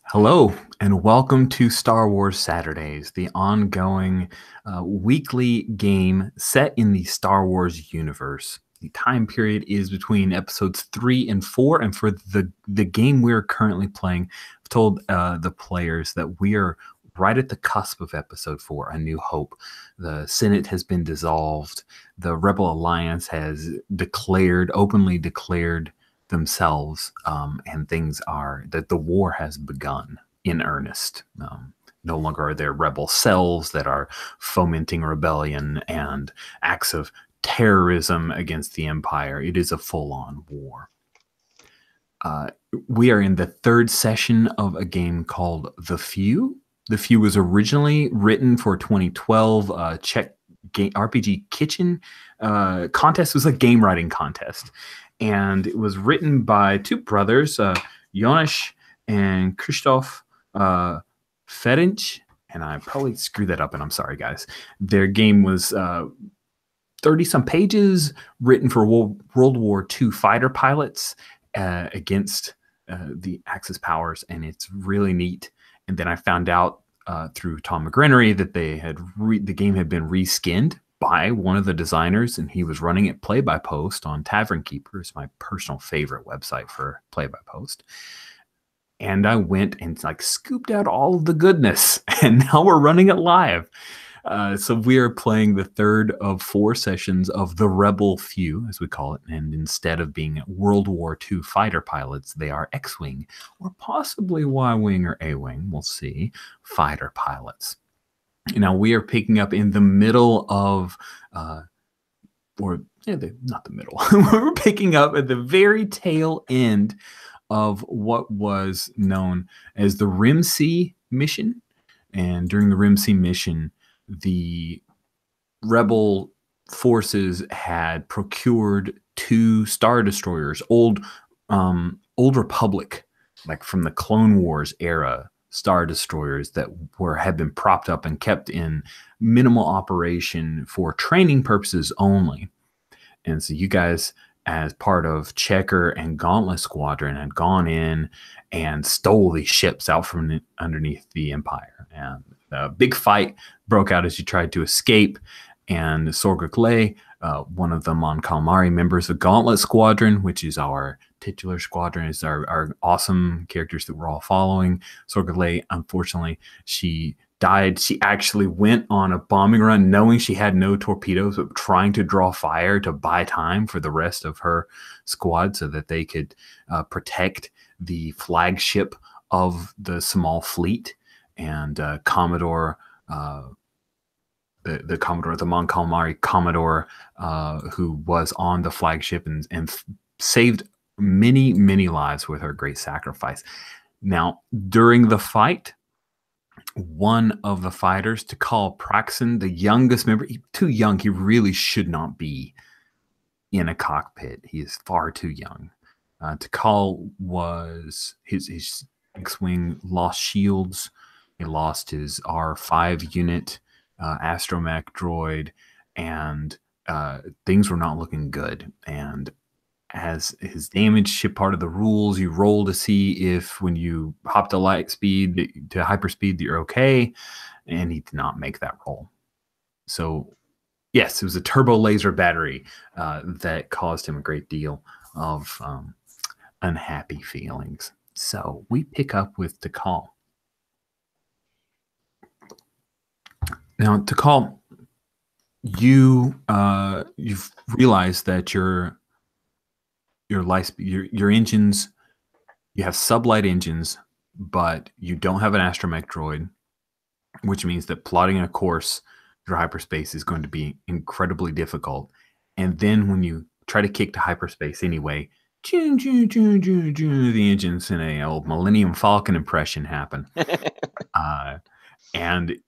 Hello, and welcome to Star Wars Saturdays, the ongoing weekly game set in the Star Wars universe. The time period is between episodes 3 and 4, and for the game we're currently playing, I've told the players that we are right at the cusp of episode 4, A New Hope. The Senate has been dissolved. The Rebel Alliance has openly declared themselves, and things are that the war has begun in earnest. No longer are there rebel cells that are fomenting rebellion and acts of terrorism against the Empire. It is a full-on war. We are in the third session of a game called The Few. The Few was originally written for 2012 Czech RPG Kitchen contest. It was a game writing contest. And it was written by two brothers, Jonas and Krzysztof Ferenc. And I probably screwed that up, and I'm sorry, guys. Their game was 30-some pages, written for World War II fighter pilots against the Axis powers, and it's really neat. And then I found out through Tom McGrenery that the game had been reskinned by one of the designers, and he was running it play-by-post on Tavern Keeper. It's my personal favorite website for play-by-post. And I went and scooped out all of the goodness, and now we're running it live. So we are playing the third of 4 sessions of the Rebel Few, as we call it, and instead of being World War II fighter pilots, they are X-Wing, or possibly Y-Wing or A-Wing, we'll see, fighter pilots. Now we are picking up in the middle of, not the middle. We're picking up at the very tail end of what was known as the Rim Sea mission. And during the Rim Sea mission, the rebel forces had procured 2 Star Destroyers, old Republic, like from the Clone Wars era, Star Destroyers that had been propped up and kept in minimal operation for training purposes only. And so you guys, as part of Checker and Gauntlet Squadron, had gone in and stole these ships out from underneath the Empire. And a big fight broke out as you tried to escape. And Sorguk, one of the Mon Calamari members of Gauntlet Squadron, which is our titular squadron, is our awesome characters that we're all following. Sorguk, unfortunately, she died. She actually went on a bombing run knowing she had no torpedoes, but trying to draw fire to buy time for the rest of her squad so that they could protect the flagship of the small fleet. And Commodore, the Commodore, the Mon Calamari Commodore, who was on the flagship and saved many, many lives with her great sacrifice. Now, during the fight, one of the fighters, Tikal Praxon, the youngest member, too young, he really should not be in a cockpit. He is far too young. Tikal was his X-Wing lost shields. He lost his R5 unit, astromech droid, and things were not looking good. And as his damage ship, part of the rules, you roll to see if when you hop to light speed to hyperspeed that you're okay, and he did not make that roll. So yes, it was a turbo laser battery that caused him a great deal of unhappy feelings. So we pick up with Tikal. Now, Tikal, you've realized that your engines, you have sublight engines, but you don't have an astromech droid, which means that plotting a course through hyperspace is going to be incredibly difficult. And then when you try to kick to hyperspace anyway, the engines in a old Millennium Falcon impression happen. And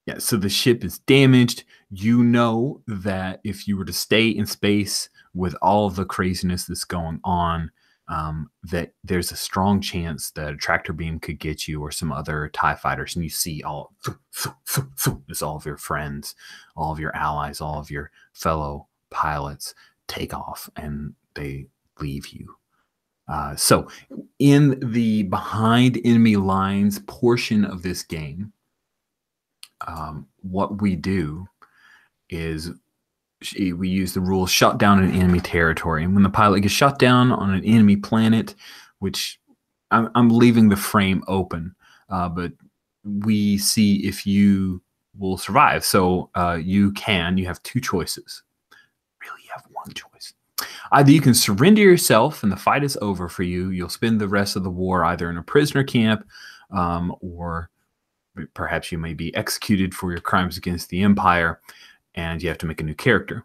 yeah, so the ship is damaged. You know that if you were to stay in space with all of the craziness that's going on, that there's a strong chance that a tractor beam could get you or some other TIE fighters. And you see it's all of your friends, all of your allies, all of your fellow pilots take off and they leave you. So in the behind enemy lines portion of this game, what we do is we use the rule shut down an enemy territory. And when the pilot gets shut down on an enemy planet, which I'm leaving the frame open, but we see if you will survive. So you have two choices. Really, you have one choice. Either you can surrender yourself and the fight is over for you. You'll spend the rest of the war either in a prisoner camp, or perhaps you may be executed for your crimes against the Empire, and you have to make a new character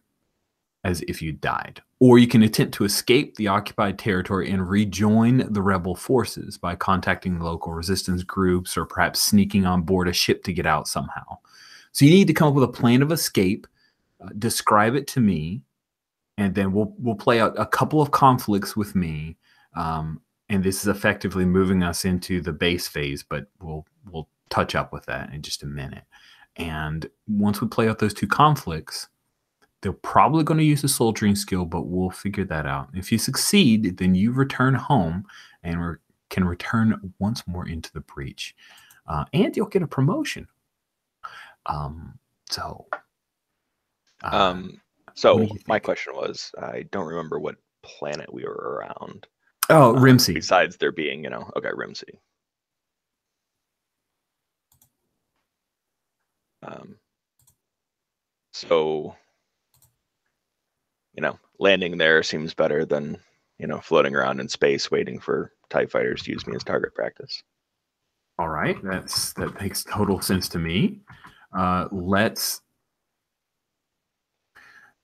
as if you died. Or you can attempt to escape the occupied territory and rejoin the rebel forces by contacting local resistance groups or perhaps sneaking on board a ship to get out somehow. So you need to come up with a plan of escape, describe it to me, and then we'll play out a couple of conflicts with me. And this is effectively moving us into the base phase, but we'll touch up with that in just a minute. And once we play out those two conflicts, they're probably going to use a soldiering skill, but we'll figure that out. If you succeed, then you return home and can return once more into the breach. And you'll get a promotion. So my question was, I don't remember what planet we were around. Oh, Rimsey. Besides there being, okay, Rimsey. So, landing there seems better than, floating around in space waiting for TIE fighters to use me as target practice. All right, that makes total sense to me.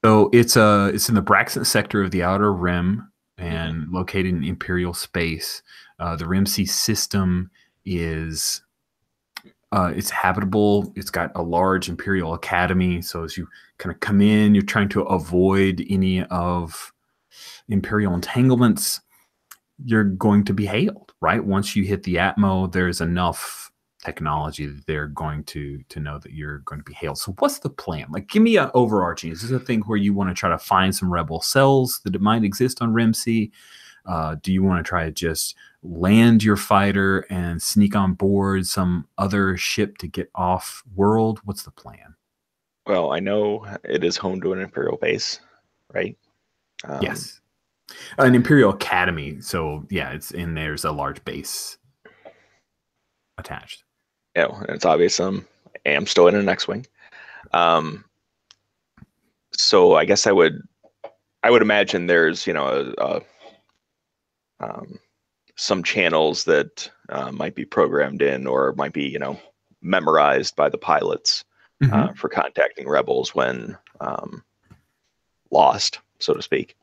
So it's in the Braxton sector of the Outer Rim and located in Imperial space. The Rimsey system is it's habitable. It's got a large Imperial academy. So as you kind of come in, you're trying to avoid any of Imperial entanglements. You're going to be hailed, right? Once you hit the Atmo, there's enough technology that they're going to know that you're going to be hailed. So what's the plan? Like, give me an overarching. Is this a thing where you want to try to find some rebel cells that might exist on Rimsey? Do you want to try to just land your fighter and sneak on board some other ship to get off world? What's the plan? Well, I know it is home to an Imperial base, right? Yes. An Imperial Academy. So yeah, there's a large base attached. It's obvious I am still in an X-Wing. So I guess I would imagine there's, some channels that might be programmed in or might be, memorized by the pilots for contacting rebels when lost, so to speak.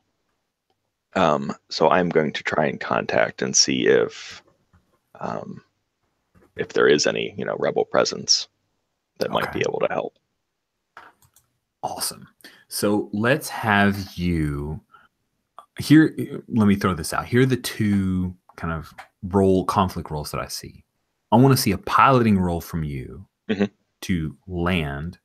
So I'm going to try and contact and see if there is any, rebel presence that might be able to help. Awesome. So let's have you here. Let me throw this out. Here are the two kind of conflict roles that I see. I want to see a piloting role from you to land.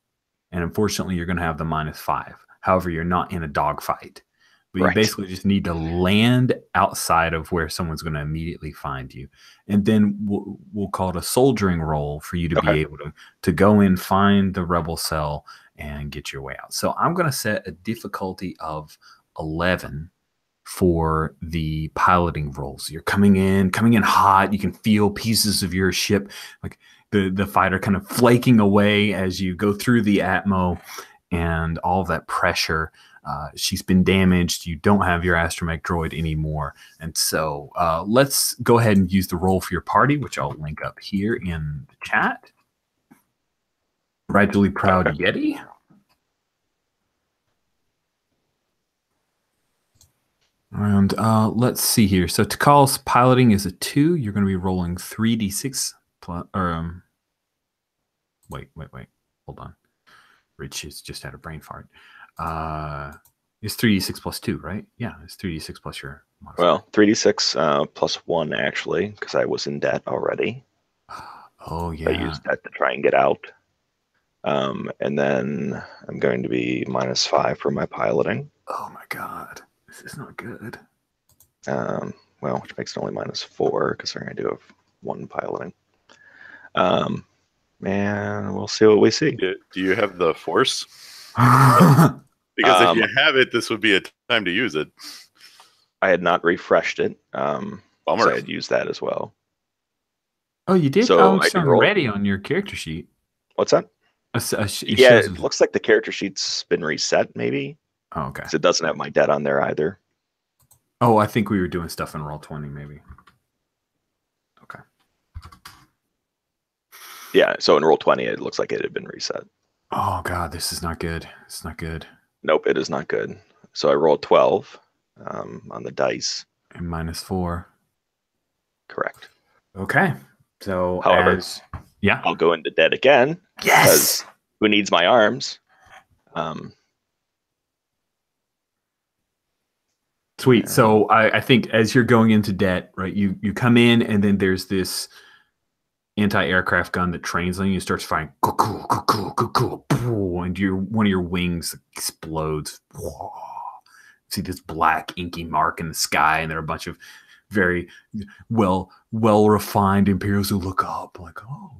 And unfortunately, you're going to have the -5. However, you're not in a dogfight. But you basically just need to land outside of where someone's going to immediately find you. And then we'll call it a soldiering role for you to be able to go in, find the rebel cell, and get your way out. So I'm going to set a difficulty of 11 for the piloting roles. You're coming in hot. You can feel pieces of your ship, like the fighter kind of flaking away as you go through the Atmo and all of that pressure. She's been damaged. You don't have your astromech droid anymore. And so let's go ahead and use the role for your party, which I'll link up here in the chat. Rightfully Proud Yeti. And let's see here. So Takal's piloting is a 2. You're going to be rolling 3d6 plus, wait. Hold on. Rich has just had a brain fart. It's 3d6 plus 2, right? Yeah, it's 3d6 plus your modifier. Well, 3d6 plus 1, actually, because I was in debt already. Oh, yeah. I used that to try and get out. And then I'm going to be -5 for my piloting. Oh, my God. This is not good. well, which makes it only -4 because they're going to do 1 piloting. Man, we'll see what we see. Do you have the force? Because if you have it, this would be a time to use it. I had not refreshed it. Bummer. So I had used that as well. Oh, you did? So it's ready on your character sheet. What's that? It looks like the character sheet's been reset, maybe. Oh, okay. So it doesn't have my debt on there either. Oh, I think we were doing stuff in Roll20, maybe. Okay. Yeah, so in Roll20, it looks like it had been reset. Oh, God, this is not good. It's not good. Nope, it is not good. So I rolled 12 on the dice. And -4. Correct. Okay. So, however, yeah, I'll go into debt again. Yes. Because who needs my arms? Sweet. So I think as you're going into debt, right, you come in and then there's this anti-aircraft gun that trains on you, starts firing, and one of your wings explodes. See this black inky mark in the sky, and there are a bunch of very well refined Imperials who look up like, oh.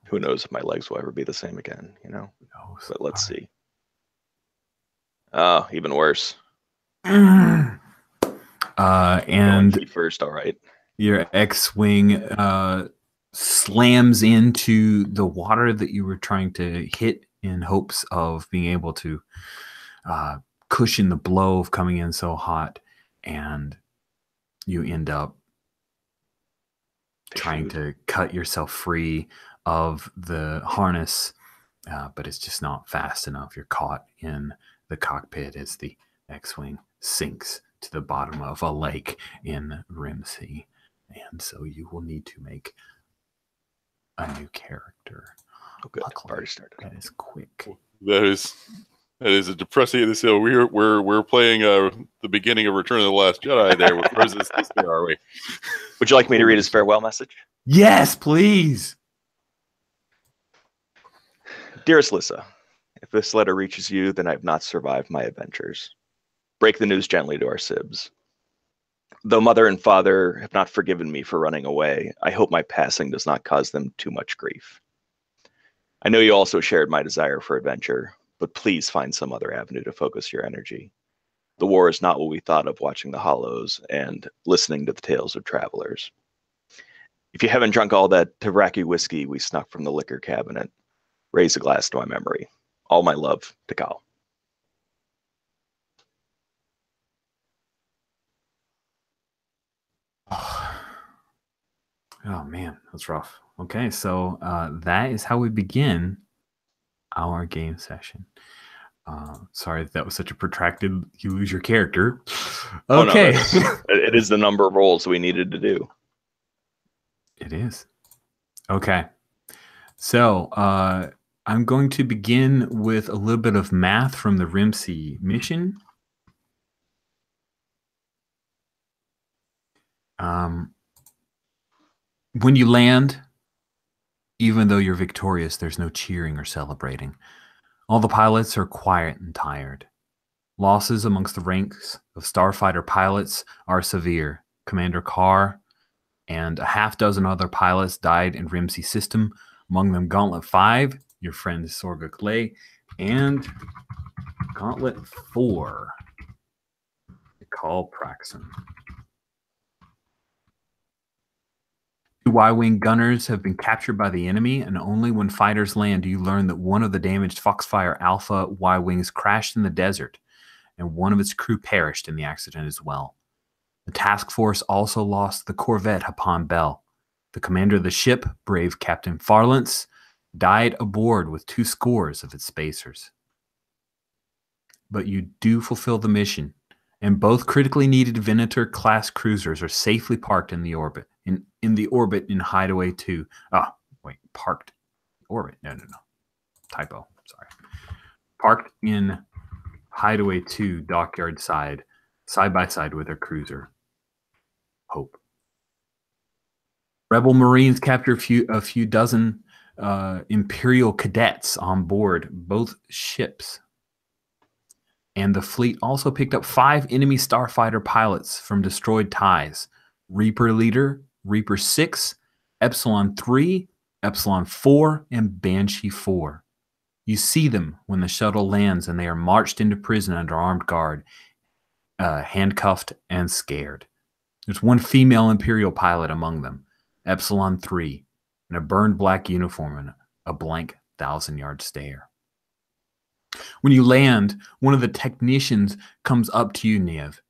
Who knows if my legs will ever be the same again, you know? Who knows? But let's see. Oh, even worse. And first, all right. Your X-wing slams into the water that you were trying to hit in hopes of being able to cushion the blow of coming in so hot, and you end up trying to cut yourself free of the harness, but it's just not fast enough. You're caught in the cockpit as the X-wing sinks to the bottom of a lake in Rimsey, and so you will need to make a new character. Oh, good. Already started. That is quick. That is a depressing. This we're playing the beginning of Return of the Last Jedi. There, where's this there? Are we? Would you like me to read his farewell message? Yes, please. Dearest Lissa, if this letter reaches you, then I have not survived my adventures. Break the news gently to our sibs. Though mother and father have not forgiven me for running away, I hope my passing does not cause them too much grief. I know you also shared my desire for adventure, but please find some other avenue to focus your energy. The war is not what we thought of watching the Hollows and listening to the tales of travelers. If you haven't drunk all that Tavraki whiskey we snuck from the liquor cabinet, raise a glass to my memory. All my love, to Cal. Oh man, that's rough. Okay, so that is how we begin our game session. Sorry that was such a protracted, you lose your character. Okay. Oh, no, it is the number of rolls we needed to do. It is. Okay. So I'm going to begin with a little bit of math from the Rimsey mission. When you land, even though you're victorious, there's no cheering or celebrating. All the pilots are quiet and tired. Losses amongst the ranks of starfighter pilots are severe. Commander Carr and a half dozen other pilots died in Rimsey system, among them Gauntlet 5, your friend Sorga Clay, and Gauntlet 4, Call Praxon. Two Y-wing gunners have been captured by the enemy, and only when fighters land do you learn that one of the damaged Foxfire Alpha Y-wings crashed in the desert, and one of its crew perished in the accident as well. The task force also lost the corvette Hapan Bell. The commander of the ship, brave Captain Farlance, died aboard with 2 scores of its spacers. But you do fulfill the mission, and both critically needed Venator-class cruisers are safely parked in the orbit. In the orbit in Hideaway 2. Oh, wait, parked orbit. No. Typo, sorry. Parked in Hideaway 2 dockyard side by side with their cruiser, Hope. Rebel Marines captured a few dozen Imperial cadets on board both ships. And the fleet also picked up 5 enemy starfighter pilots from destroyed TIEs. Reaper Leader, Reaper 6, Epsilon 3, Epsilon 4, and Banshee 4. You see them when the shuttle lands and they are marched into prison under armed guard, handcuffed and scared. There's one female Imperial pilot among them, Epsilon 3, in a burned black uniform and a blank 1,000-yard stare. When you land, one of the technicians comes up to you, Niev.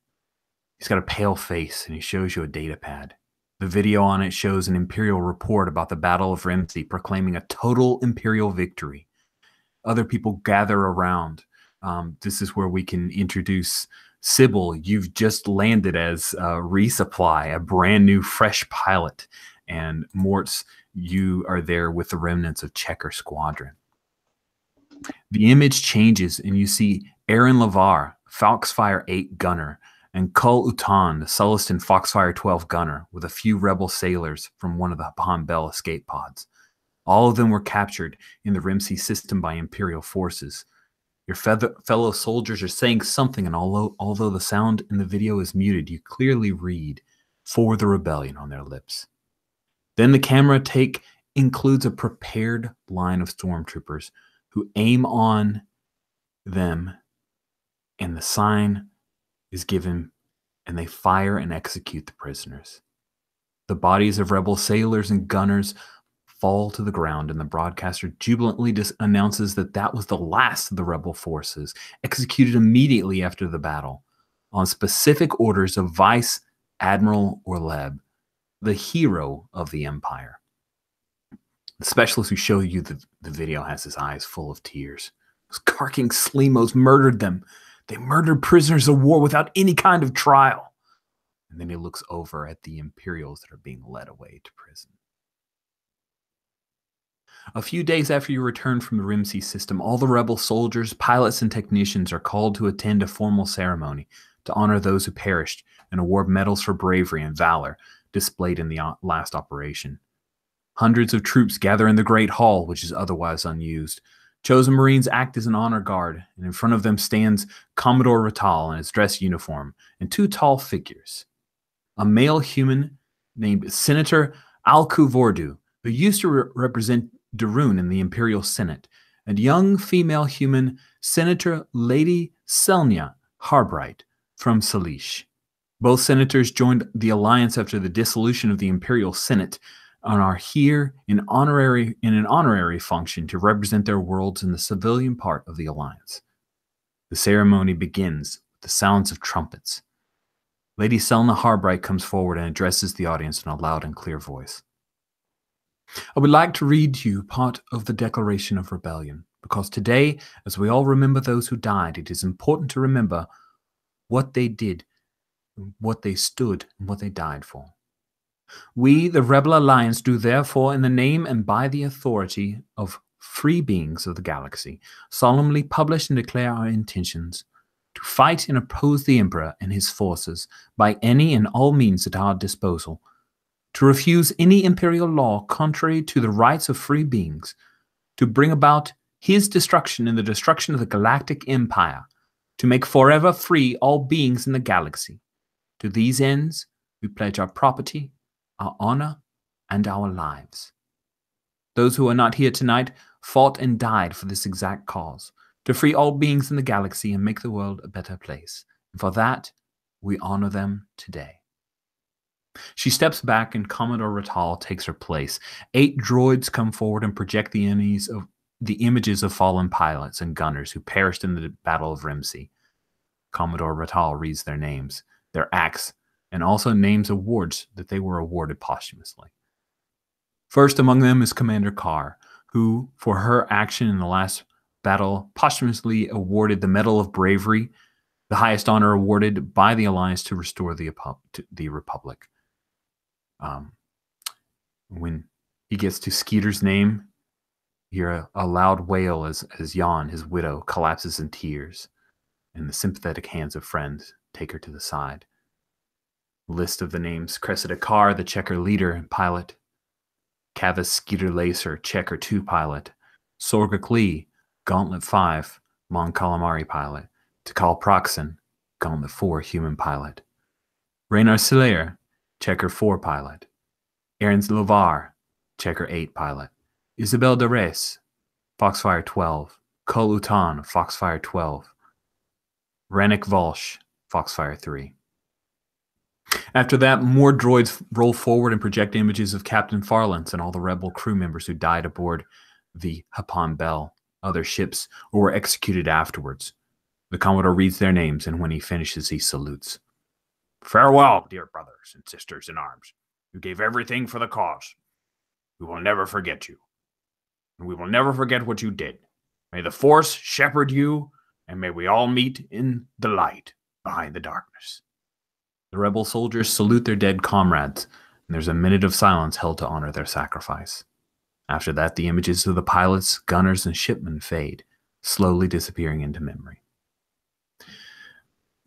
He's got a pale face and he shows you a data pad. The video on it shows an Imperial report about the Battle of Rimsey proclaiming a total Imperial victory. Other people gather around. This is where we can introduce Sybil. You've just landed as resupply, a brand new fresh pilot. And Mortz, you are there with the remnants of Checker Squadron. The image changes and you see Aaron Lavar, Foxfire 8 gunner, and Kul Utan, the Sullustan Foxfire 12 gunner, with a few rebel sailors from one of the Han Bell escape pods. All of them were captured in the Rimsey system by Imperial forces. Your fellow soldiers are saying something, and although the sound in the video is muted, you clearly read, "For the Rebellion" on their lips. Then the camera take includes a prepared line of stormtroopers who aim on them, and the sign is given, and they fire and execute the prisoners. The bodies of rebel sailors and gunners fall to the ground, and the broadcaster jubilantly announces that that was the last of the rebel forces, executed immediately after the battle, on specific orders of Vice Admiral Orleb, the hero of the Empire. The specialist who showed you the video has his eyes full of tears. Those carking Slemos murdered them. They murdered prisoners of war without any kind of trial. And then he looks over at the Imperials that are being led away to prison. A few days after you return from the Rimsey system, all the rebel soldiers, pilots, and technicians are called to attend a formal ceremony to honor those who perished and award medals for bravery and valor displayed in the last operation. Hundreds of troops gather in the Great Hall, which is otherwise unused. Chosen Marines act as an honor guard, and in front of them stands Commodore Ratal in his dress uniform and two tall figures. A male human named Senator Alku-Vordu, who used to represent Darun in the Imperial Senate, and young female human Senator Lady Selnia Harbright from Salish. Both senators joined the alliance after the dissolution of the Imperial Senate and are here in an honorary function to represent their worlds in the civilian part of the alliance. The ceremony begins with the sounds of trumpets. Lady Selna Harbright comes forward and addresses the audience in a loud and clear voice. I would like to read to you part of the Declaration of Rebellion, because today, as we all remember those who died, it is important to remember what they did, what they stood, and what they died for. We, the Rebel Alliance, do therefore, in the name and by the authority of free beings of the galaxy, solemnly publish and declare our intentions to fight and oppose the Emperor and his forces by any and all means at our disposal, to refuse any imperial law contrary to the rights of free beings, to bring about his destruction and the destruction of the Galactic Empire, to make forever free all beings in the galaxy. To these ends, we pledge our property, our honor, and our lives. Those who are not here tonight fought and died for this exact cause, to free all beings in the galaxy and make the world a better place. And for that, we honor them today. She steps back and Commodore Ratal takes her place. 8 droids come forward and project the images of fallen pilots and gunners who perished in the Battle of Rimsey. Commodore Ratal reads their names, their acts, and also names awards that they were awarded posthumously. First among them is Commander Carr, who, for her action in the last battle, posthumously awarded the Medal of Bravery, the highest honor awarded by the Alliance to restore the Republic. When he gets to Skeeter's name, you hear a loud wail as Jan, his widow, collapses in tears, and the sympathetic hands of friends take her to the side. List of the names: Cressida Carr, the Checker leader and pilot; Kavis Skeeter Lacer, Checker 2 pilot; Sorga Klee, Gauntlet 5, Mon Calamari pilot; Takal Proxen, Gauntlet 4 human pilot; Raynar Silair, Checker 4 pilot. Aaron Lovar, Checker 8 pilot. Isabel de Res, Foxfire 12. Kol Utan, Foxfire 12. Rennick Volsh, Foxfire 3. After that, more droids roll forward and project images of Captain Farlance and all the rebel crew members who died aboard the Hapan Bell, other ships, or were executed afterwards. The Commodore reads their names, and when he finishes, he salutes. Farewell, dear brothers and sisters in arms. You gave everything for the cause. We will never forget you. And we will never forget what you did. May the Force shepherd you, and may we all meet in the light behind the darkness. The rebel soldiers salute their dead comrades, and there's a minute of silence held to honor their sacrifice. After that, the images of the pilots, gunners, and shipmen fade, slowly disappearing into memory.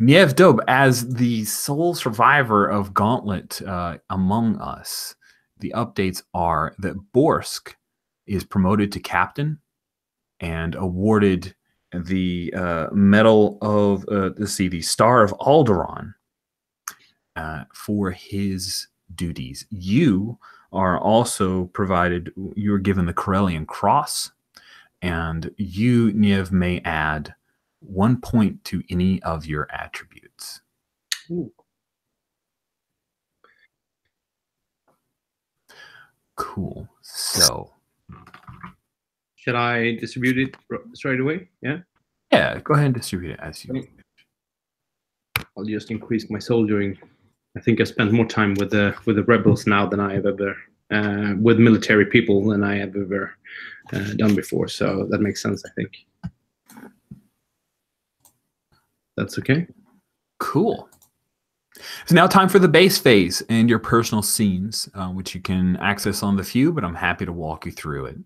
Niev Dob, as the sole survivor of Gauntlet among us, the updates are that Borsk is promoted to captain and awarded the Medal of, the Star of Alderaan for his duties. You are also provided, you are given the Corellian Cross, and you, Niev, may add 1 point to any of your attributes. Ooh. Cool. So, should I distribute it straight away? Yeah. Yeah, go ahead and distribute it as you. I'll just increase my soldiering. I think I spent more time with the rebels now than I have ever with military people than I have ever done before. So that makes sense, I think. That's okay. Cool. It's now time for the base phase and your personal scenes, which you can access on the Few, but I'm happy to walk you through it.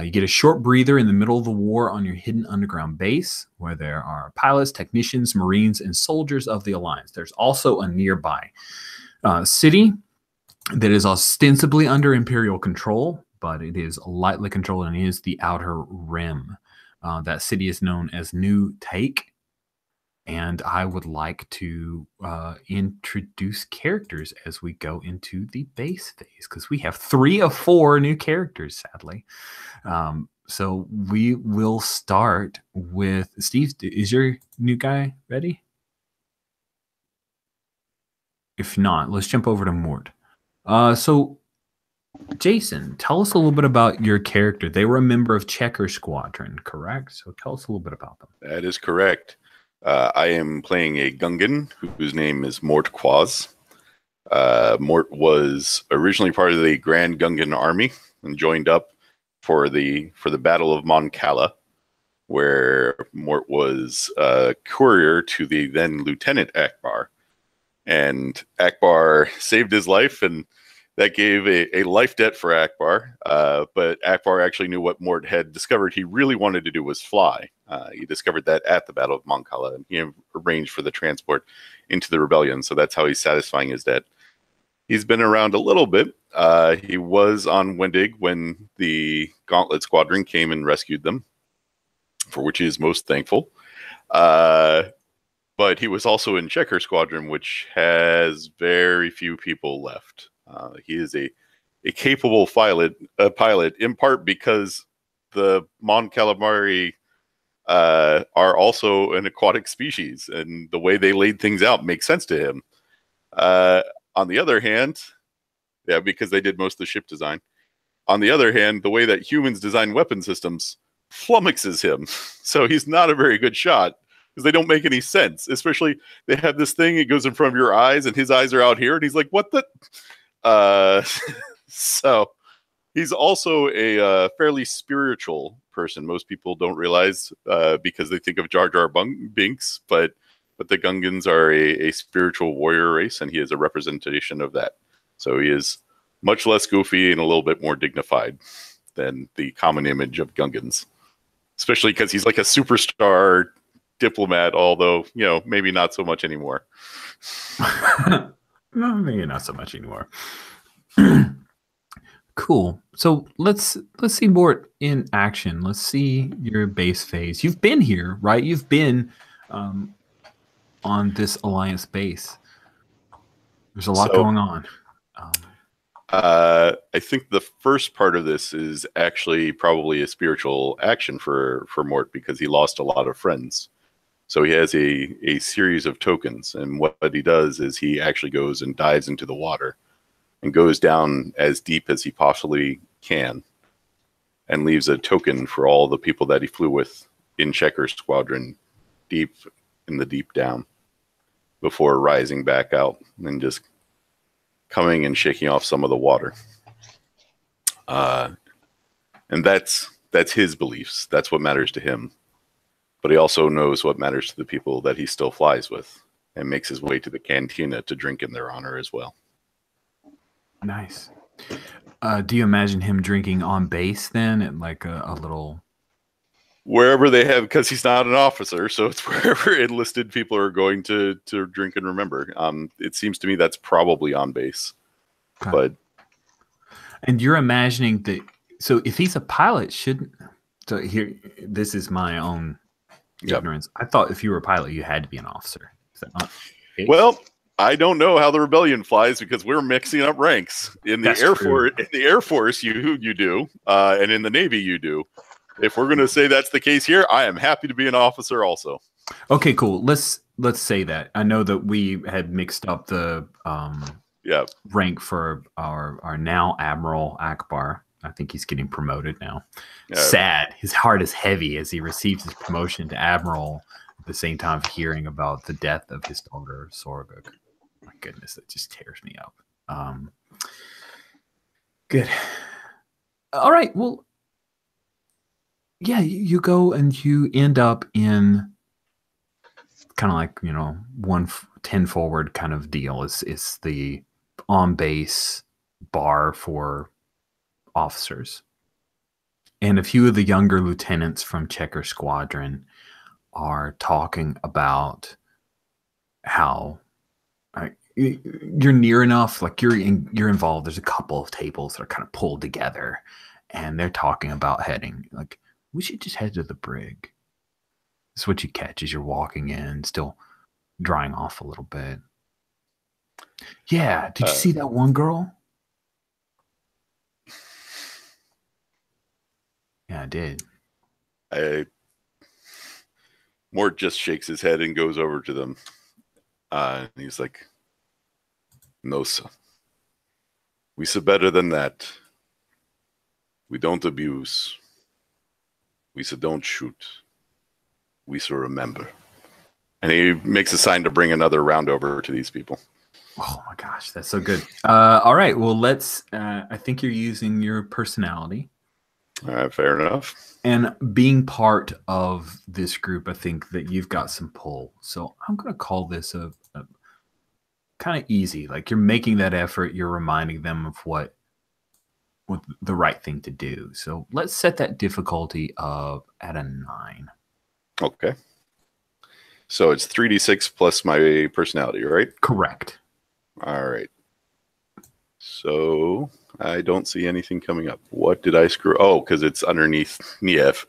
You get a short breather in the middle of the war on your hidden underground base, where there are pilots, technicians, marines, and soldiers of the Alliance. There's also a nearby city that is ostensibly under Imperial control, but it is lightly controlled and is the Outer Rim. That city is known as New Take. And I would like to introduce characters as we go into the base phase, because we have 3 of 4 new characters, sadly. So we will start with Steve. Is your new guy ready? If not, let's jump over to Mort. So Jason, tell us a little bit about your character. They were a member of Checker Squadron, correct? So tell us a little bit about them. That is correct. I am playing a Gungan whose name is Mort Quaz. Mort was originally part of the Grand Gungan Army and joined up for the Battle of Mon Cala, where Mort was a courier to the then Lieutenant Akbar. And Akbar saved his life, and that gave a life debt for Akbar. But Akbar actually knew what Mort had discovered he really wanted to do was fly. He discovered that at the Battle of Mon Cala, and he arranged for the transport into the rebellion. So that's how he's satisfying his debt. He's been around a little bit. He was on Wendig when the Gauntlet Squadron came and rescued them, for which he is most thankful. But he was also in Checker Squadron, which has very few people left. He is a capable pilot, in part because the Mon Calamari are also an aquatic species, and the way they laid things out makes sense to him. On the other hand, yeah, because they did most of the ship design. On the other hand, the way that humans design weapon systems flummoxes him. So he's not a very good shot, because they don't make any sense. Especially, they have this thing, it goes in front of your eyes, and his eyes are out here, and he's like, what the... So he's also a fairly spiritual person. Most people don't realize because they think of Jar Jar Binks, but the Gungans are a spiritual warrior race, and he is a representation of that. So he is much less goofy and a little bit more dignified than the common image of Gungans, especially because he's like a superstar diplomat, although, you know, maybe not so much anymore. No, maybe not so much anymore. Cool. So let's see Mort in action. Let's see your base phase. You've been here, right? You've been on this Alliance base. There's a lot going on. I think the first part of this is actually probably a spiritual action for Mort because he lost a lot of friends. So he has a series of tokens, and what he does is he actually goes and dives into the water and goes down as deep as he possibly can and leaves a token for all the people that he flew with in Checker Squadron deep in the deep down before rising back out and just coming and shaking off some of the water. And that's his beliefs. That's what matters to him. But he also knows what matters to the people that he still flies with and makes his way to the cantina to drink in their honor as well. Nice. Do you imagine him drinking on base then at like a little... Wherever they have, because he's not an officer, so it's wherever enlisted people are going to drink and remember. It seems to me that's probably on base. Okay. But and you're imagining that, so if he's a pilot, shouldn't... So here, this is my own ignorance. I thought if you were a pilot, you had to be an officer. Is that not the case? Well, I don't know how the rebellion flies because we're mixing up ranks. In the Air Force, you do, and in the Navy, you do. If we're going to say that's the case here, I am happy to be an officer also. Okay, cool. Let's say that. I know that we had mixed up the rank for our now Admiral Akbar. I think he's getting promoted now. Yeah. Sad. His heart is heavy as he receives his promotion to Admiral at the same time of hearing about the death of his daughter, Sorguk. My goodness, that just tears me up. Good. All right, well, yeah, you go and you end up in kind of like, 10 forward kind of deal. It's the on-base bar for officers. And a few of the younger lieutenants from Checker Squadron are talking about how you're near enough, like you're involved. There's a couple of tables that are kind of pulled together, and they're talking about heading, like, we should just head to the brig. That's what you catch as you're walking in, still drying off a little bit. Yeah, did you see that one girl? Yeah, I did. Mort just shakes his head and goes over to them. And he's like, no, sir. We say better than that. We don't abuse. We say don't shoot. We say remember. And he makes a sign to bring another round over to these people. Oh my gosh, that's so good. All right, well, let's, I think you're using your personality. All right, fair enough. And being part of this group, I think that you've got some pull. So I'm going to call this a kind of easy. Like you're making that effort. You're reminding them of what the right thing to do. So let's set that difficulty at a 9. Okay. So it's 3d6 plus my personality, right? Correct. All right. So I don't see anything coming up. What did I screw? Oh, because it's underneath Nief.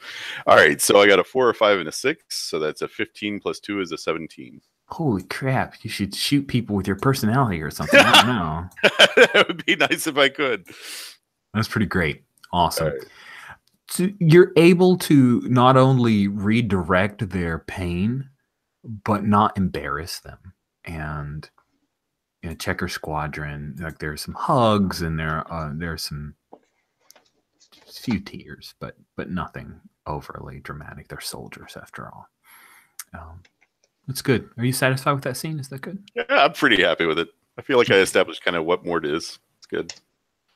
All right. So I got a 4, a 5, and a 6. So that's a 15 plus 2 is a 17. Holy crap. You should shoot people with your personality or something. I don't know. That would be nice if I could. That's pretty great. Awesome. Right. So you're able to not only redirect their pain, but not embarrass them. And in a Checker Squadron, like there's some hugs and there's some few tears, but nothing overly dramatic. They're soldiers after all. That's good. Are you satisfied with that scene? Is that good? Yeah, I'm pretty happy with it. I feel like I established kind of what Mort is. It's good.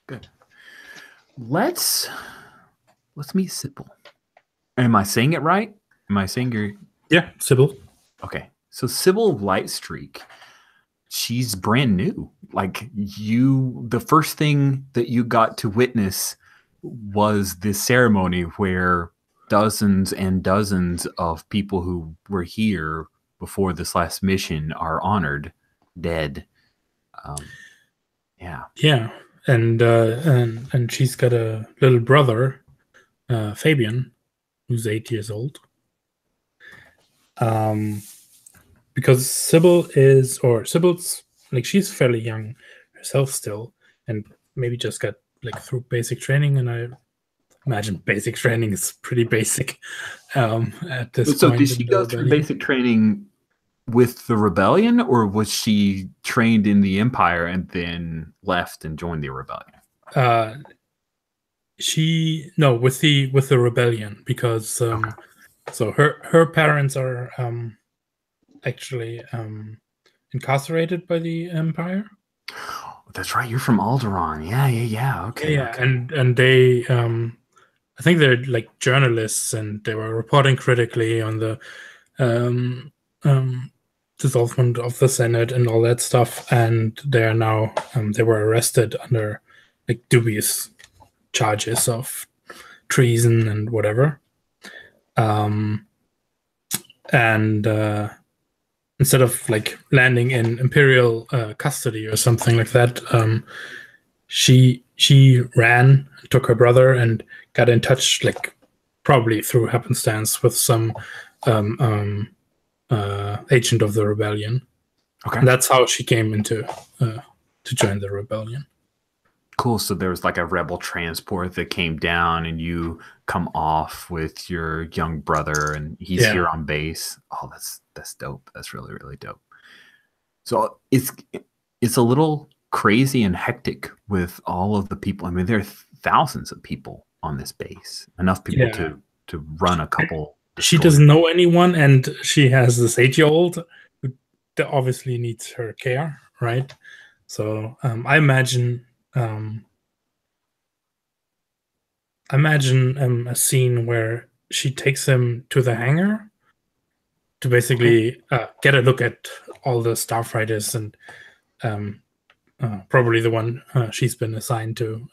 Good. Let's meet Sybil. Am I saying it right? Am I saying your... Yeah, Sybil. Okay. So Sybil Lightstreak, she's brand new. Like the first thing that you got to witness was this ceremony where dozens and dozens of people who were here before this last mission are honored, dead. Yeah. Yeah. And she's got a little brother, Fabian, who's 8 years old. Because Sybil's like she's fairly young herself still, and maybe just got like through basic training. And I imagine basic training is pretty basic at this So point. did she go through basic training with the rebellion, or was she trained in the Empire and then left and joined the rebellion? With the rebellion, because so her parents are actually incarcerated by the Empire. That's right. You're from Alderaan. Yeah. Okay. Okay. And they I think they're like journalists, and they were reporting critically on the dissolvement of the Senate and all that stuff. And they are now they were arrested under like dubious charges of treason and whatever. Instead of like landing in imperial custody or something like that, she ran, took her brother, and got in touch, like probably through happenstance, with some agent of the rebellion. Okay, and that's how she came into to join the rebellion. Cool. So there was like a rebel transport that came down, and you come off with your young brother, and he's here on base. Oh, that's dope. That's really, really dope. So it's a little crazy and hectic with all of the people. I mean, there are thousands of people on this base. Enough people to run a couple. She doesn't know anyone, and she has this 8-year-old who obviously needs her care, right? So I imagine a scene where she takes him to the hangar to basically get a look at all the starfighters, and probably the one she's been assigned to,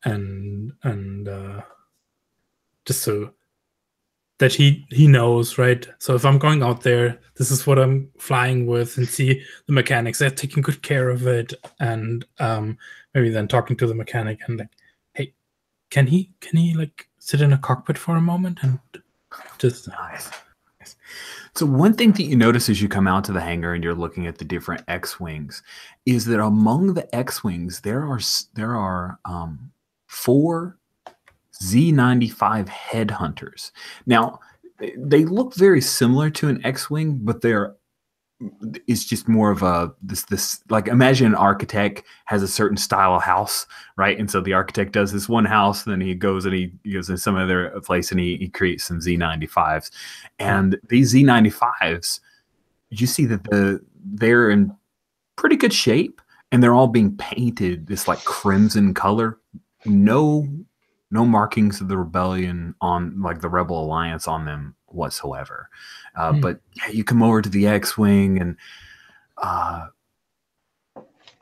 and just so that he knows, right? So if I'm going out there, this is what I'm flying with, and see the mechanics. They're taking good care of it, and maybe then talking to the mechanic and like, hey, can he like sit in a cockpit for a moment and just nice. So one thing that you notice as you come out to the hangar and you're looking at the different X-wings is that among the X-wings there are 4 Z-95 headhunters. Now, they look very similar to an X-wing, but it's just more of a this like, imagine an architect has a certain style of house, right? And so the architect does this one house, and then he goes in some other place and he creates some Z-95s. And these Z-95s, you see that they're in pretty good shape, and they're all being painted this like crimson color. No markings of the rebellion on, like, the Rebel Alliance on them whatsoever. But yeah, you come over to the X-wing, and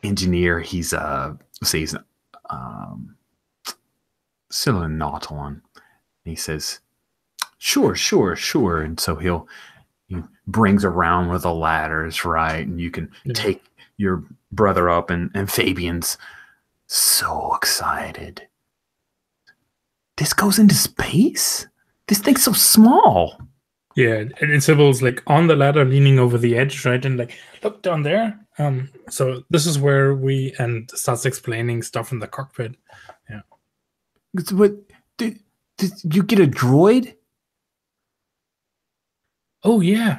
engineer, he's still a Nautilon. He says, sure. And so he brings around with the ladders, right? And you can take your brother up, and Fabian's so excited. This goes into space? This thing's so small. Yeah, and Sybil's like on the ladder, leaning over the edge, right? And like, look down there. So this is where and starts explaining stuff in the cockpit. Yeah. What did you get a droid? Oh yeah.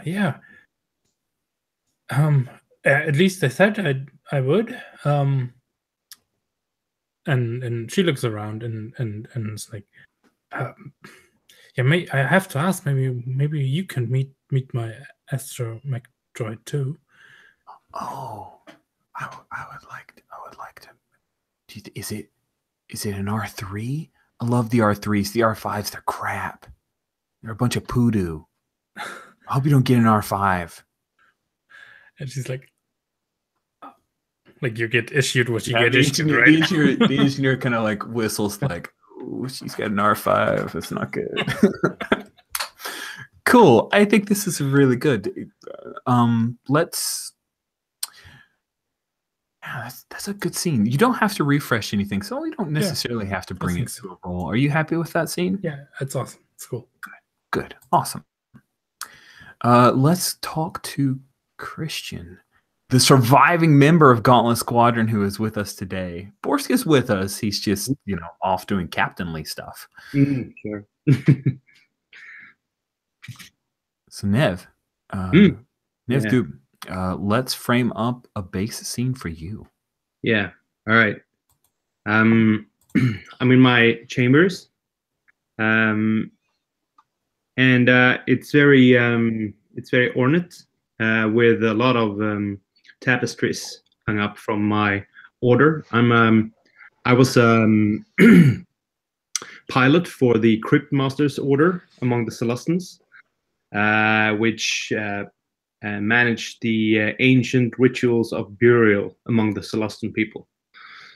At least I said I would. And she looks around and it's like, I have to ask. Maybe you can meet my astromech droid too. Oh, I would like to. Is it an R3? I love the R3s. The R5s, they're crap. They're a bunch of poodoo. I hope you don't get an R5. And she's like you get issued what you get issued, right? The engineer kind of like whistles, like, "Ooh, she's got an R5. That's not good." Cool. I think this is really good. That's a good scene. You don't have to refresh anything, so you don't necessarily have to bring it to a roll. Are you happy with that scene? Yeah, it's awesome. It's cool. Good. Awesome. Let's talk to Christian. the surviving member of Gauntlet Squadron who is with us today. Borsk is with us. He's just, off doing captainly stuff. Sure. So Nev, Yeah. dude, let's frame up a base scene for you. Yeah. All right. I'm in my chambers, and it's very ornate, with a lot of tapestries hung up from my order. I was pilot for the Crypt Master's Order among the Celestians, which managed the ancient rituals of burial among the Celestian people.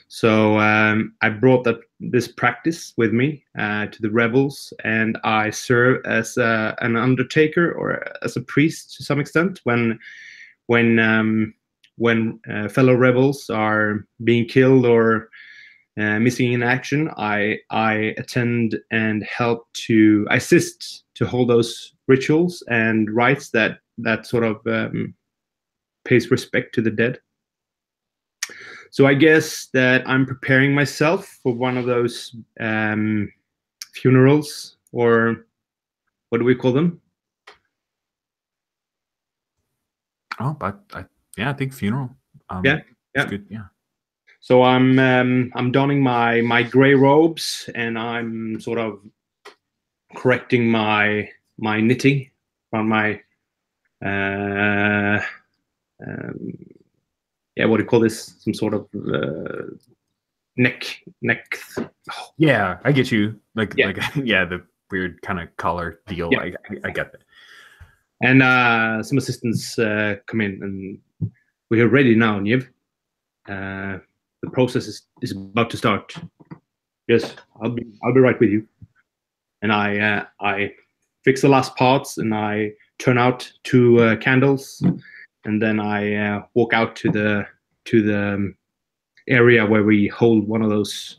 So I brought this practice with me to the rebels, and I serve as an undertaker or as a priest to some extent when fellow rebels are being killed or missing in action. I attend and help to assist to hold those rituals and rites that sort of pays respect to the dead. So I guess that I'm preparing myself for one of those funerals, or what do we call them? Oh, but I think funeral. Yeah. It's good. Yeah. So I'm donning my gray robes, and I'm sort of correcting my knitting on my what do you call this? Some sort of neck. Oh. Yeah, I get you. The weird kind of collar deal. Yeah. I get that. And some assistants come in, and we are ready now, Niv. The process is about to start. Yes, I'll be right with you. And I fix the last parts, and I turn out 2 candles, and then I walk out to the area where we hold one of those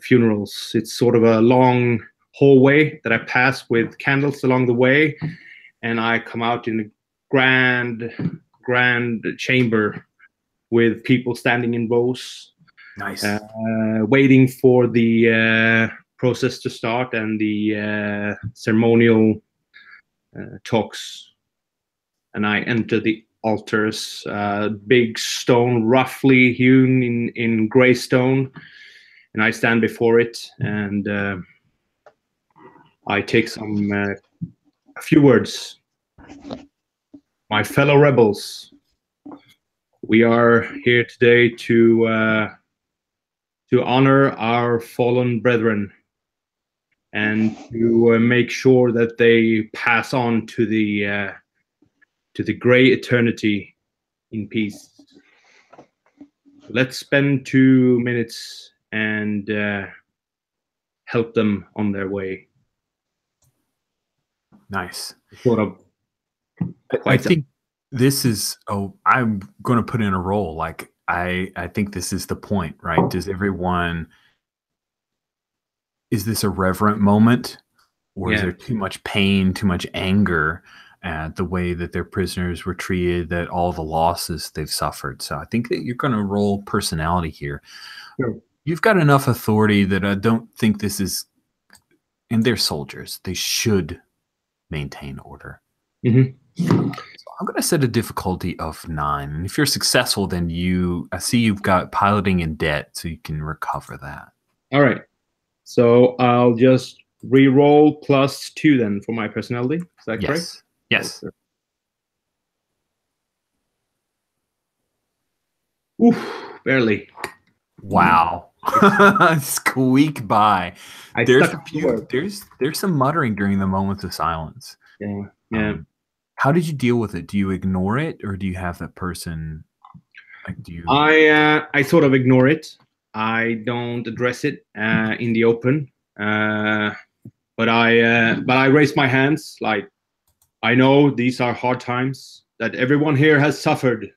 funerals. It's sort of a long hallway that I pass with candles along the way, and I come out in a grand chamber with people standing in rows. Nice. Waiting for the process to start and the ceremonial talks. And I enter the altars, big stone, roughly hewn in gray stone, and I stand before it, and I take a few words. My fellow rebels, we are here today to honor our fallen brethren and to make sure that they pass on to the gray eternity in peace. Let's spend 2 minutes and help them on their way. Nice. Sort of. I think this is. Oh, I'm going to put in a role. Like I think this is the point, right? Is this a reverent moment, or is there too much pain, too much anger at the way that their prisoners were treated, that all the losses they've suffered? So I think that you're going to roll personality here. Sure. You've got enough authority that I don't think this is, and they're soldiers. They should maintain order. Mm-hmm. So I'm going to set a difficulty of 9. And if you're successful, then I see you've got piloting in debt, so you can recover that. All right. So I'll just re-roll +2 then for my personality. Is that correct? Yes. Oof, barely. Wow. Squeak by. There's some muttering during the moments of silence. Yeah. How did you deal with it? Do you ignore it, or do you have that person? I sort of ignore it. I don't address it in the open, but I raise my hands. Like, I know these are hard times, that everyone here has suffered.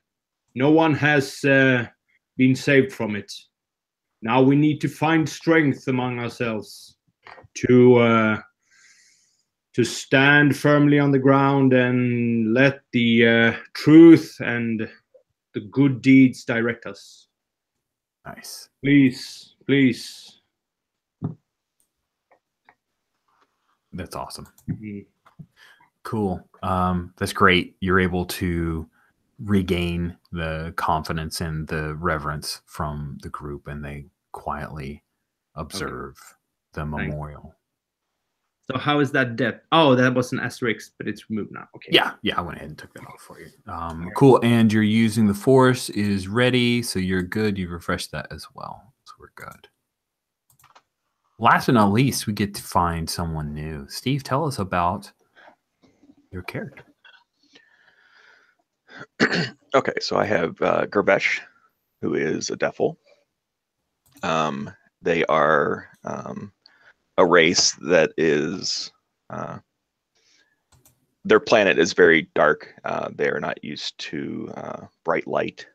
No one has been saved from it. Now we need to find strength among ourselves to stand firmly on the ground and let the truth and the good deeds direct us. Nice. Please, please. That's awesome. Mhm. Cool. That's great. You're able to regain the confidence and the reverence from the group, and they quietly observe the memorial. So how is that death? Oh, that was an asterisk, but it's removed now. Okay. Yeah, I went ahead and took that off for you. Cool. And you're using the force is ready, so you're good. You've refreshed that as well, so we're good. Last but not least, we get to find someone new. Steve, tell us about your character. Okay, so I have Gervesh, who is a Defil. They are a race that is their planet is very dark. They are not used to bright light.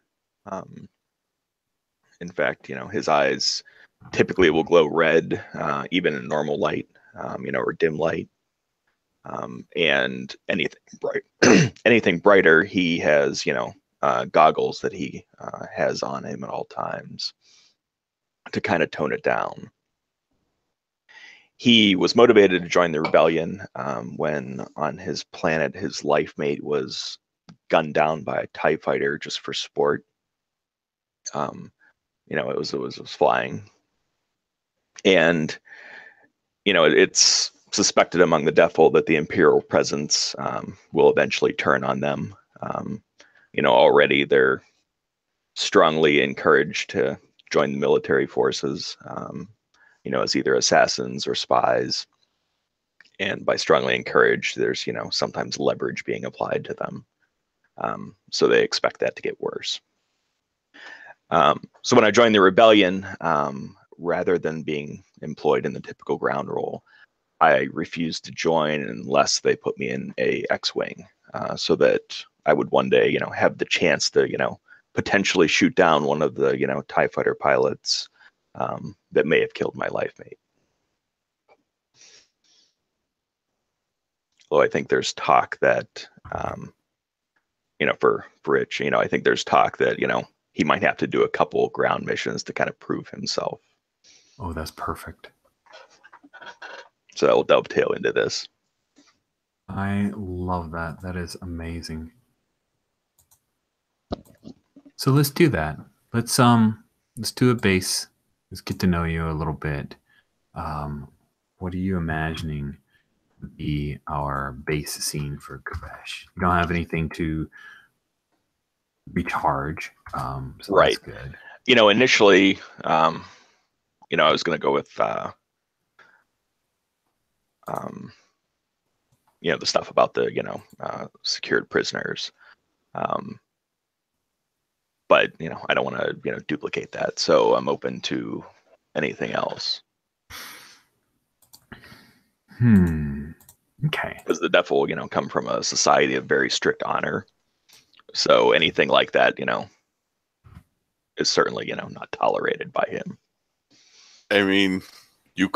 In fact, his eyes typically will glow red, even in normal light, or dim light. And anything bright, anything brighter, he has, goggles that he has on him at all times to kind of tone it down. He was motivated to join the rebellion when on his planet, his life mate was gunned down by a TIE fighter just for sport. It was flying. And, it's suspected among the Defil that the Imperial presence will eventually turn on them. Already they're strongly encouraged to join the military forces, as either assassins or spies. And by strongly encouraged, there's, sometimes leverage being applied to them. So they expect that to get worse. So when I joined the rebellion, rather than being employed in the typical ground role, I refused to join unless they put me in a X-Wing, so that I would one day, have the chance to, potentially shoot down one of the, TIE fighter pilots that may have killed my life mate. Well, I think there's talk that, for Rich, I think there's talk that, he might have to do a couple ground missions to kind of prove himself. Oh, that's perfect. So that will dovetail into this. I love that. That is amazing. So let's do that. Let's do a base. Let's get to know you a little bit. What are you imagining would be our base scene for Gervesh? You don't have anything to recharge, so right. That's good. Initially, I was going to go with the stuff about the secured prisoners, but I don't want to duplicate that, so I'm open to anything else. Okay. Because the Defil come from a society of very strict honor, so anything like that is certainly not tolerated by him. I mean, you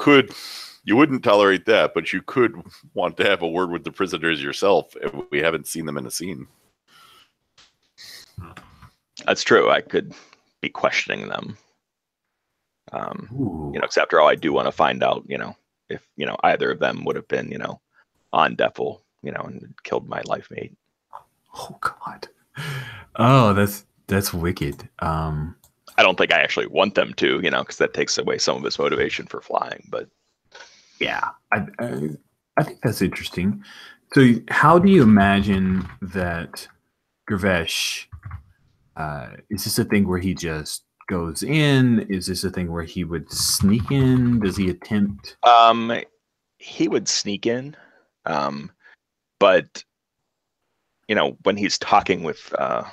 wouldn't tolerate that, but you could want to have a word with the prisoners yourself if we haven't seen them in a scene. That's true. I could be questioning them. Because after all, I do want to find out, if either of them would have been, on Defil, and killed my life mate. Oh God. Oh, that's wicked. I don't think I actually want them to, because that takes away some of his motivation for flying. But yeah, I think that's interesting. So, how do you imagine that Gervesh? Is this a thing where he just goes in? Is this a thing where he would sneak in? Does he attempt? He would sneak in, but when he's talking with the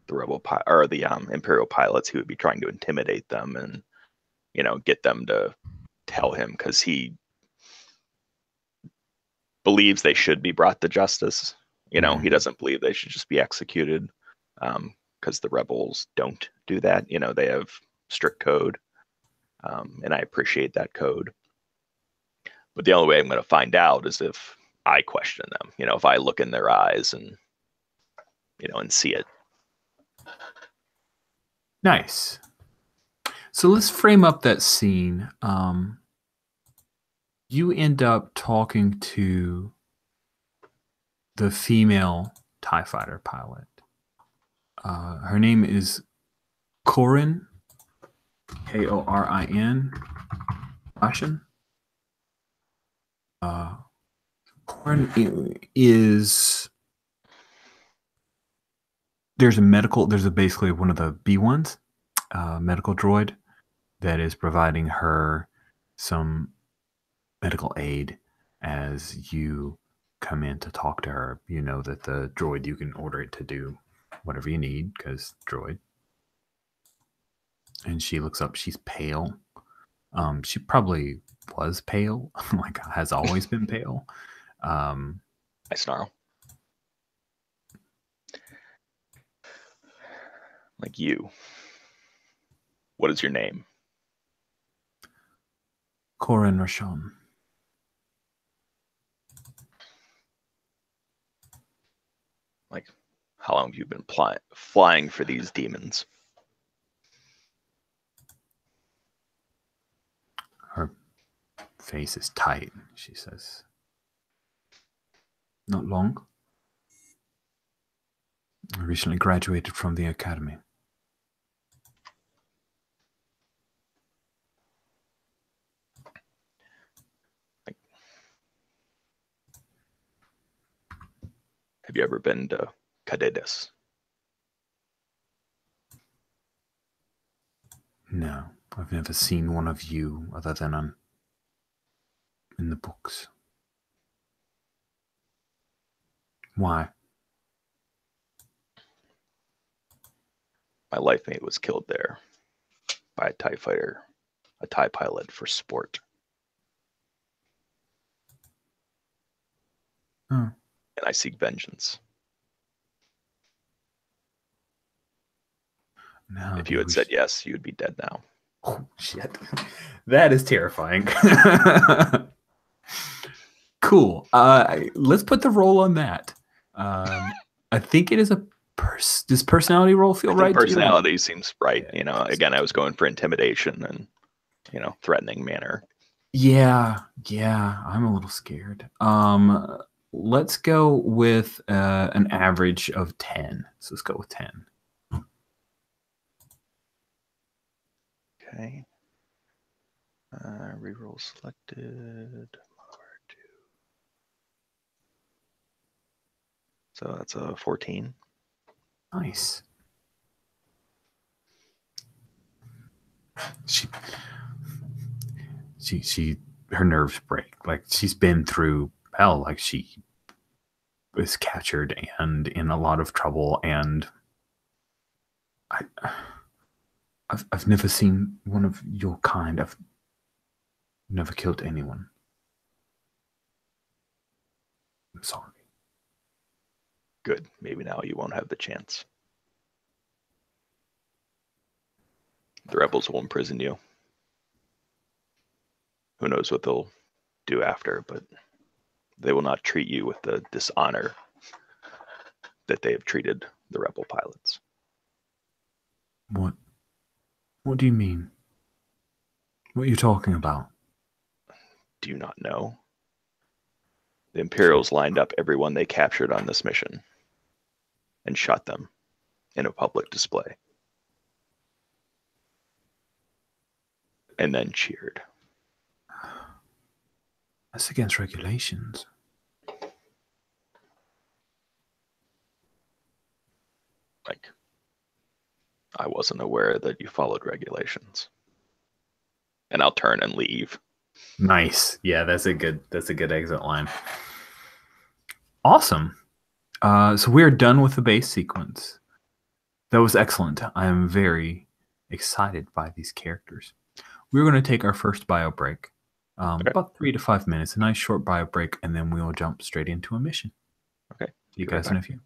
the Imperial pilots, he would be trying to intimidate them and get them to tell him, because he believes they should be brought to justice. He doesn't believe they should just be executed, because the rebels don't do that. They have strict code, and I appreciate that code. But the only way I'm going to find out is if I question them. If I look in their eyes and and see it. Nice. So let's frame up that scene. You end up talking to the female TIE fighter pilot. Her name is Corin, Korin. Russian. Corin is there's basically one of the B1s, medical droid that is providing her some medical aid as you come in to talk to her. You know that the droid, you can order it to do whatever you need because droid. And she looks up. She's pale. She probably was pale, like has always been pale. I snarl. Like you. What is your name? Corin Rashon. Like, how long have you been flying for these demons? Her face is tight, she says. Not long. I recently graduated from the academy. Have you ever been to Cadetes? No, I've never seen one of you other than in the books. Why? My life mate was killed there by a TIE fighter, a TIE pilot for sport. Oh. And I seek vengeance. No, if you had said yes, you would be dead now. Oh, shit. That is terrifying. Cool. Let's put the roll on that. I think it is does personality roll feel right? Personality seems right. Yeah, you know, again, I was going for intimidation and, you know, threatening manner. Yeah, I'm a little scared. Let's go with an average of 10. So let's go with 10. Okay. Reroll selected. So that's a 14. Nice. She her nerves break. Like she's been through hell. Like she was captured and in a lot of trouble. And I've never seen one of your kind. I've never killed anyone. I'm sorry. Good. Maybe now you won't have the chance. The rebels will imprison you. Who knows what they'll do after, but they will not treat you with the dishonor that they have treated the rebel pilots. What do you mean? What are you talking about? Do you not know? The Imperials lined up everyone they captured on this mission and shot them in a public display. And then cheered. That's against regulations. Like, I wasn't aware that you followed regulations. And I'll turn and leave. Nice. Yeah, that's a good exit line. Awesome. So we're done with the base sequence. That was excellent. I am very excited by these characters. We're going to take our first bio break. Okay. About 3 to 5 minutes, a nice short bio break, and then we will jump straight into a mission. Okay. See you guys in a few.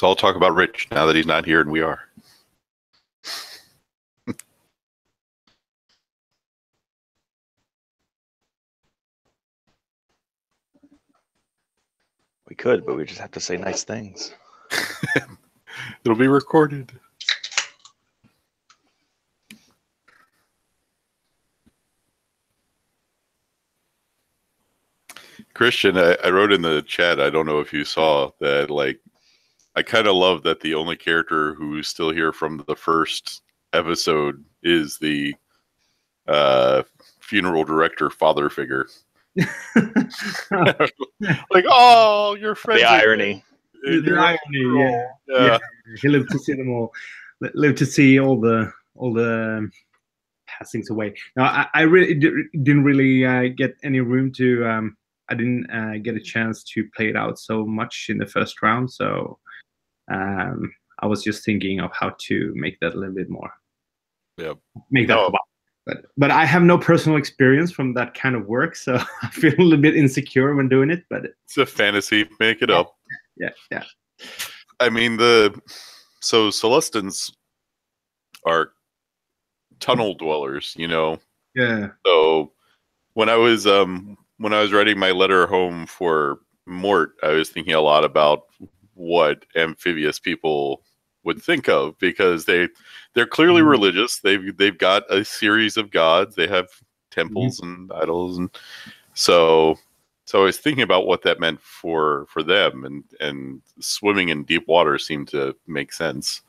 Let's all talk about Rich now that he's not here and we are. We could, but we just have to say nice things. It'll be recorded. Christian, I wrote in the chat, I don't know if you saw that, like, I kind of love that the only character who's still here from the first episode is the funeral director father figure. Like, oh, your friend. The irony. The irony, yeah. He lived to see them all. Lived to see all the passings away. Now, I really didn't really get any room to. I didn't get a chance to play it out so much in the first round, so I was just thinking of how to make that a little bit more. Yeah. Make that. But I have no personal experience from that kind of work, so I feel a little bit insecure when doing it. But it's a fantasy. Make it up. Yeah. I mean, so Celestins are tunnel dwellers, you know. Yeah. So when I was writing my letter home for Mort, I was thinking a lot about what amphibious people would think of, because they're clearly religious. They've got a series of gods. They have temples and idols, and so I was thinking about what that meant for them, and swimming in deep water seemed to make sense.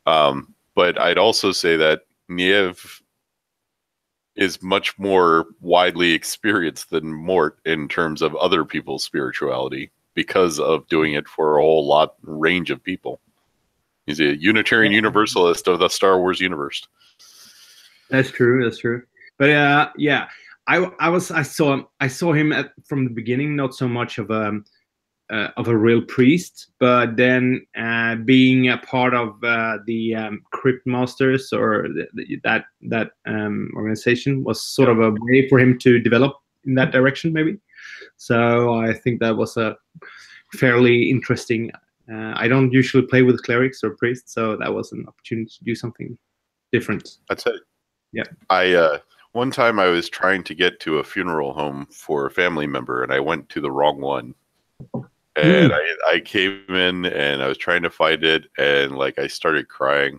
But I'd also say that Niev is much more widely experienced than Mort in terms of other people's spirituality, because of doing it for a whole range of people. He's a Unitarian Universalist of the Star Wars universe. That's true. But I saw him from the beginning, not so much of a real priest, but then being a part of the Crypt Masters, or that organization, was sort of a way for him to develop in that direction, maybe. So I think that was a fairly interesting. I don't usually play with clerics or priests, so that was an opportunity to do something different. That's it. Yeah. One time I was trying to get to a funeral home for a family member, and I went to the wrong one. And I came in and I was trying to find it, and like I started crying.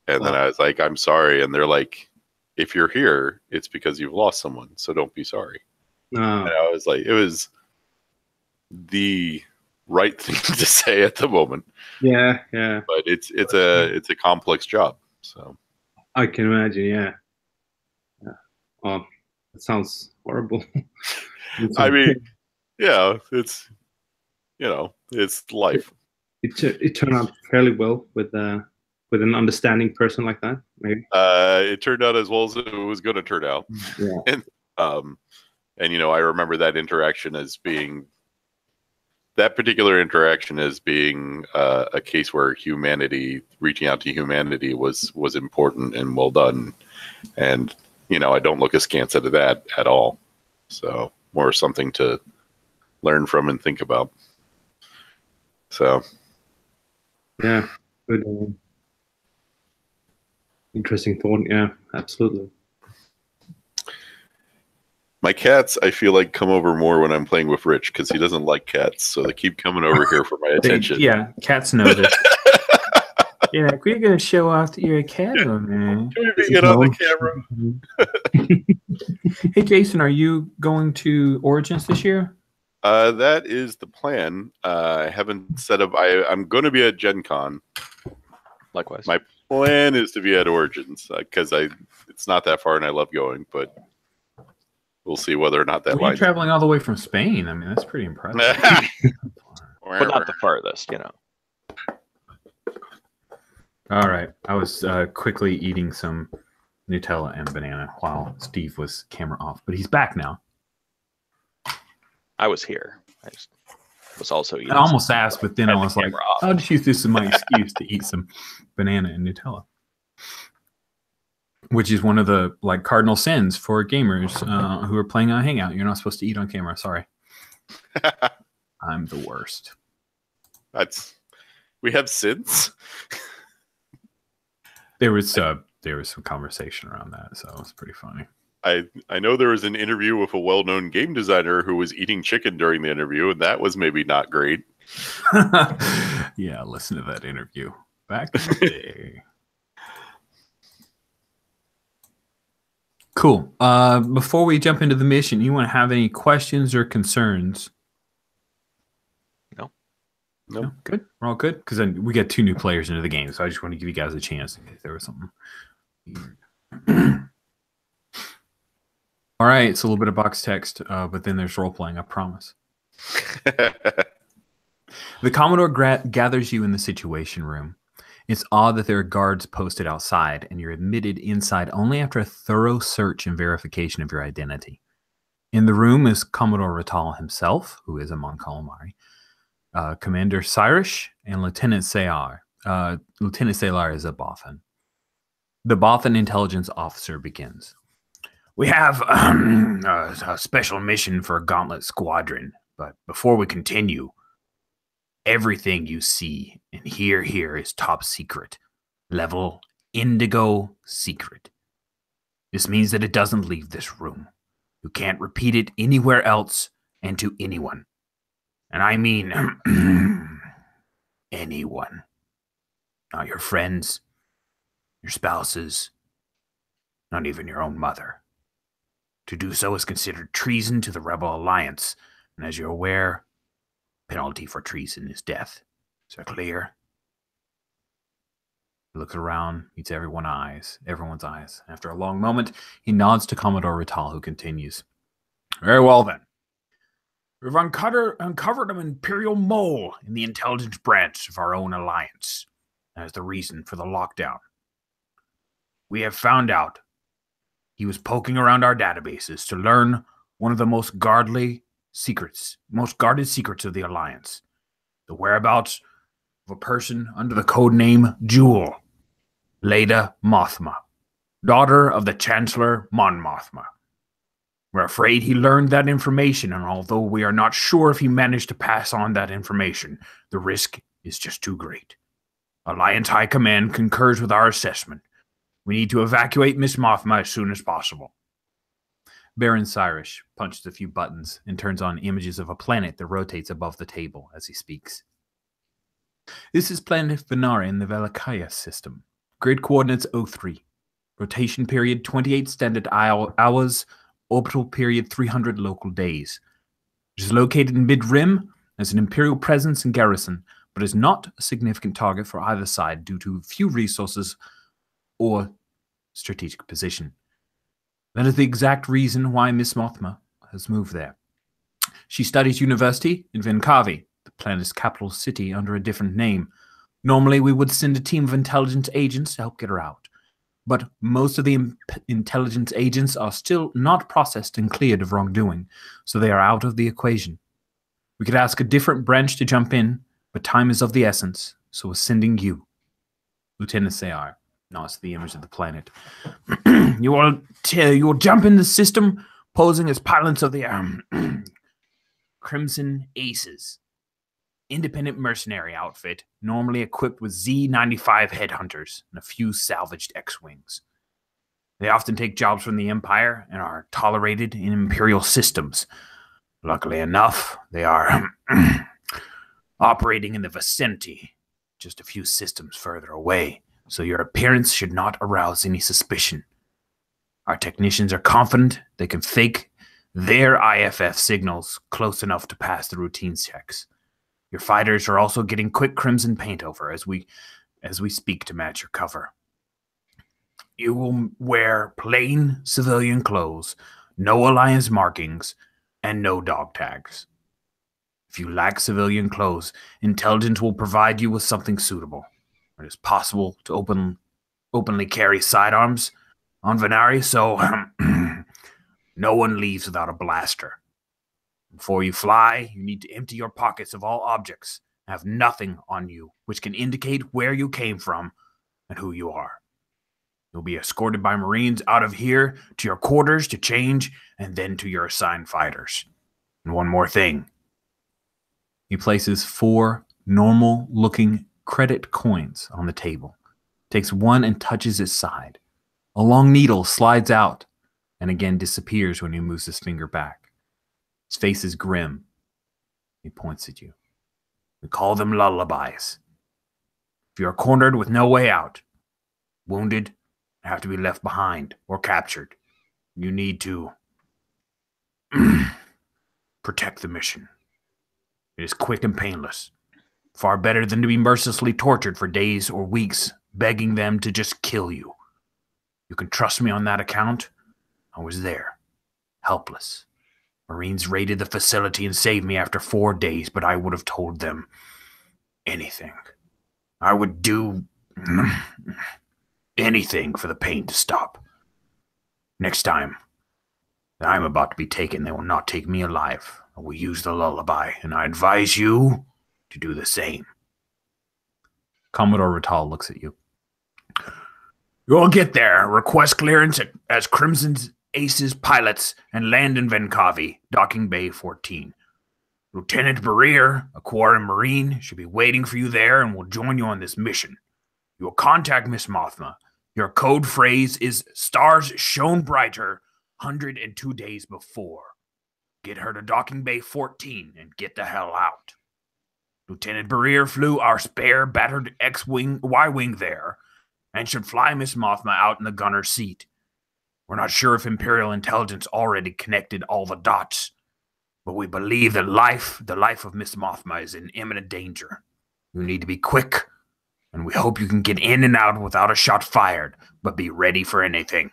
And then I was like, I'm sorry. And they're like, if you're here, it's because you've lost someone, so don't be sorry. And I was like, it was the right thing to say at the moment. Yeah. But it's a complex job. So I can imagine, yeah. Oh, that sounds horrible. I mean, yeah, it's, you know, it's life. It turned out fairly well with an understanding person like that, maybe. It turned out as well as it was going to turn out. Yeah. And you know, I remember that interaction as being a case where humanity, reaching out to humanity, was important and well done. And you know, I don't look askance at that at all. So more something to learn from and think about. So yeah, good. Interesting thought. Yeah, absolutely. My cats, I feel like, come over more when I'm playing with Rich, because he doesn't like cats, so they keep coming over here for my attention. Yeah, cats know this. Yeah, like, we're gonna show off that you're a cat owner. Can we get on the camera? Hey, Jason, are you going to Origins this year? That is the plan. I haven't set up. I'm going to be at Gen Con. Likewise. My plan is to be at Origins, because it's not that far and I love going, but we'll see whether or not that You're traveling all the way from Spain. I mean, that's pretty impressive. But not the farthest, you know. All right. I was quickly eating some Nutella and banana while Steve was camera off, but he's back now. I was here. I just was also eating. I almost asked, but then I was like, off. I'll just use this as my excuse to eat some banana and Nutella, which is one of the like cardinal sins for gamers who are playing on Hangout. You're not supposed to eat on camera. Sorry. I'm the worst. We have synths? There was some conversation around that, so it was pretty funny. I know there was an interview with a well-known game designer who was eating chicken during the interview, and that was maybe not great. Yeah, listen to that interview back in the day. Cool. Before we jump into the mission, you want to have any questions or concerns? No. No, good. We're all good because then we get 2 new players into the game, so I just want to give you guys a chance in case there was something weird. All right, it's a little bit of box text, but then there's role playing. I promise. The Commodore gathers you in the Situation Room. It's odd that there are guards posted outside, and you're admitted inside only after a thorough search and verification of your identity. In the room is Commodore Ratal himself, who is a Mon Calamari, Commander Cyrus, and Lieutenant Sayar. Lieutenant Sayar is a Bothan. The Bothan intelligence officer begins. We have a special mission for a Gauntlet Squadron, but before we continue, everything you see and hear here is top secret. Level Indigo Secret. This means that it doesn't leave this room. You can't repeat it anywhere else and to anyone. And I mean anyone. Not your friends, your spouses, not even your own mother. To do so is considered treason to the Rebel Alliance, and as you're aware, penalty for treason is death. Is that clear? He looks around, meets everyone's eyes. After a long moment, he nods to Commodore Ratal, who continues. Very well, then. We've uncovered an Imperial mole in the intelligence branch of our own alliance. That is the reason for the lockdown. We have found out he was poking around our databases to learn one of the most guarded secrets of the Alliance. The whereabouts of a person under the codename Jewel, Leda Mothma, daughter of the Chancellor Mon Mothma. We're afraid he learned that information, and although we are not sure if he managed to pass on that information, the risk is just too great. Alliance High Command concurs with our assessment. We need to evacuate Miss Mothma as soon as possible. Baron Cyrus punches a few buttons and turns on images of a planet that rotates above the table as he speaks. This is planet Venara in the Valakaya system. Grid coordinates 03. Rotation period 28 standard hours. Orbital period 300 local days. It is located in mid-rim as an Imperial presence and garrison, but is not a significant target for either side due to few resources or strategic position. That is the exact reason why Miss Mothma has moved there. She studies university in Venkavi, the planet's capital city, under a different name. Normally, we would send a team of intelligence agents to help get her out. But most of the intelligence agents are still not processed and cleared of wrongdoing, so they are out of the equation. We could ask a different branch to jump in, but time is of the essence, so we're sending you. Lieutenant Sayar nods to the image of the planet. You will jump in the system, posing as pilots of the Crimson Aces, independent mercenary outfit, normally equipped with Z-95 headhunters and a few salvaged X-Wings. They often take jobs from the Empire and are tolerated in Imperial systems. Luckily enough, they are operating in the vicinity, just a few systems further away, so your appearance should not arouse any suspicion. Our technicians are confident they can fake their IFF signals close enough to pass the routine checks. Your fighters are also getting quick crimson paint over as we speak to match your cover. You will wear plain civilian clothes, no alliance markings, and no dog tags. If you lack civilian clothes, intelligence will provide you with something suitable. It is possible to openly carry sidearms on Venari, so no one leaves without a blaster. Before you fly, you need to empty your pockets of all objects and have nothing on you which can indicate where you came from and who you are. You'll be escorted by Marines out of here to your quarters to change and then to your assigned fighters. And one more thing. He places 4 normal-looking credit coins on the table, takes one and touches its side. A long needle slides out and again disappears when he moves his finger back. His face is grim. He points at you. We call them lullabies. If you are cornered with no way out, wounded, have to be left behind or captured, you need to protect the mission. It is quick and painless. Far better than to be mercilessly tortured for days or weeks, begging them to just kill you. You can trust me on that account. I was there, helpless. Marines raided the facility and saved me after 4 days, but I would have told them anything. I would do anything for the pain to stop. Next time that I'm about to be taken, they will not take me alive. I will use the lullaby, and I advise you to do the same. Commodore Ratal looks at you. You'll get there. Request clearance as Crimson's Aces pilots and land in Venkavi, Docking Bay 14. Lieutenant Barrier, a Quarren Marine, should be waiting for you there and will join you on this mission. You will contact Miss Mothma. Your code phrase is "Stars shone brighter 102 days before." Get her to Docking Bay 14 and get the hell out. Lieutenant Barrier flew our spare battered X-Wing, Y-Wing there and should fly Miss Mothma out in the gunner's seat. We're not sure if Imperial intelligence already connected all the dots, but we believe that the life of Miss Mothma is in imminent danger. You need to be quick, and we hope you can get in and out without a shot fired, but be ready for anything.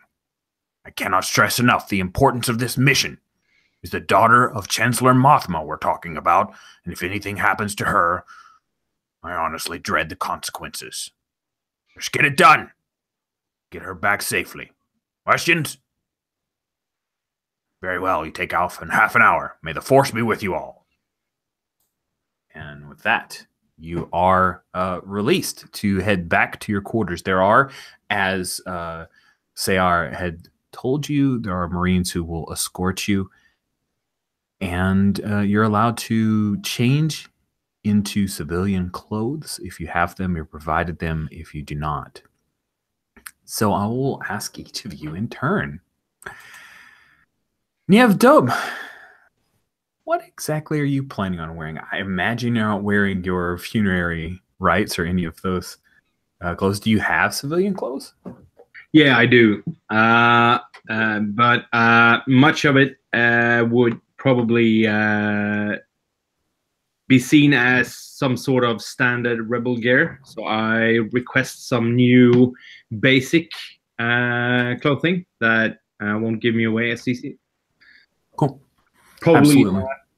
I cannot stress enough the importance of this mission. It's the daughter of Chancellor Mothma we're talking about, and if anything happens to her, I honestly dread the consequences. Just get it done. Get her back safely. Questions? Very well, you take off in half an hour. May the Force be with you all. And with that, you are released to head back to your quarters. There are, as Sayar had told you, there are Marines who will escort you. And you're allowed to change into civilian clothes. If you have them, you're provided them. If you do not. So I will ask each of you in turn. Niev Dub, what exactly are you planning on wearing? I imagine you're not wearing your funerary rites or any of those clothes. Do you have civilian clothes? Yeah, I do. But much of it would probably be seen as some sort of standard rebel gear. So I request some new basic clothing that won't give me away as easy. Cool. Probably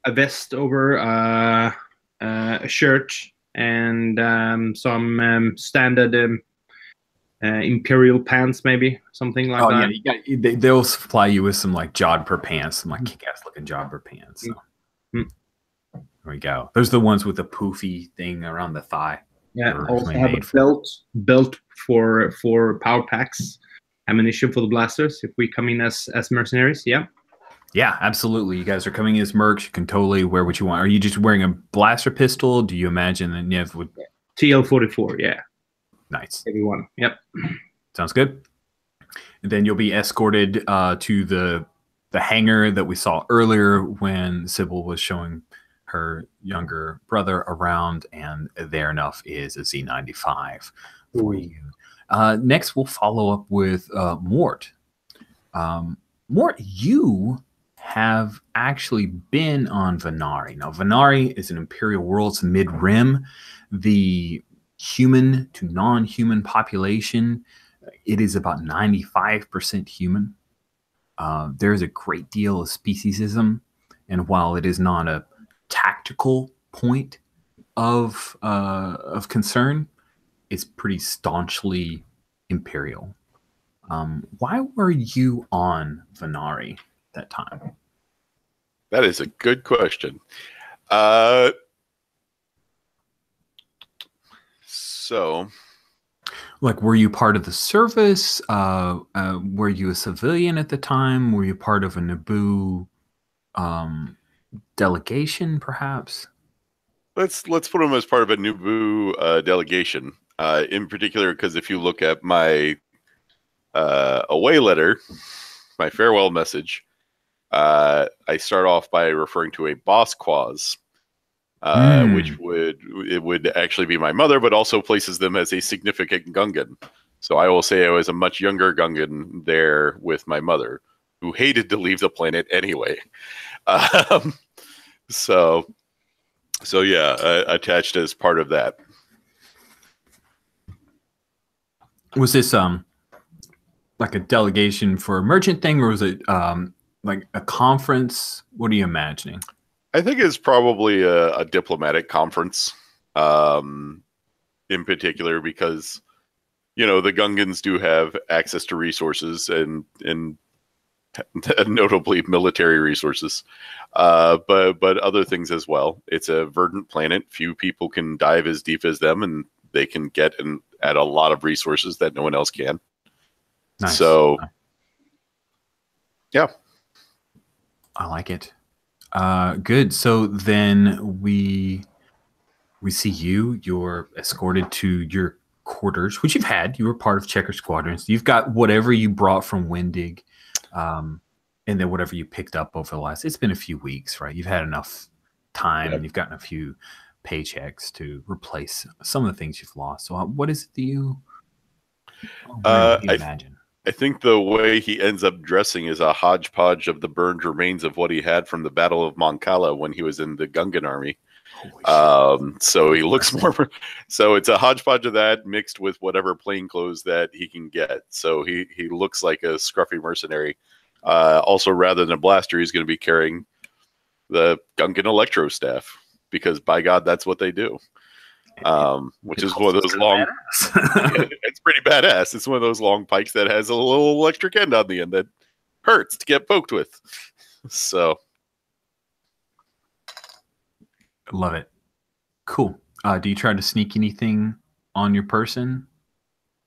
a vest over a shirt and some standard Imperial pants, maybe something like that. Yeah, they'll supply you with some like jodhpur pants, some like kick-ass looking jodhpur pants. So. There we go. Those are the ones with the poofy thing around the thigh. Yeah, also have a belt for power packs, ammunition for the blasters if we come in as mercenaries. Yeah, absolutely. You guys are coming in as mercs. You can totally wear what you want. Are you just wearing a blaster pistol? Do you imagine that Niev would? TL-44, yeah. Nice. Everyone, yep. Sounds good. And then you'll be escorted to the hangar that we saw earlier when Sybil was showing her younger brother around, and there enough is a Z95 for you. Next, we'll follow up with Mort. Mort, you have actually been on Venari. Now, Venari is an Imperial world. It's mid-rim. The human to non-human population, it is about 95% human. There's a great deal of speciesism, and while it is not a tactical point of concern, it's pretty staunchly Imperial. Why were you on Venari at that time? That is a good question. So, like, were you part of the service? Were you a civilian at the time? Were you part of a Naboo delegation, perhaps? let's put him as part of a Nubu delegation. In particular, because if you look at my away letter, my farewell message, I start off by referring to a boss quaz, which would actually be my mother, but also places them as a significant Gungan. So I will say I was a much younger Gungan there with my mother, who hated to leave the planet anyway. So yeah, attached as part of that. Was this like a delegation for a merchant thing, or was it like a conference? What are you imagining? I think it's probably a diplomatic conference, in particular, because the Gungans do have access to resources and notably military resources, but other things as well. It's a verdant planet. Few people can dive as deep as them, and they can get at a lot of resources that no one else can. Nice. So, yeah. I like it. Good. So then we see you're escorted to your quarters, which you've had. You were part of Checker Squadrons. You've got whatever you brought from Windig, and then whatever you picked up over the last. It's been a few weeks, right? You've had enough time, and you've gotten a few paychecks to replace some of the things you've lost. So what is it that you imagine? I think the way he ends up dressing is a hodgepodge of the burned remains of what he had from the Battle of Moncala when he was in the Gungan army. So he looks more. So it's a hodgepodge of that mixed with whatever plain clothes that he can get. So he looks like a scruffy mercenary. Also, rather than a blaster, he's going to be carrying the Gungan electro staff, because by God, that's what they do. Which is one of those long. It's pretty badass. It's one of those long pikes that has a little electric end on the end that hurts to get poked with. So, love it. Cool. Do you try to sneak anything on your person?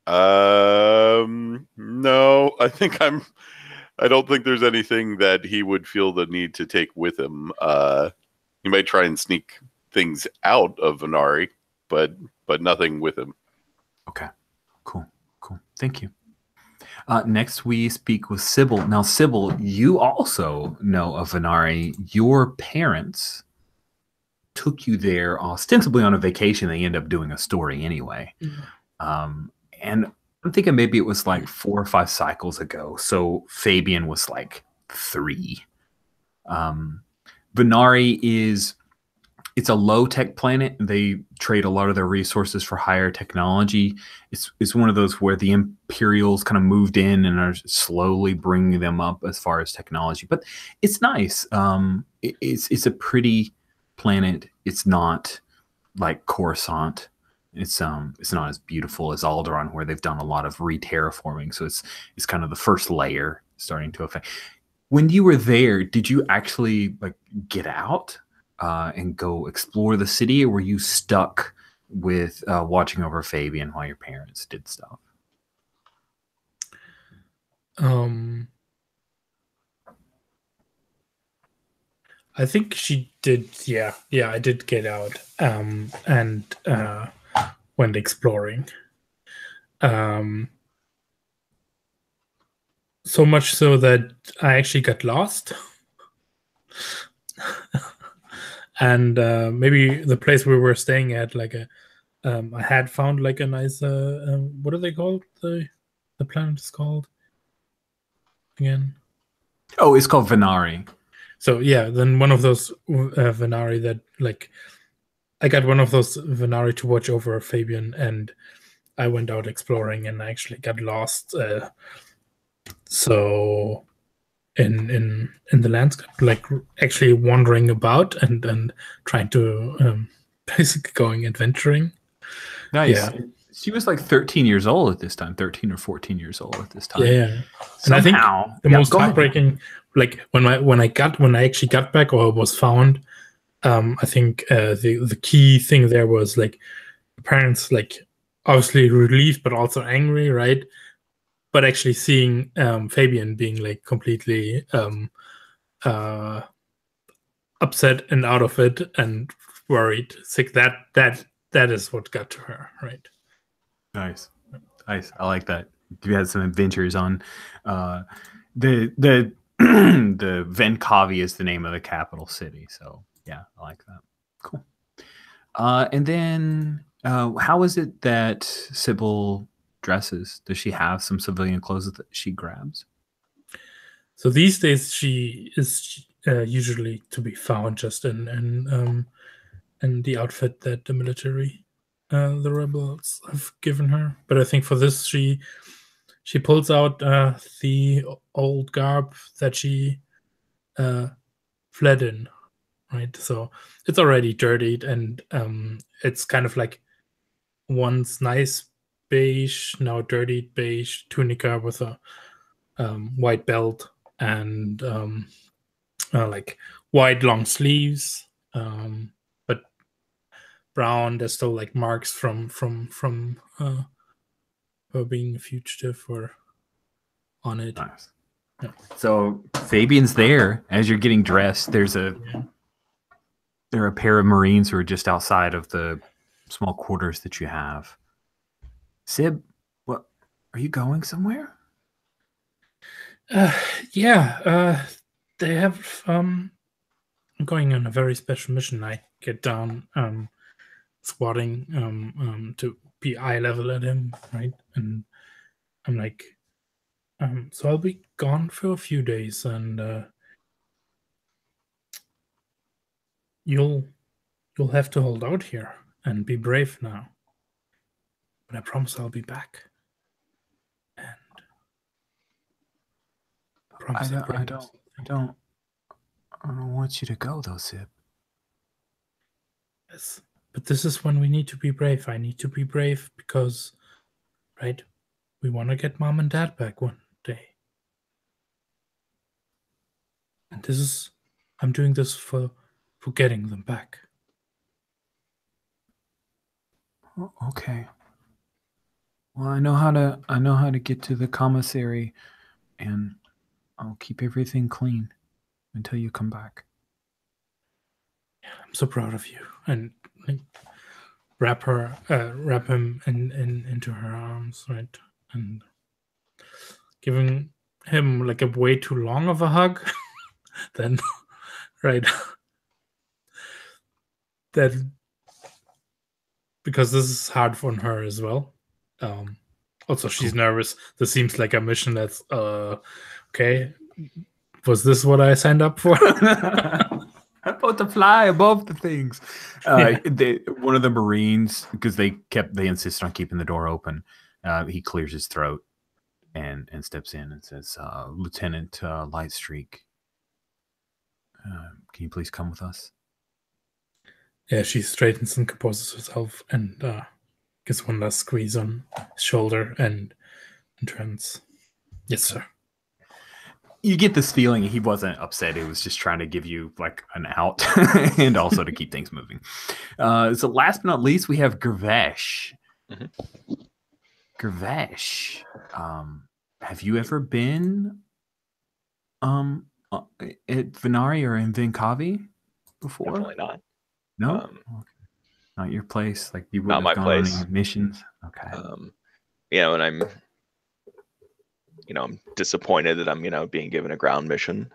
No. I don't think there's anything that he would feel the need to take with him. He might try and sneak things out of Venari, but nothing with him. Okay, cool. Thank you. Next, we speak with Sybil. Now, Sybil, you also know of Venari. Your parents took you there ostensibly on a vacation. They end up doing a story anyway. Mm-hmm. And I'm thinking maybe it was like 4 or 5 cycles ago. So Fabian was like 3. Venari it's a low-tech planet. They trade a lot of their resources for higher technology. It's one of those where the Imperials kind of moved in and are slowly bringing them up as far as technology. But it's nice. It's a pretty planet. It's not like Coruscant. It's not as beautiful as Alderaan, where they've done a lot of re-terraforming. So it's kind of the first layer starting to affect. When you were there, did you actually like get out and go explore the city, or were you stuck with watching over Fabian while your parents did stuff? I think she did. Yeah, I did get out and went exploring. So much so that I actually got lost. And maybe the place we were staying at, like I had found like a nice what are they called? The planet is called again? Oh, it's called Venari. So yeah, then one of those Venari that like I got one of those Venari to watch over Fabian, and I went out exploring and I actually got lost. So in the landscape, like actually wandering about and trying to basically going adventuring. Nice. Yeah. She was like 13 years old at this time, 13 or 14 years old at this time. Yeah. And I think the most heartbreaking, like when I actually got back or was found, I think the key thing there was like the parents like obviously relieved but also angry, right? But actually seeing Fabian being like completely upset and out of it, and worried. Sick. That is what got to her, right? Nice. I like that. You had some adventures on the the Venkavi is the name of the capital city. So yeah, I like that. Cool. And then how is it that Sybil dresses? Does she have some civilian clothes that she grabs? So these days she is usually to be found just in the outfit that the military, the rebels have given her. But I think for this she pulls out the old garb that she fled in, right? So it's already dirtied, and it's kind of like once nice beige, now dirtied beige tunica with a white belt and like white long sleeves, but brown. There's still like marks from her being a fugitive or on it. Nice. Yeah. So Fabian's there as you're getting dressed. There are a pair of Marines who are just outside of the small quarters that you have. Sib, what are you going somewhere? Yeah, they have. I'm going on a very special mission. I get down squatting to be eye level at him, right? And I'm like, so I'll be gone for a few days, and you'll have to hold out here and be brave now. But I promise I'll be back. And I don't want you to go though, Sib. Yes, but this is when we need to be brave. I need to be brave because, right, we want to get Mom and Dad back one day. And I'm doing this for getting them back. Oh, okay. Well, I know how to get to the commissary, and I'll keep everything clean until you come back. I'm so proud of you. And like, wrap him into her arms, right? And giving him like a way too long of a hug, then right. That because this is hard for her as well. Also, she's nervous. This seems like a mission that's okay. Was this what I signed up for? I'm about to fly above the things. One of the Marines, because they insist on keeping the door open. He clears his throat and steps in and says, "Lieutenant Lightstreak, can you please come with us?" Yeah, she straightens and composes herself and gives one last squeeze on his shoulder and turns. Yes, sir. You get this feeling he wasn't upset. He was just trying to give you like an out and also to keep things moving. So last but not least, we have Gervesh. Mm-hmm. Gervesh, have you ever been at Venari or in Venkavi before? Definitely not. No? Okay. Not your place? Like you wouldn't not have my gone place. on any missions? Okay. And I'm disappointed that I'm, being given a ground mission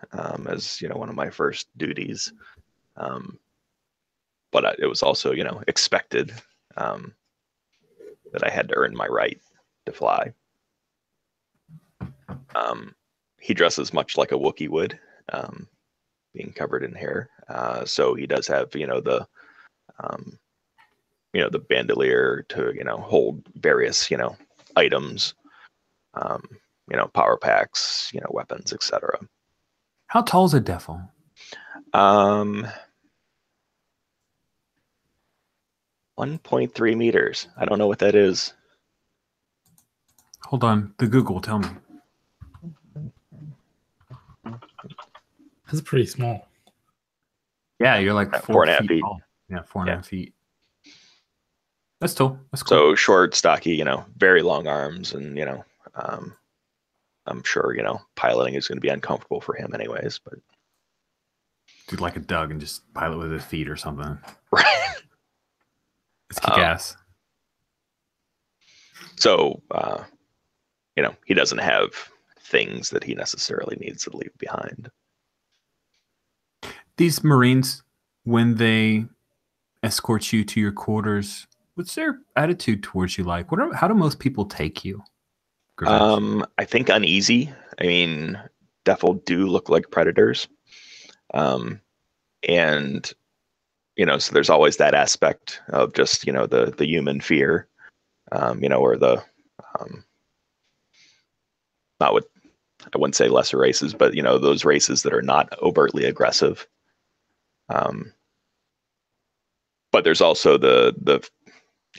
as, one of my first duties. But it was also, expected that I had to earn my right to fly. He dresses much like a Wookiee would, being covered in hair. So he does have, the bandolier to, hold various, items, power packs, weapons, etc. How tall is a Defil? 1.3 meters. I don't know what that is. Hold on. The Google, tell me. That's pretty small. Yeah, you're like 4.5 feet. Tall. Yeah, 4.5 feet. That's cool. That's cool. So short, stocky, very long arms, and I'm sure piloting is going to be uncomfortable for him, anyways. But Do like a Doug and just pilot with his feet or something. Right. It's kick ass. So, he doesn't have things that he necessarily needs to leave behind. These Marines, when they escort you to your quarters, what's their attitude towards you like? How do most people take you? I think uneasy. I mean, Defil do look like predators. And, so there's always that aspect of just, the human fear, or the, not what, I wouldn't say lesser races, but, those races that are not overtly aggressive. But there's also the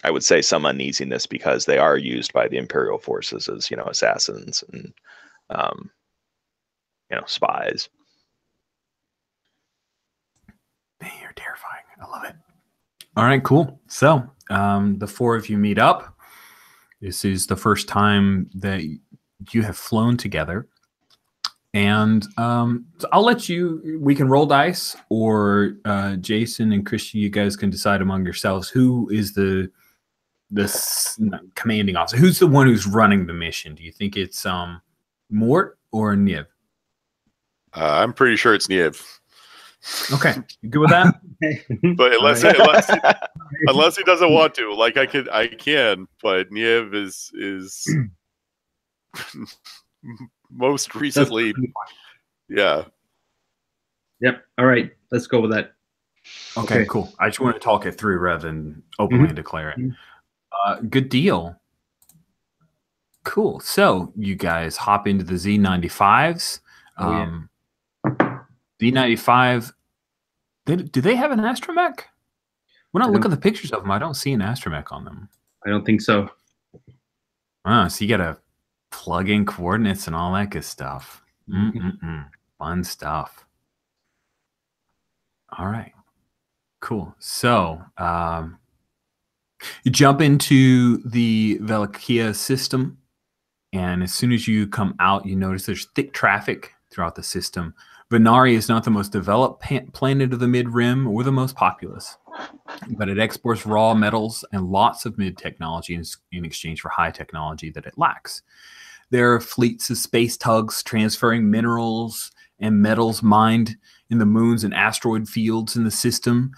I would say some uneasiness because they are used by the Imperial forces as, assassins and, spies. Man, you're terrifying. I love it. All right, cool. So the four of you meet up. This is the first time that you have flown together. And so I'll let we can roll dice, or Jason and Christian, you guys can decide among yourselves who is the commanding officer. Who's the one who's running the mission? Do you think it's Mort or Niv? I'm pretty sure it's Niev. Okay, you good with that? But unless he doesn't want to, like I can, but Niev is most recently, yeah. Yep. All right, let's go with that. Okay, cool. I just want to talk it through rather than openly declare it. Good deal. Cool. So you guys hop into the Z95s. Z95. Do they have an astromech? When I look at the pictures of them, I don't see an astromech on them. I don't think so. So you got to plug in coordinates and all that good stuff. Fun stuff. All right. Cool. So you jump into the Velakia system, and as soon as you come out, you notice there's thick traffic throughout the system. Venari is not the most developed planet of the mid-rim or the most populous, but it exports raw metals and lots of mid-technology in exchange for high technology that it lacks. There are fleets of space tugs transferring minerals and metals mined in the moons and asteroid fields in the system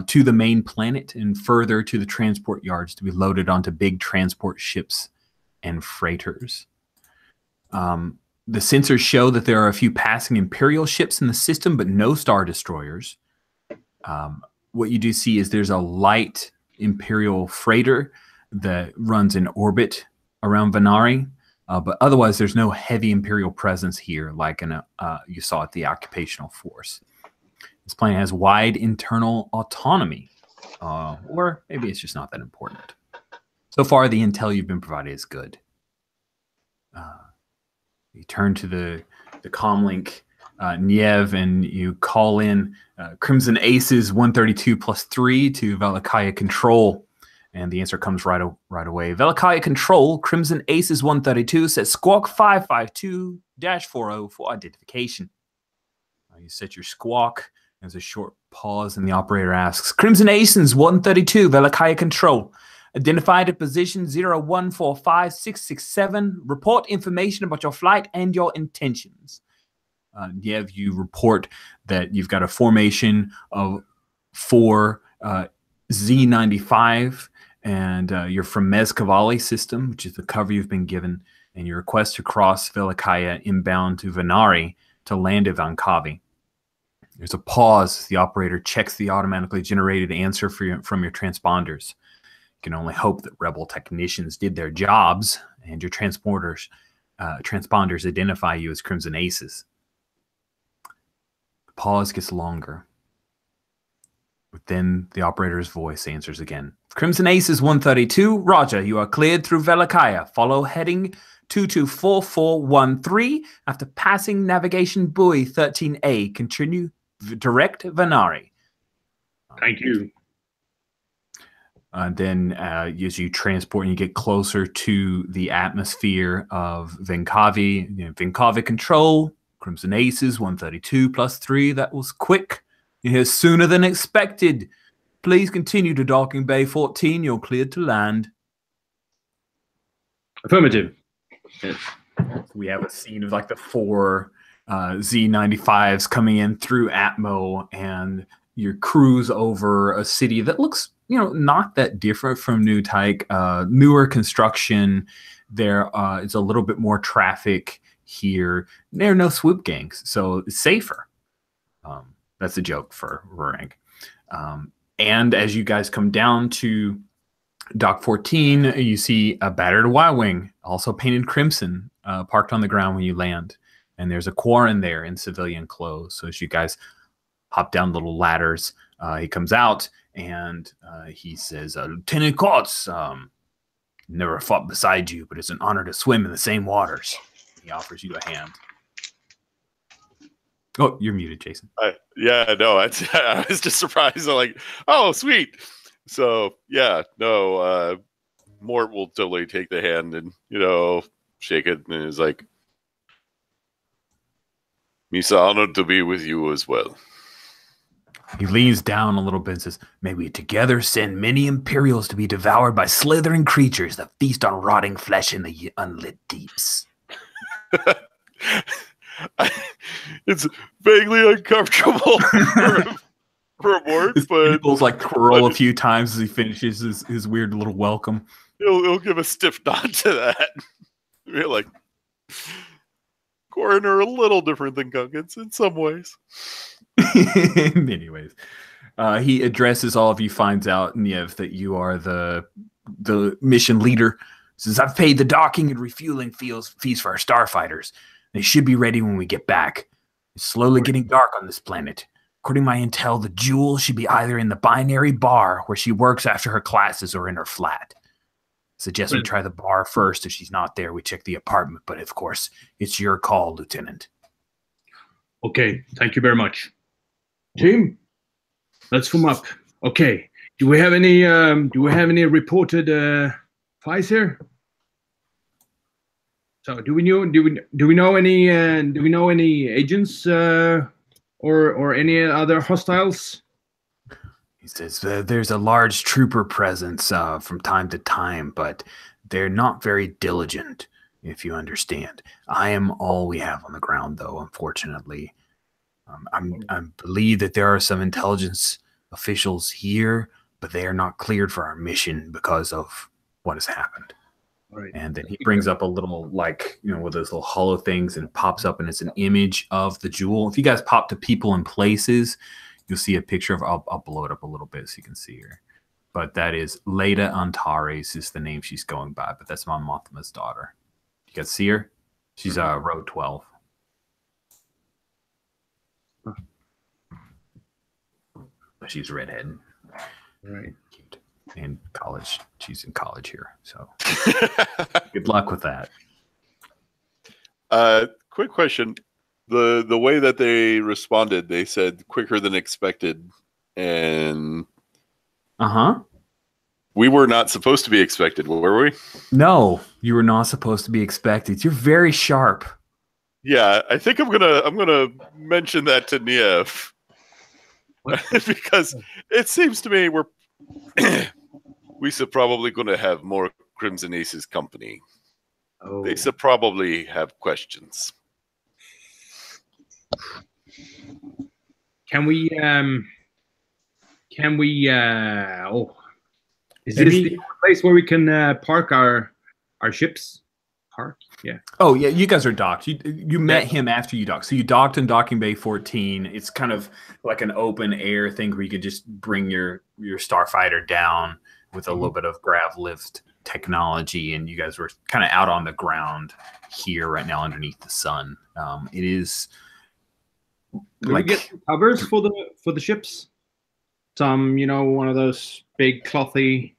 to the main planet and further to the transport yards to be loaded onto big transport ships and freighters. The sensors show that there are a few passing Imperial ships in the system, but no Star Destroyers. What you do see is there's a light Imperial freighter that runs in orbit around Venari, but otherwise there's no heavy Imperial presence here like you saw at the occupational force. This planet has wide internal autonomy, or maybe it's just not that important. So far, the intel you've been provided is good. You turn to the comlink, Niev, and you call in Crimson Aces 132 plus 3 to Valakaya Control. And the answer comes right away. Valakaya Control, Crimson Aces 132 says Squawk 552-40 for identification. You set your squawk. There's a short pause, and the operator asks, Crimson Aces 132, Valakaya Control. Identified at position 0145667. Report information about your flight and your intentions. Niev, you report that you've got a formation of 4 Z95, and you're from Mezcavali system, which is the cover you've been given, and you request to cross Velakaya inbound to Venari to land at Vankavi. There's a pause. The operator checks the automatically generated answer from your transponders. You can only hope that Rebel technicians did their jobs, and your transponders identify you as Crimson Aces. The pause gets longer. But then the operator's voice answers again. Crimson Aces 132, Roger, you are cleared through Velakaya. Follow heading 224413 after passing navigation buoy 13A. Continue direct Venari. Thank you. Then as you transport and you get closer to the atmosphere of Venkavi, Venkavi Control, Crimson Aces 132 plus 3, that was quick. Here sooner than expected. Please continue to docking bay 14. You're cleared to land. Affirmative. We have a scene of like the 4 Z95s coming in through Atmo, and your cruise over a city that looks, not that different from New Tyke. Newer construction. There is a little bit more traffic here. There are no swoop gangs, so it's safer. That's a joke for rank. And as you guys come down to Dock 14, you see a battered Y-Wing, also painted crimson, parked on the ground when you land. And there's a Quarren there in civilian clothes. So as you guys hop down little ladders, he comes out and he says, Lieutenant Coates, never fought beside you, but it's an honor to swim in the same waters. He offers you a hand. Oh, you're muted, Jason. I was just surprised. I'm like, oh, sweet. So, yeah, no, Mort will totally take the hand and, shake it. And is like, Misa, honored to be with you as well. He leans down a little bit and says, may we together send many Imperials to be devoured by slithering creatures that feast on rotting flesh in the unlit deeps. It's vaguely uncomfortable for Mort, but people's like twirl a few times as he finishes his weird little welcome. He'll give a stiff nod to that. We're like, Quarren are a little different than Gungans in some ways. In many ways. He addresses all of you, finds out, Niev, that you are the mission leader. Says, I've paid the docking and refueling fees for our starfighters. They should be ready when we get back. It's slowly getting dark on this planet. According to my intel, the Jewel should be either in the binary bar where she works after her classes or in her flat. Suggest we try the bar first. If she's not there, we check the apartment. But of course, it's your call, Lieutenant. Okay, thank you very much. Team, let's form up. Okay, do we have any reported fights here? So do we know any agents or any other hostiles? He says there's a large trooper presence from time to time, but they're not very diligent, if you understand. I am all we have on the ground, though, unfortunately. I believe that there are some intelligence officials here, but they are not cleared for our mission because of what has happened. Right. And then he brings up a little, with those little hollow things, and it pops up, and it's an image of the Jewel. If you guys pop to people and places, you'll see a picture of, I'll blow it up a little bit so you can see her. But that is Leda Antares is the name she's going by, but that's Mon Mothma's daughter. You guys see her? She's row 12. But she's redhead. Right. Cute. In college. She's in college here. So good luck with that. Quick question. The way that they responded, they said quicker than expected. And we were not supposed to be expected, were we? No, you were not supposed to be expected. You're very sharp. Yeah, I think I'm gonna mention that to Niev. Because it seems to me we should probably gonna have more Crimson Aces company. Oh. They should probably have questions. Can we is this the place where we can park our ships? Park? Yeah. Oh yeah, you guys are docked. You met him after you docked. So you docked in docking bay 14. It's kind of like an open air thing where you could just bring your starfighter down with a little bit of grav lift technology, and you guys were kind of out on the ground here right now underneath the sun. It is. Do we get covers for the ships? Some, one of those big clothy.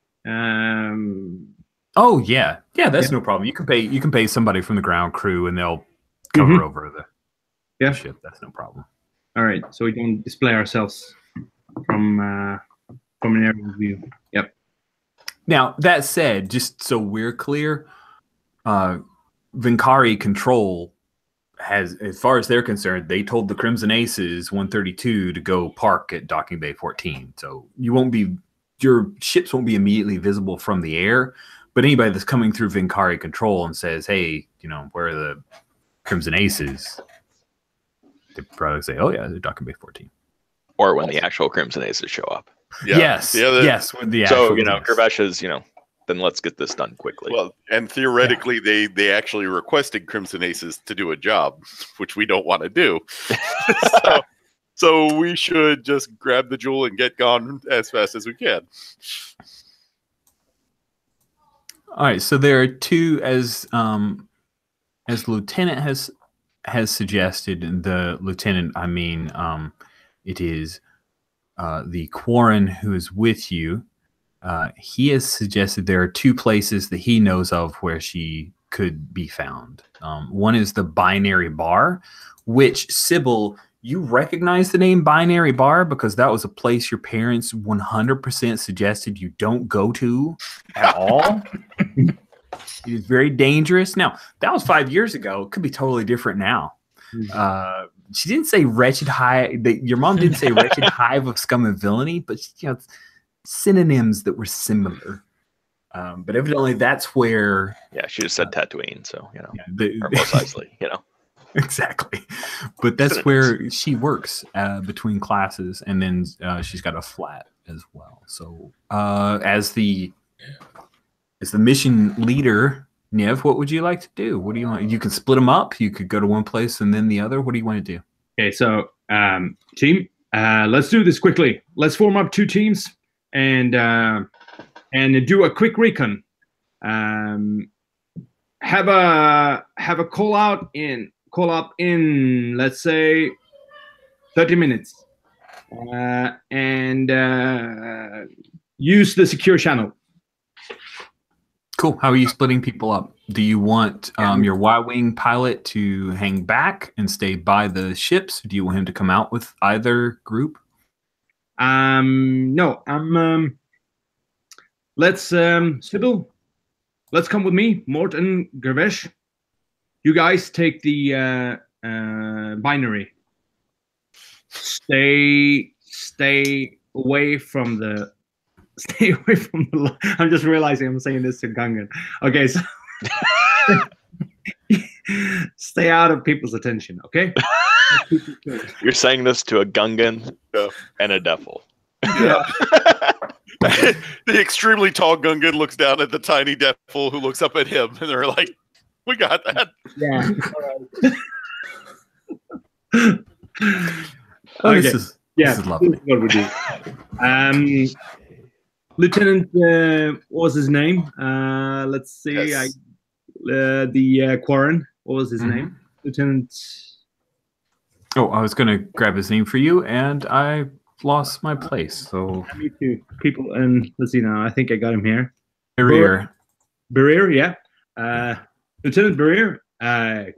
Oh yeah, that's no problem. You can pay somebody from the ground crew, and they'll cover over the ship. That's no problem. All right, so we don't display ourselves from an aerial view. Yep. Now that said, just so we're clear, Vinkari Control has, as far as they're concerned, they told the Crimson Aces 132 to go park at Docking Bay 14. So your ships won't be immediately visible from the air, but anybody that's coming through Vincari control and says, hey, where are the Crimson Aces? They probably say, oh yeah, they're Docking Bay 14. Or when the actual Crimson Aces show up. Yeah. Yes. With the so, actual Gervesh is, then let's get this done quickly. Well, and theoretically, they actually requested Crimson Aces to do a job, which we don't want to do. so we should just grab the jewel and get gone as fast as we can. All right. So there are two, as Lieutenant has suggested. The Lieutenant, it is the Quarren who is with you. He has suggested there are two places that he knows of where she could be found. One is the Binary Bar, which, Sybil, you recognize the name Binary Bar because that was a place your parents 100% suggested you don't go to at all. It is very dangerous. Now, that was 5 years ago. It could be totally different now. She didn't say wretched hive. Your mom didn't say wretched hive of scum and villainy, but synonyms that were similar. But evidently that's where. Yeah, she just said Tatooine, so or Mos Eisley, Exactly. But that's where she works between classes, and then she's got a flat as well. So as the mission leader, Nev, what would you like to do? What do you want? You can split them up. You could go to one place and then the other. What do you want to do? Okay, so team, let's do this quickly. Let's form up two teams and do a quick recon. Have a call up in let's say 30 minutes, and use the secure channel. Cool. How are you splitting people up? Do you want your Y-wing pilot to hang back and stay by the ships? Do you want him to come out with either group? No. Let's Sybil, let's come with me. Mort and Gervesh, you guys take the binary. Stay away from the. Stay away from the. I'm just realizing I'm saying this to Gungan. Okay, so stay out of people's attention. Okay. You're saying this to a Gungan and a Defil. Yeah. The extremely tall Gungan looks down at the tiny Defil, who looks up at him, and they're like, "We got that." Yeah. Oh, okay. this is lovely. This is what we do. Lieutenant, what was his name? Let's see. Yes. The Quarren. What was his name? Lieutenant. Oh, I was going to grab his name for you, and I lost my place. So Me too. People, and let's see now. I think I got him here. Barrier. Barrier, yeah. Lieutenant Barrier,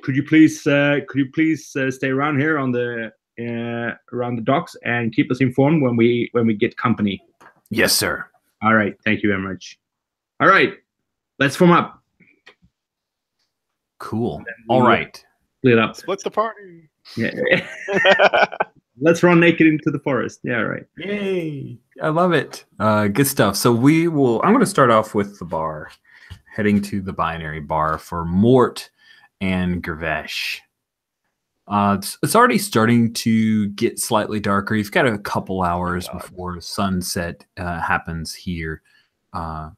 could you please stay around here on the around the docks and keep us informed when we get company? Yes, sir. All right. Thank you very much. All right. Let's form up. Cool. All right. Split up. Split the party. Yeah. Let's run naked into the forest. Yeah, right. Yay. I love it. Good stuff. So I'm going to start off with the bar, heading to the Binary Bar for Mort and Gervesh. It's already starting to get slightly darker. You've got a couple hours before sunset happens here. The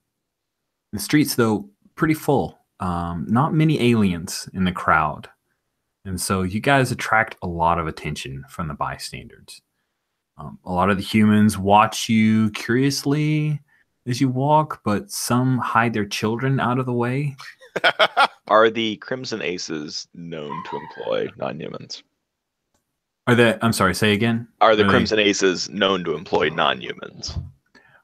streets, though, pretty full. Not many aliens in the crowd. And so you guys attract a lot of attention from the bystanders. A lot of the humans watch you curiously as you walk, but some hide their children out of the way. Are the Crimson Aces known to employ non-humans? I'm sorry, say again? Are the Crimson Aces known to employ non-humans?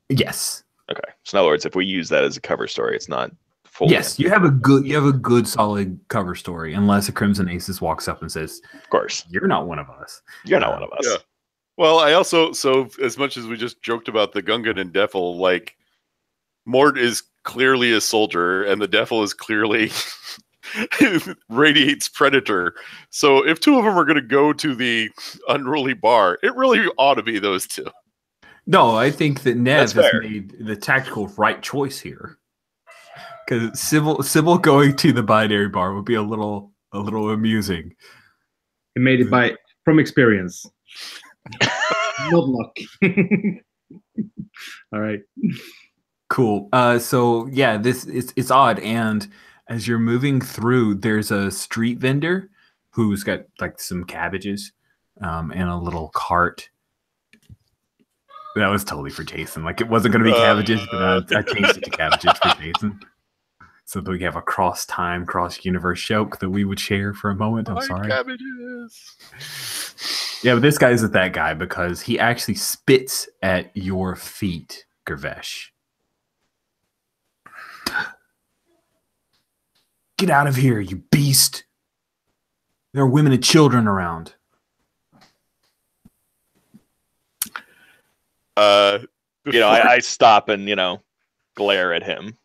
Yes. Okay. So in other words, if we use that as a cover story, it's not full. Yes, you have a good solid cover story, unless a Crimson Aces walks up and says, of course, you're not one of us. You're not one of us. Yeah. Well, I also, so as much as we just joked about the Gungan and Defil, like, Mort is clearly a soldier, and the Defil is clearly radiates predator. So if two of them are going to go to the unruly bar, it really ought to be those two. No, I think that Nev That's has fair. made the tactical right choice here. Because Sybil going to the binary bar would be a little amusing. He made it from experience. Not luck. All right. Cool. So yeah, it's odd. And as you're moving through, there's a street vendor who's got like some cabbages and a little cart. That was totally for Jason. Like it wasn't going to be cabbages, but I changed it to cabbages for Jason. So that we have a cross-time, cross-universe joke that we would share for a moment. I'm sorry. Cabbages. Yeah, but this guy isn't that guy because he actually spits at your feet, Gervesh. Get out of here, you beast. There are women and children around. I stop and, glare at him.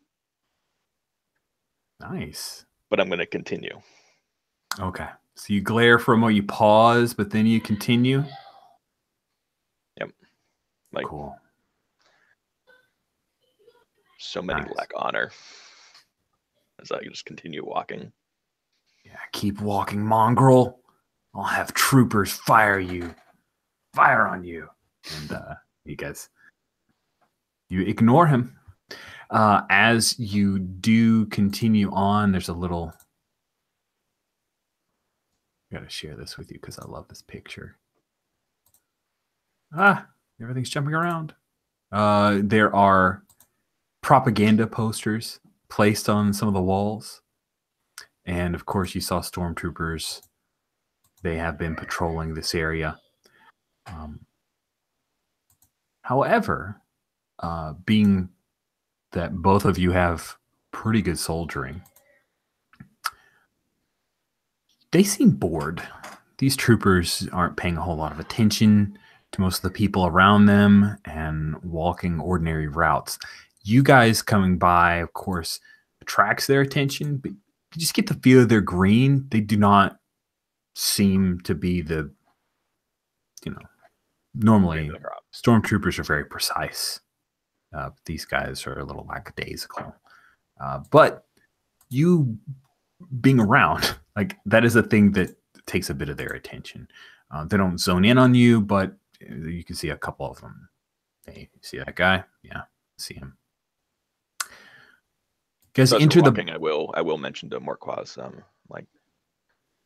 Nice. But I'm going to continue. Okay. So you glare for a moment, you pause, but then you continue? Yep. Cool. So many lack honor. As I just continue walking. Yeah, keep walking, mongrel. I'll have troopers fire on you. And you guys, you ignore him. As you do continue on, there's a little... I gotta share this with you because I love this picture. Everything's jumping around. There are propaganda posters placed on some of the walls. And of course, you saw stormtroopers. They have been patrolling this area. However, being that both of you have pretty good soldiering, they seem bored. These troopers aren't paying a whole lot of attention to most of the people around them and walking ordinary routes. You guys coming by, of course, attracts their attention, but you just get the feel they're green. They do not seem to be the, normally stormtroopers are very precise. These guys are a little lackadaisical. But you being around, that is a thing that takes a bit of their attention. They don't zone in on you, but you can see a couple of them. Hey, see that guy? Yeah, see him. Guys, enter walking, I will mention to Morquaz,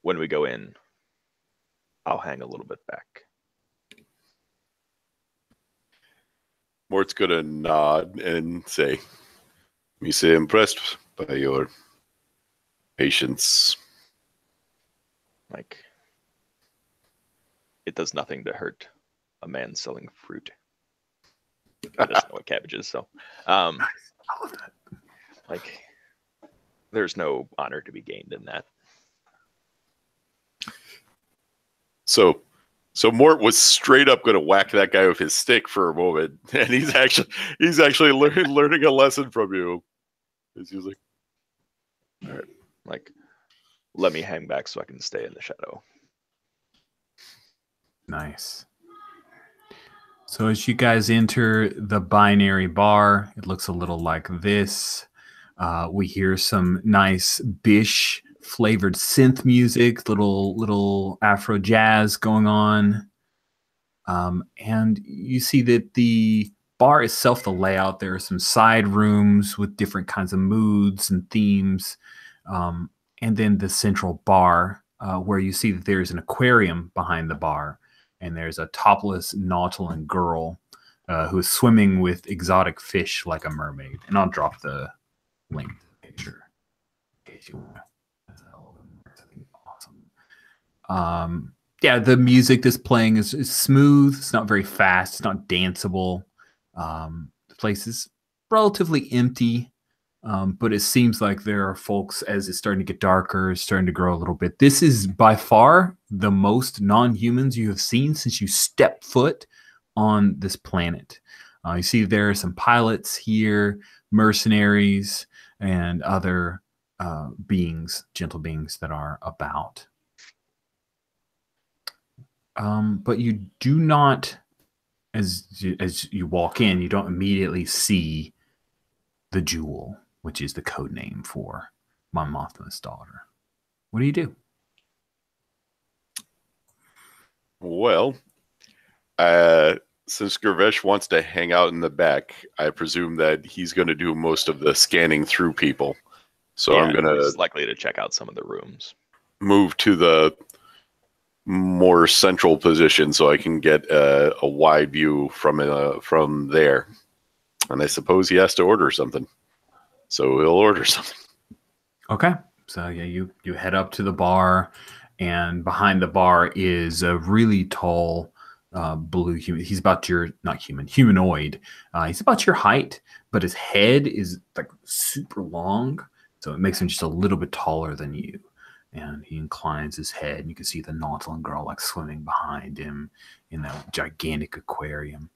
when we go in, I'll hang a little bit back. Mort's gonna nod and say, "Me say impressed by your patience." It does nothing to hurt a man selling fruit. I just know what cabbage is, so there's no honor to be gained in that. So Mort was straight up going to whack that guy with his stick for a moment, and he's actually learning a lesson from you. He's like, all right, let me hang back so I can stay in the shadow. Nice. So as you guys enter the binary bar, it looks a little like this. We hear some nice Bish flavored synth music, little Afro jazz going on. And you see that the bar itself, the layout, there are some side rooms with different kinds of moods and themes. And then the central bar, where you see that there's an aquarium behind the bar. And there's a topless Nautilus girl who is swimming with exotic fish like a mermaid. And I'll drop the link to the picture in case you want to. Awesome. Yeah, the music that's playing is smooth. It's not very fast. It's not danceable. The place is relatively empty, but it seems like there are folks, as it's starting to get darker, it's starting to grow a little bit. This is by far the most non-humans you have seen since you stepped foot on this planet. You see there are some pilots here, mercenaries, and other beings, gentle beings that are about. But you do not, as you walk in, you don't immediately see the jewel, which is the code name for Mon Mothma's daughter. What do you do? Well, since Gervesh wants to hang out in the back, I presume that he's going to do most of the scanning through people. So Yeah, I'm going to he's likely to check out some of the rooms. move to the more central position so I can get a wide view from there. And I suppose he has to order something. So he'll order something. Okay. So yeah, you head up to the bar, and behind the bar is a really tall blue human. He's about your humanoid. He's about your height, but his head is like super long, so it makes him just a little bit taller than you. And he inclines his head, and you can see the Nautilus girl like swimming behind him in that gigantic aquarium.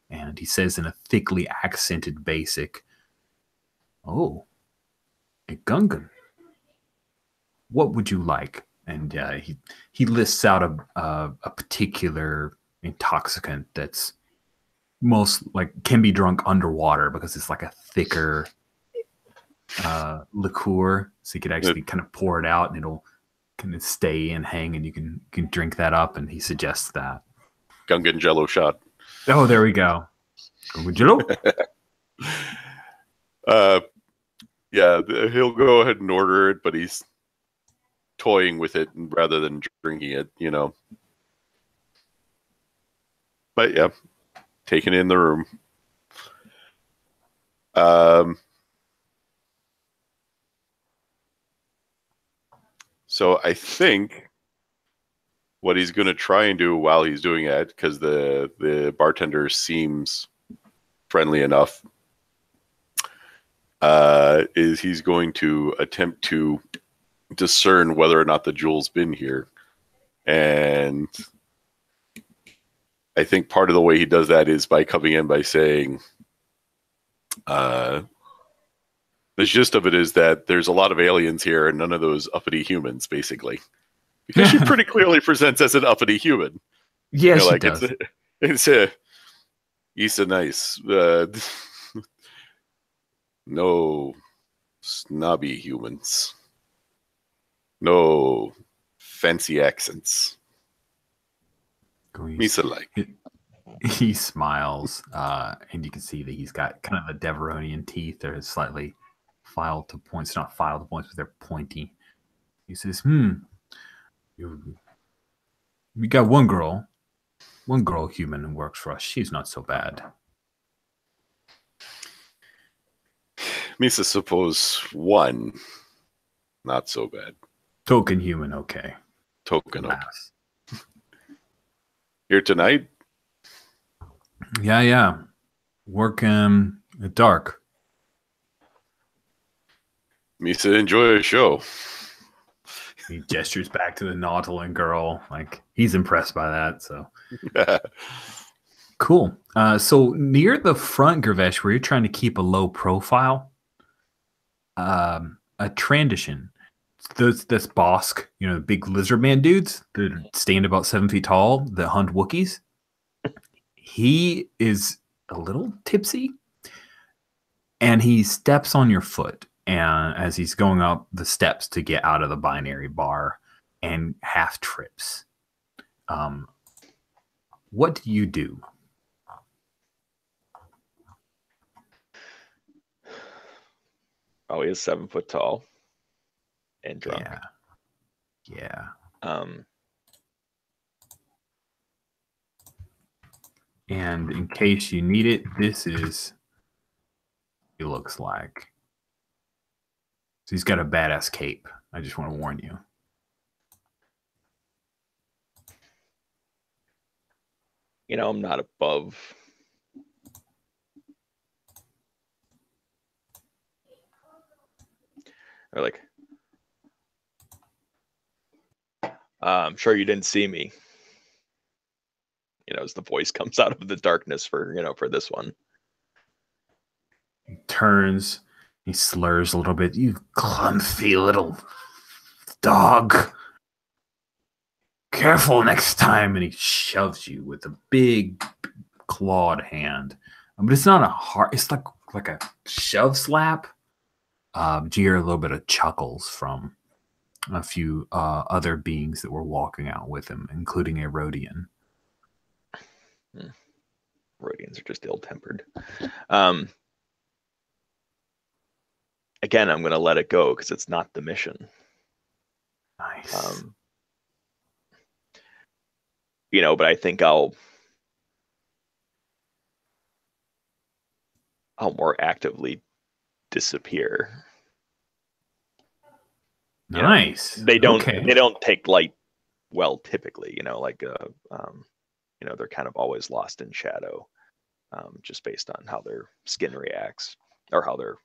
And he says in a thickly accented basic, "Oh, a Gungan. What would you like?" And he lists out a particular intoxicant that's most like can be drunk underwater because it's like a thicker liqueur, so you could actually kind of pour it out and it'll kind of stay and hang, and you can drink that up. And he suggests that Gungan Jello shot. Oh, there we go. Jello. Yeah, he'll go ahead and order it, but he's toying with it rather than drinking it, you know. But yeah, taking it in the room. So I think what he's going to try and do while he's doing it, because the bartender seems friendly enough, is he's going to attempt to discern whether or not the jewel's been here. And I think part of the way he does that is by coming in by saying, the gist of it is that there's a lot of aliens here and none of those uppity humans, basically. Because she pretty clearly presents as an uppity human. Yeah, you know, she like does. It's a nice, no snobby humans. No fancy accents. Misa like. He smiles, and you can see that he's got kind of the Deveronian teeth. They're slightly filed to points, not filed to points, but they're pointy. He says, we got one girl human who works for us. She's not so bad. Misa suppose one, not so bad. Token human, okay. Token, okay. Here tonight? Yeah. Work at dark. Misa, enjoy a show. He gestures back to the Nautilus girl, like he's impressed by that. So cool. So near the front, Gervesh, where you're trying to keep a low profile, a transition. That's Bosk, you know, the big lizard man dudes that stand about 7 feet tall that hunt Wookiees. He is a little tipsy, and he steps on your foot, and as he's going up the steps to get out of the binary bar, and half trips. What do you do? Oh, he is 7 foot tall and drunk. Yeah. And in case you need it, this is he looks like. So he's got a badass cape. I just want to warn you. You know, I'm not above. Or like, I'm sure you didn't see me. You know, as the voice comes out of the darkness for this one. He turns, He slurs a little bit. You clumsy little dog. Careful next time. And he shoves you with a big clawed hand. But it's not a hard, it's like a shove slap. You hear a little bit of chuckles from a few other beings that were walking out with him, including a Rhodian. Rhodians are just ill-tempered. Again, I'm going to let it go because it's not the mission. Nice. But I think I'll more actively disappear. Nice. They don't take light well typically, they're kind of always lost in shadow, just based on how their skin reacts or how their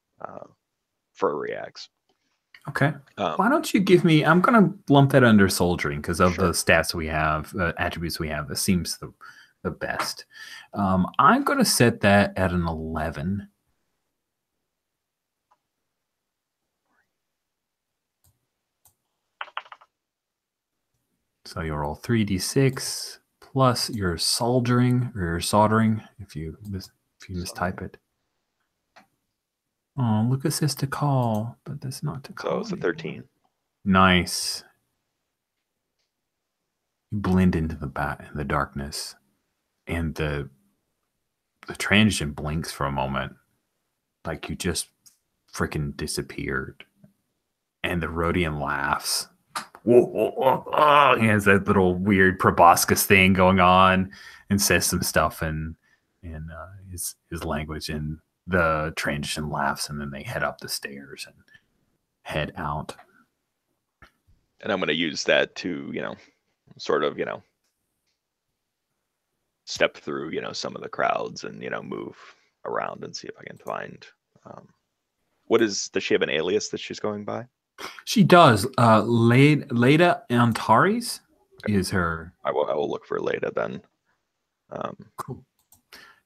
fur reacts. Okay. Why don't you give me, I'm going to lump that under soldiering because of the stats we have, attributes we have, that seems the best. I'm going to set that at an 11. So you roll 3d6 plus your soldering or your soldering if you mistype it. Oh, Lucas says to call, but that's not to call. So it's a 13. Nice. You blend into the darkness, and the transition blinks for a moment, like you just freaking disappeared. And the Rhodian laughs. Whoa, whoa, whoa. He has that little weird proboscis thing going on, and says some stuff in his language, and the transition laughs, and then they head up the stairs and head out. And I'm going to use that to, sort of, step through, some of the crowds and, move around and see if I can find. Does she have an alias that she's going by? She does. Leda Antares is her. I will look for Leda then. Cool.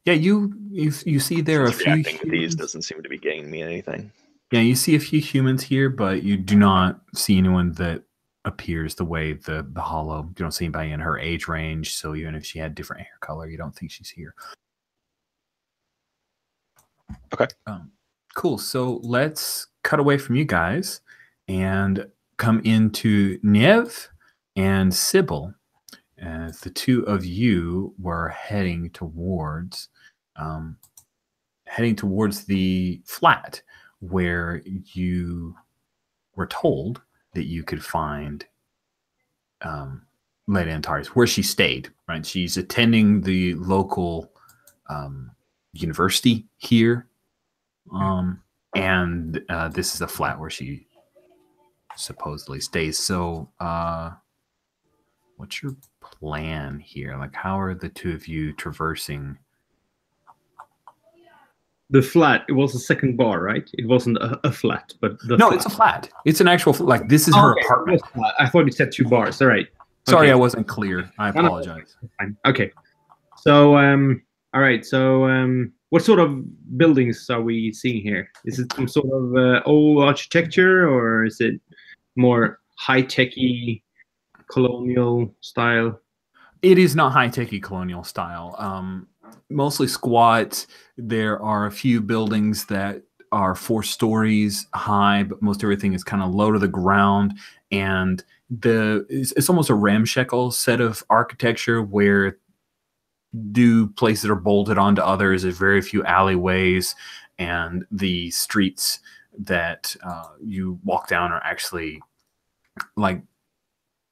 Yeah, you see there are a few humans. These doesn't seem to be getting me anything. Yeah, you see a few humans here, but you do not see anyone that appears the way the hollow. You don't see anybody in her age range, so even if she had different hair color, you don't think she's here. Okay. Cool. So let's cut away from you guys and come into Nev and Sybil. As the two of you were heading towards the flat where you were told that you could find Leda Antares, where she stayed, right? She's attending the local university here. And this is a flat where she supposedly stays. So what's your plan here? Like, how are the two of you traversing? The flat, it was a second bar, right? It wasn't a flat, but no, it's a flat. It's an actual flat. Like, this is her apartment. I thought you said 2 bars. All right. Sorry, okay. I wasn't clear. I apologize. Fine. Okay. So, all right. So, what sort of buildings are we seeing here? Is it some sort of old architecture, or is it more high-techy colonial style? It is not high-techy colonial style. Mostly squat. There are a few buildings that are 4 stories high, but most everything is kind of low to the ground. And it's almost a ramshackle set of architecture where places are bolted onto others. There's very few alleyways, and the streets that you walk down are actually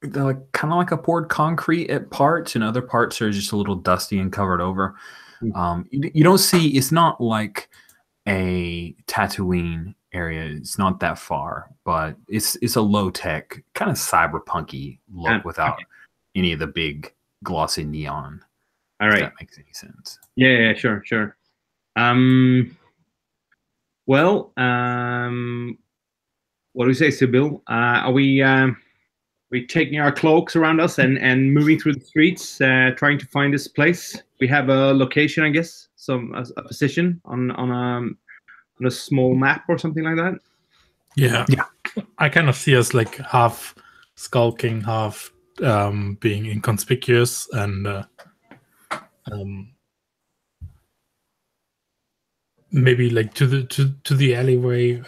they're like kind of like a poured concrete at parts, and other parts are just a little dusty and covered over. You don't see, it's not like a Tatooine area. It's not that far, but it's a low tech kind of cyberpunky look without any of the big glossy neon. All right, if that makes any sense. Yeah, sure. Well, what do we say, Sybil? Are we taking our cloaks around us and moving through the streets, trying to find this place? We have a location, I guess, a position on a small map or something like that? Yeah. Yeah. I kind of see us like half skulking, half being inconspicuous, and maybe like to the alleyway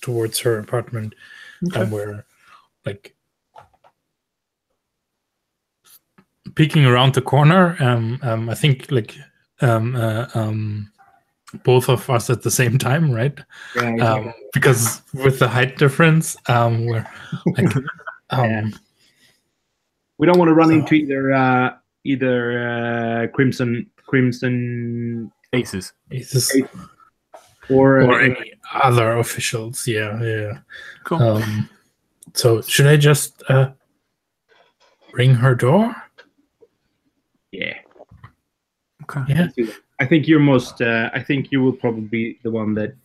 towards her apartment, where like peeking around the corner. I think like both of us at the same time, right? Yeah, exactly. Because with the height difference, we're like, Yeah. We don't want to run into either crimson Aces. or any other officials. Yeah. Cool. So should I just ring her door? Yeah. Okay. Yeah. I think you're most. I think you will probably be the one that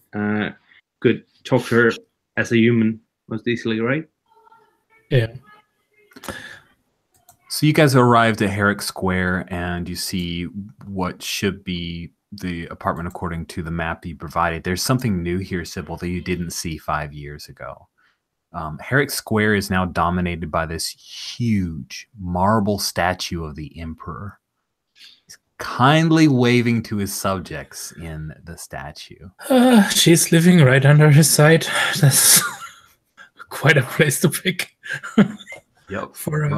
could talk to her as a human most easily, right? Yeah. So you guys arrived at Herrick Square, and you see what should be the apartment according to the map you provided. There's something new here, Sybil, that you didn't see 5 years ago. Herrick Square is now dominated by this huge marble statue of the Emperor. He's kindly waving to his subjects in the statue. She's living right under his side. That's quite a place to pick. Yep. For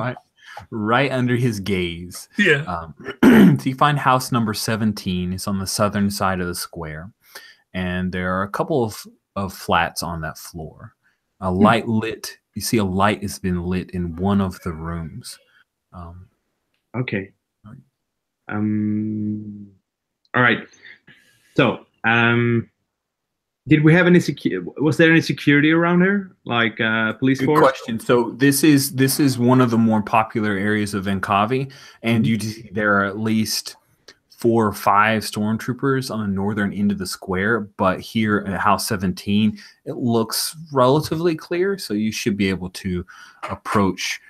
right under his gaze. Yeah. So you find house number 17. It's on the southern side of the square, and there are a couple of flats on that floor. A light lit. You see a light has been lit in one of the rooms. Okay. All right. So, did we have any was there any security around here, like police Good force? question. So this is one of the more popular areas of Enkavi, and there are at least 4 or 5 stormtroopers on the northern end of the square. But here at House 17, it looks relatively clear, so you should be able to approach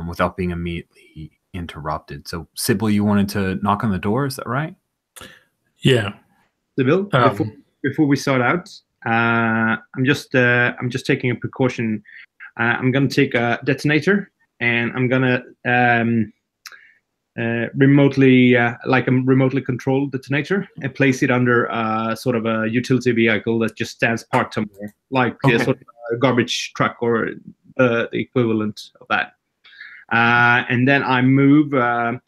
without being immediately interrupted. So, Sybil, you wanted to knock on the door, is that right? Yeah. Sybil, before we start out, I'm just taking a precaution. I'm gonna take a detonator, and I'm gonna remotely controlled detonator and place it under sort of a utility vehicle that just stands parked somewhere, like sort of a garbage truck or the equivalent of that. And then I move or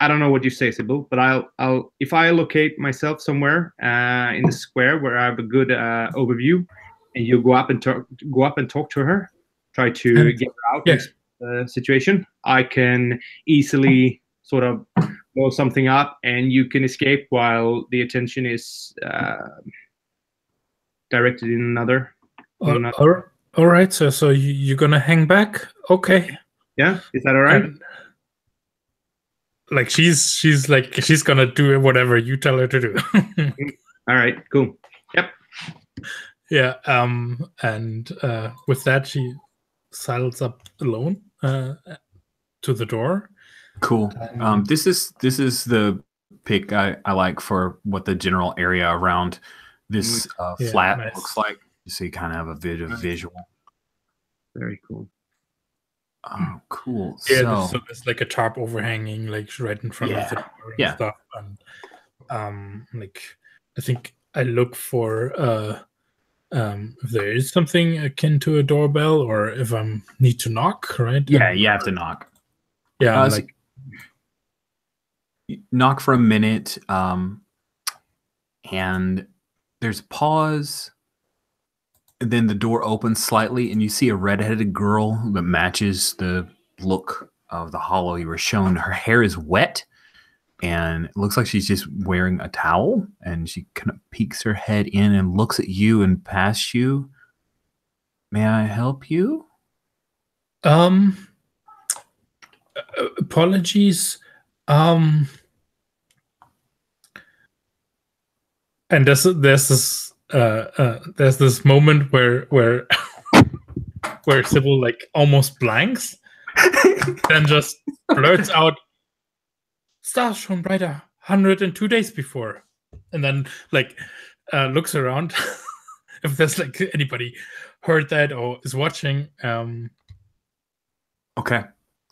I don't know what you say, Sybil, but I'll if I locate myself somewhere in the square where I have a good overview, and you go up and talk to her, try to get her out. Yes. The situation, I can easily sort of blow something up, and you can escape while the attention is directed in another. All right. So you're gonna hang back? Okay. Yeah, is that all right? Like she's gonna do whatever you tell her to do. All right. Cool. Yep. Yeah. And with that, she sidles up alone to the door. Cool. This is the pick I like for what the general area around this flat looks like. So you kind of have a bit of visual. Very cool. Oh, cool. Yeah, so there's like a tarp overhanging, like right in front of the door and stuff. And like I think I look for if there is something akin to a doorbell, or if I need to knock, right? Yeah, you have to knock. Yeah, like knock for a minute, and there's a pause. And then the door opens slightly, and you see a redheaded girl that matches the look of the hollow you were shown. Her hair is wet, and it looks like she's just wearing a towel. And she kind of peeks her head in and looks at you and past you. May I help you? Apologies. And there's this moment where Sybil like almost blanks, then just blurts out, "Stars shone brighter. 102 days before. And then like looks around if there's like anybody heard that or is watching. Okay,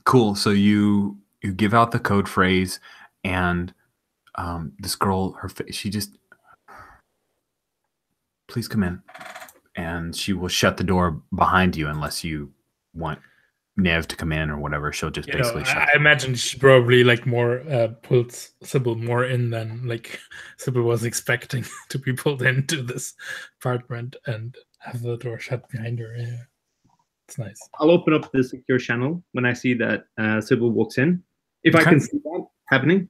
cool. So you give out the code phrase, and this girl, she just, please come in, and she will shut the door behind you unless you want Nev to come in or whatever. She'll just basically shut. I imagine she probably like more pulls Sybil more in than like Sybil was expecting to be pulled into this apartment and have the door shut behind her. Yeah, it's nice. I'll open up the secure channel when I see that Sybil walks in. If I can see that happening.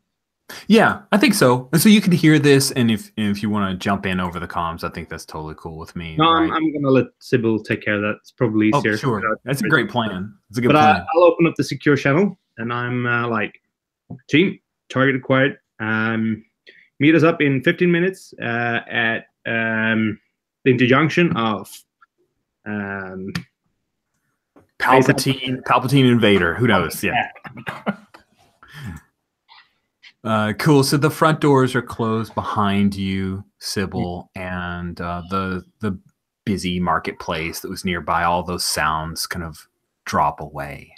Yeah, I think so. And so you can hear this, and if you want to jump in over the comms, I think that's totally cool with me. No, right? I'm going to let Sybil take care of that. It's probably easier. Oh, sure. That's a great plan. It's a good plan. But I'll open up the secure channel, and I'm like, team, target acquired. Meet us up in 15 minutes at the interjunction of Palpatine Invader. Who knows? Yeah. Cool. So the front doors are closed behind you, Sybil, and the busy marketplace that was nearby. All those sounds kind of drop away,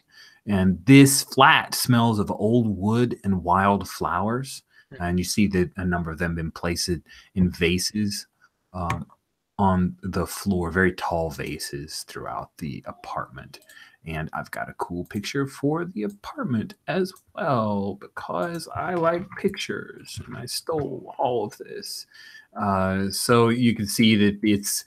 and this flat smells of old wood and wild flowers. And you see that a number of them been placed in vases on the floor, very tall vases throughout the apartment. And I've got a cool picture for the apartment as well, because I like pictures and I stole all of this. So you can see that it's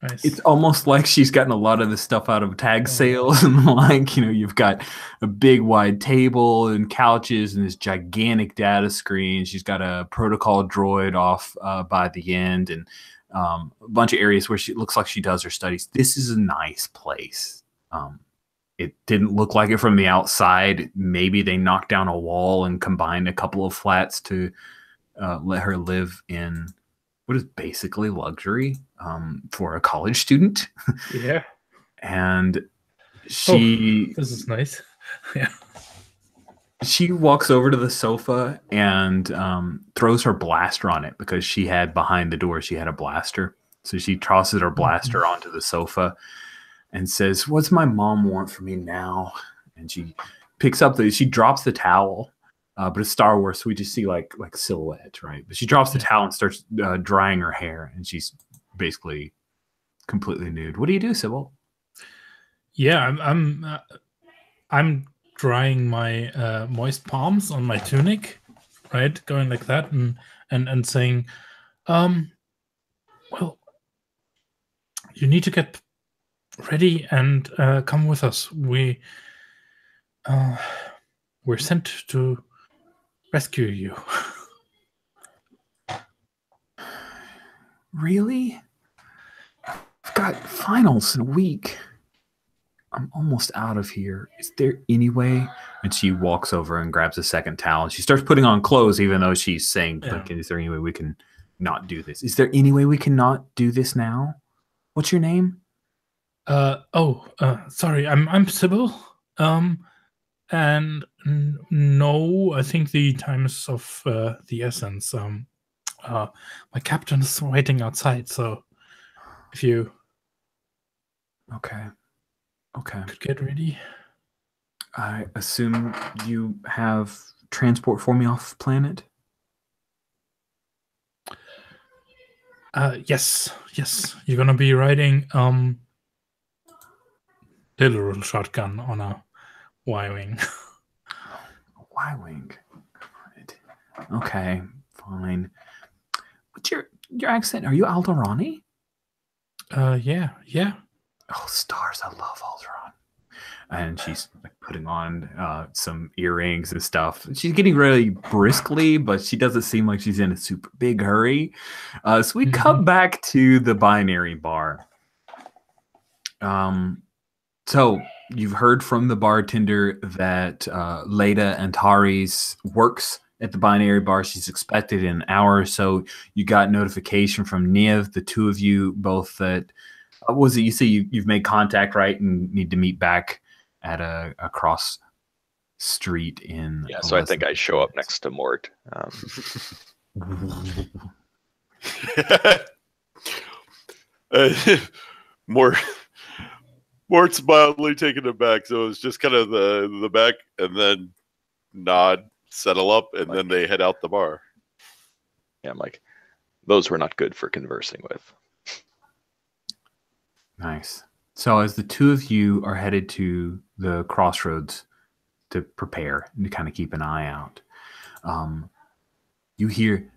nice. It's almost like she's gotten a lot of the stuff out of tag sales. And like, you've got a big wide table and couches and this gigantic data screen. She's got a protocol droid off by the end, and a bunch of areas where she looks like she does her studies. This is a nice place. It didn't look like it from the outside. Maybe they knocked down a wall and combined a couple of flats to let her live in what is basically luxury for a college student. Yeah. And she... this is nice. Yeah. She walks over to the sofa and throws her blaster on it, because she had behind the door, she had a blaster. So she tosses her blaster onto the sofa and says, "What's my mom want from me now?" And she picks up she drops the towel, but it's Star Wars, so we just see like silhouette, right? But she drops the towel and starts drying her hair, and she's basically completely nude. What do you do, Sybil? Yeah, I'm drying my moist palms on my tunic, right? Going like that and saying, well, you need to get ready and come with us. We're sent to rescue you. Really? I've got finals in a week. I'm almost out of here. Is there any way? And she walks over and grabs a second towel. She starts putting on clothes, even though she's saying, like, is there any way we can not do this? Is there any way we can not do this now? What's your name? Sorry, I'm Sybil. And no, I think the time is of the essence. My captain is waiting outside, so if you Okay. could get ready. I assume you have transport for me off planet? Yes. You're gonna be riding literal shotgun on a Y-wing. Y-wing. Right. Okay, fine. What's your accent? Are you Alderani? Yeah. Oh, stars! I love Alderaan. And she's like putting on some earrings and stuff. She's getting really briskly, but she doesn't seem like she's in a super big hurry. So we come back to the binary bar. So you've heard from the bartender that Leda Antares works at the binary bar. She's expected in an hour or so. You got notification from Niv, the two of you both, that was it? You say you've made contact, right, and need to meet back at a cross street in. Yeah, so I think I show up next to Mort. Mort's mildly taken aback, so it's just kind of the back, and then nod, settle up, and then they head out the bar. Yeah, I'm like, those were not good for conversing with. Nice. So as the two of you are headed to the crossroads to prepare and to kind of keep an eye out, you hear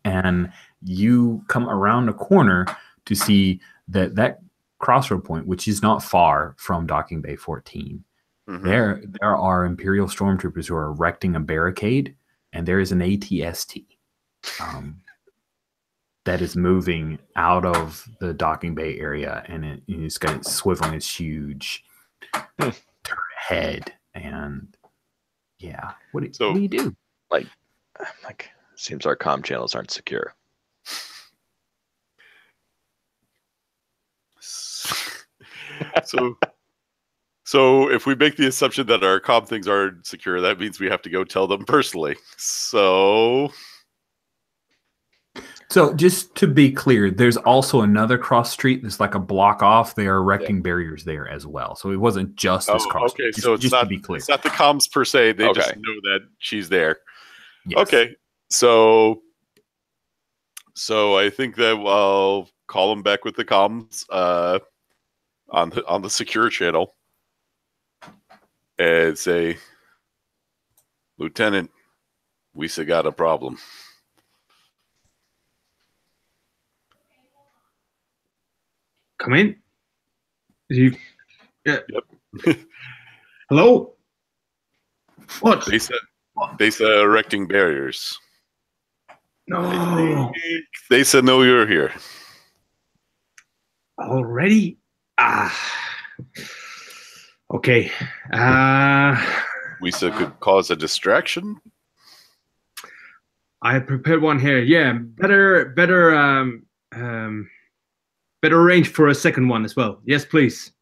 and you come around a corner to see that crossroad point, which is not far from Docking Bay 14. Mm-hmm. There are Imperial stormtroopers who are erecting a barricade, and there is an ATST that is moving out of the Docking Bay area, and it's got it swiveling its huge turret head. And yeah, what do you do? Like, seems our comm channels aren't secure. So if we make the assumption that our comm things aren't secure, that means we have to go tell them personally. So just to be clear, there's also another cross street that's like a block off. They are erecting barriers there as well. So it wasn't just this cross street. Okay, so it's not, to be clear. It's not the comms per se. They just know that she's there. Yes. Okay, so I think that I'll call them back with the comms on the secure channel and say, Lieutenant, we still got a problem. Come in. Yeah. Yep. Hello? What? They said erecting barriers. No. They said no, you're here. Already? Okay. We said could cause a distraction. I prepared one here. Yeah, better arrange for a second one as well. Yes, please.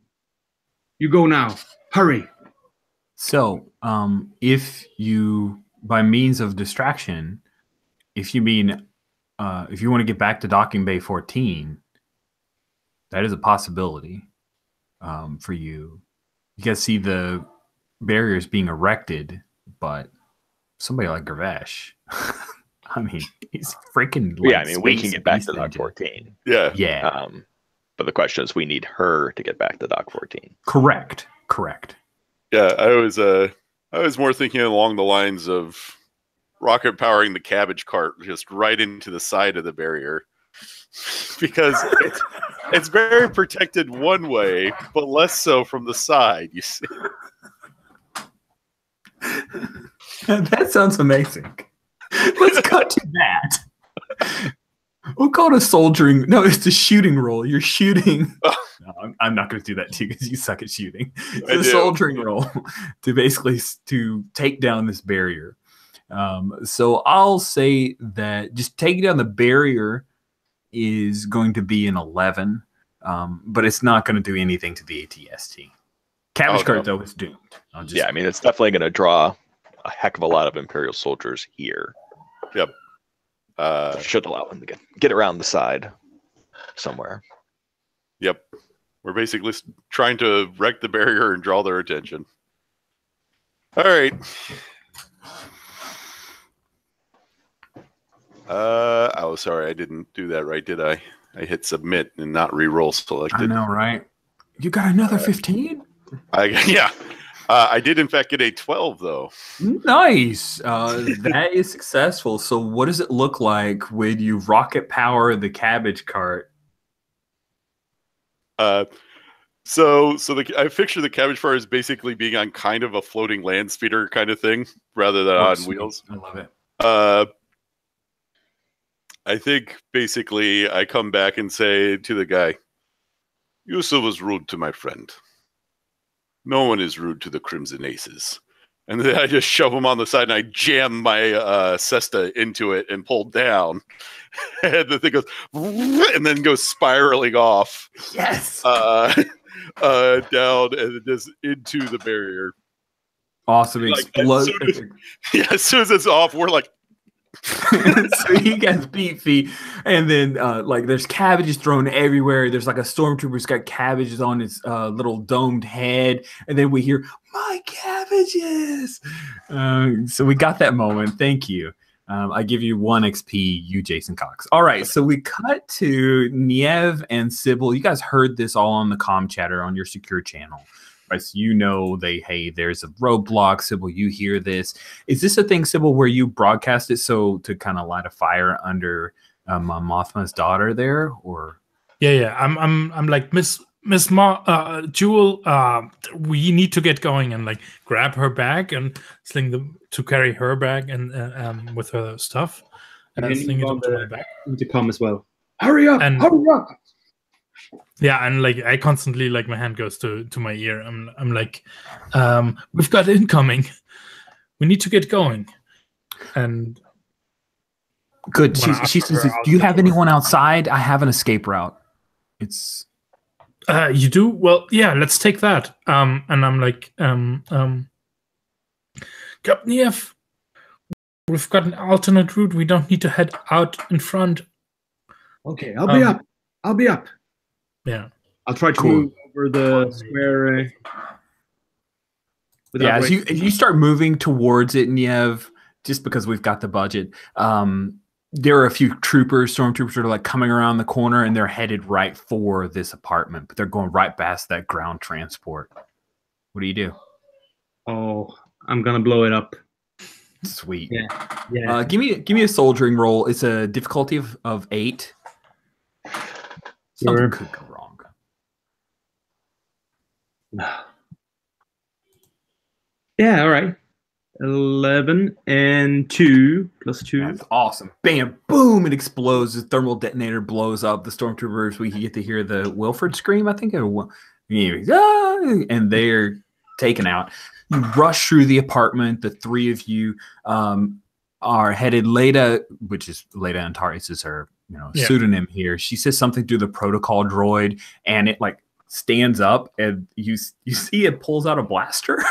You go now. Hurry. So, if you, by means of distraction, if you mean, if you want to get back to Docking Bay 14, that is a possibility for you. You guys see the barriers being erected, but somebody like Gervesh, I mean, he's freaking. Yeah, I mean, we can get back to Dock 14. Yeah. Yeah. But the question is, we need her to get back to Dock 14. Correct. Yeah, I was more thinking along the lines of rocket powering the cabbage cart just right into the side of the barrier. Because it's very protected one way, but less so from the side, you see. That sounds amazing. Let's cut to that. We'll call it a soldiering. No, it's a shooting roll. You're shooting. No, I'm not going to do that to you because you suck at shooting. It's a soldiering roll to basically to take down this barrier. So I'll say that just taking down the barrier is going to be an 11, but it's not going to do anything to the ATST. Cabbage cart, though, is doomed. Yeah, I mean, it's definitely going to draw a heck of a lot of Imperial soldiers here. Yep. Should allow them to get around the side somewhere. Yep. We're basically trying to wreck the barrier and draw their attention. All right. Oh, sorry, I didn't do that right, did I? I hit submit and not re-roll selected. I know, right? You got another 15? Yeah. I did, in fact, get a 12, though. Nice. That is successful. So what does it look like when you rocket power the cabbage cart? I picture the cabbage cart as basically being on kind of a floating land speeder kind of thing, rather than on wheels. I love it. I think basically I come back and say to the guy, Yusuf was rude to my friend. No one is rude to the Crimson Aces. And then I just shove him on the side and I jam my Cesta into it and pull down. And the thing goes, and then goes spiraling off. Yes. down and just into the barrier. Awesome. Like, Explode. As soon as it's off, we're like, so you guys beat feet, and then like there's cabbages thrown everywhere. There's like a stormtrooper's got cabbages on his little domed head, and then we hear my cabbages. So we got that moment. Thank you. I give you 1 XP, you Jason Cox. All right, so we cut to Niev and Sybil. You guys heard this all on the comm chatter on your secure channel. Right, so you know hey, there's a roadblock. Sybil, you hear this. Is this a thing, Sybil, where you broadcast it so to kind of light a fire under Mothma's daughter there, or? Yeah. I'm like Miss Jewel. We need to get going and like grab her bag and sling them to carry her bag and with her stuff and sling it onto my back. To come as well. Hurry up! Hurry up! Yeah, and like I constantly like my hand goes to my ear. I'm like, we've got incoming. We need to get going. And good. She says, "Do you have anyone outside? I have an escape route." It's you do? Well, yeah. Let's take that. And I'm like, Captain F, we've got an alternate route. We don't need to head out in front. Okay, I'll be up. I'll be up. Yeah, I'll try to move over the square. Yeah, as you start moving towards it, Niev, just because we've got the budget, there are a few stormtroopers that are like coming around the corner, and they're headed right for this apartment, but they're going right past that ground transport. What do you do? Oh, I'm gonna blow it up. Sweet. Yeah. Give me a soldiering roll. It's a difficulty of 8. Something could go wrong. Yeah, all right. 11 and 2 plus 2. That's awesome. Bam, boom, it explodes. The thermal detonator blows up. The stormtroopers, we get to hear the Wilford scream, I think. And they're taken out. You rush through the apartment. The 3 of you are headed. Leda, which is Leda Antares is her pseudonym here. She says something through the protocol droid, and it like stands up, and you see it pulls out a blaster,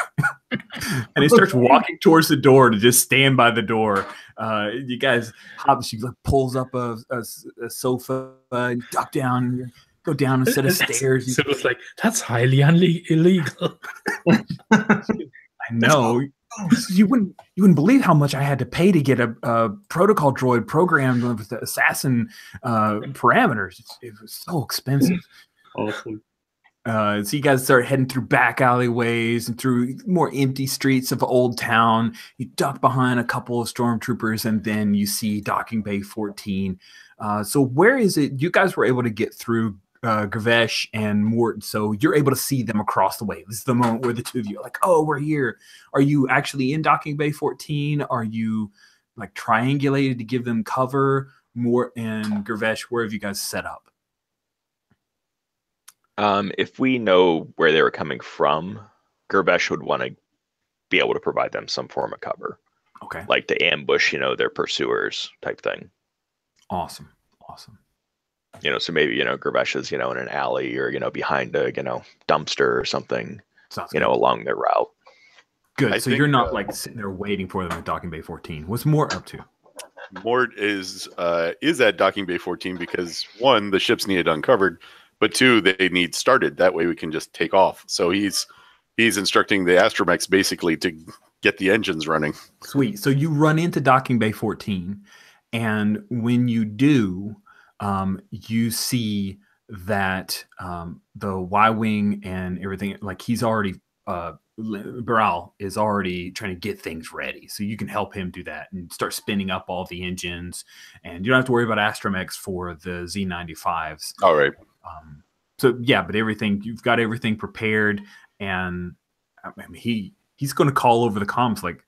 and it starts walking towards the door to just stand by the door. You guys hop. She like pulls up a sofa, and duck down, go down a set of stairs. So it was like, that's highly illegal. I know. You wouldn't believe how much I had to pay to get a protocol droid programmed with the assassin parameters. It was so expensive. Awesome. So you guys start heading through back alleyways and through more empty streets of Old Town. You duck behind a couple of stormtroopers, and then you see Docking Bay 14. So where is it? You guys were able to get through Gravesh and Mort, so you're able to see them across the way. This is the moment where the 2 of you are like, oh, we're here. Are you actually in Docking Bay 14? Are you like triangulated to give them cover? Mort and Gravesh, where have you guys set up? If we know where they were coming from, Gravesh would want to be able to provide them some form of cover. Okay. Like to ambush, their pursuers type thing. Awesome. So maybe, Gravesh is, in an alley or, behind a, dumpster or something, along their route. Good. So you're not like sitting there waiting for them at Docking Bay 14. What's Mort up to? Mort is at Docking Bay 14 because 1, the ships need it uncovered, but 2, they need started. That way we can just take off. So he's instructing the astromechs basically to get the engines running. Sweet. So you run into Docking Bay 14, and when you do, you see that the Y-wing and everything, like he's already, Baral is already trying to get things ready. So you can help him do that and start spinning up all the engines, and you don't have to worry about astromechs for the Z95s. All right. So yeah, but you've got everything prepared, and I mean, he's going to call over the comms like,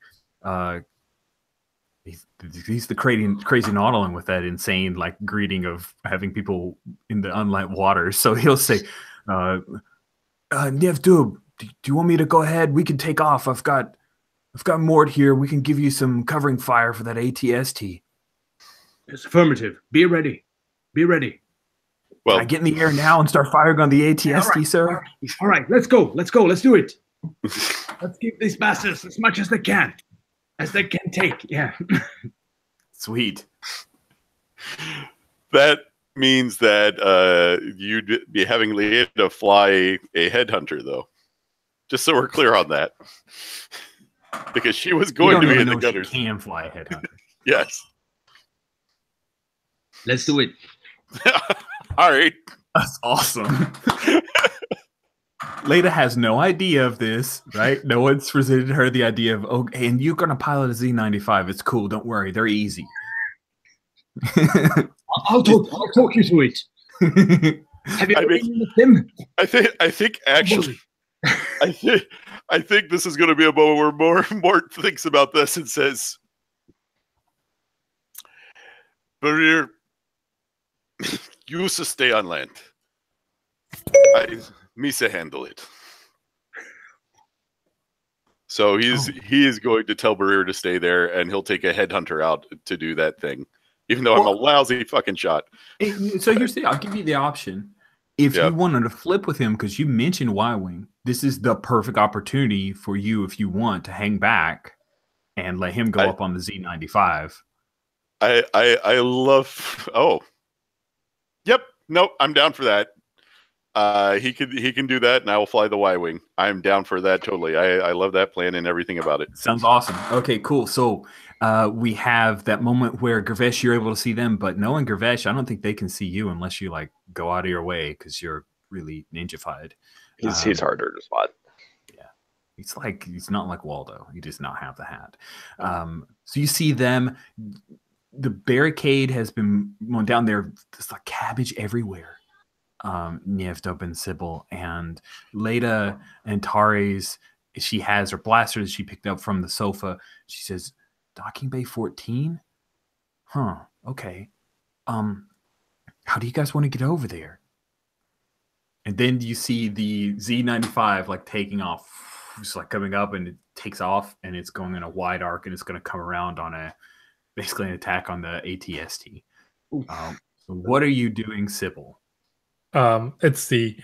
he's the crazy Nautilin with that insane like greeting of having people in the unlit waters. So he'll say, Nev Dub, do you want me to go ahead? We can take off. I've got Mort here. We can give you some covering fire for that ATST. It's affirmative. Be ready. Be ready. Well, Can I get in the air now and start firing on the ATST, sir? All right, let's go. Let's do it. Let's keep these bastards as much as they can take. Yeah. Sweet. that means that you'd be having Leah to fly a headhunter, though. Just so we're clear on that. Because she was going to be in the gunners. She can fly a headhunter. Yes. Let's do it. All right. That's awesome. Leda has no idea of this, right? No one's presented her the idea of, okay, and you're going to pilot a Z-95. It's cool. Don't worry. They're easy. I'll talk you through it. Have you been with him? I think actually, I think this is going to be a moment where Mort thinks about this and says, Barrier, you used to stay on land. Misa handle it. So he is going to tell Barrier to stay there, and he'll take a headhunter out to do that thing. Even though I'm a lousy fucking shot. So here's the I'll give you the option. If you wanted to flip with him, because you mentioned Y-Wing, this is the perfect opportunity for you, if you want, to hang back and let him go up on the Z-95. I love... Oh. Yep. Nope. I'm down for that. He can do that, and I will fly the Y-Wing. I'm down for that totally. I love that plan and everything about it. Sounds awesome. Okay, cool. So we have that moment where Gervesh, you're able to see them, but knowing Gervesh, I don't think they can see you unless you like go out of your way because you're really ninja-fied. He's harder to spot. Yeah, he's not like Waldo. He does not have the hat. So you see them. The barricade has been down there. There's like cabbage everywhere. Niev, Dope, and Sybil, and Leda and Tares, she has her blaster that she picked up from the sofa. She says, Docking Bay 14? Huh, okay. How do you guys want to get over there? And then you see the Z-95 like taking off, just like coming up, and it takes off, and it's going in a wide arc, and it's going to come around on basically an attack on the ATST. So what are you doing, Sybil? It's the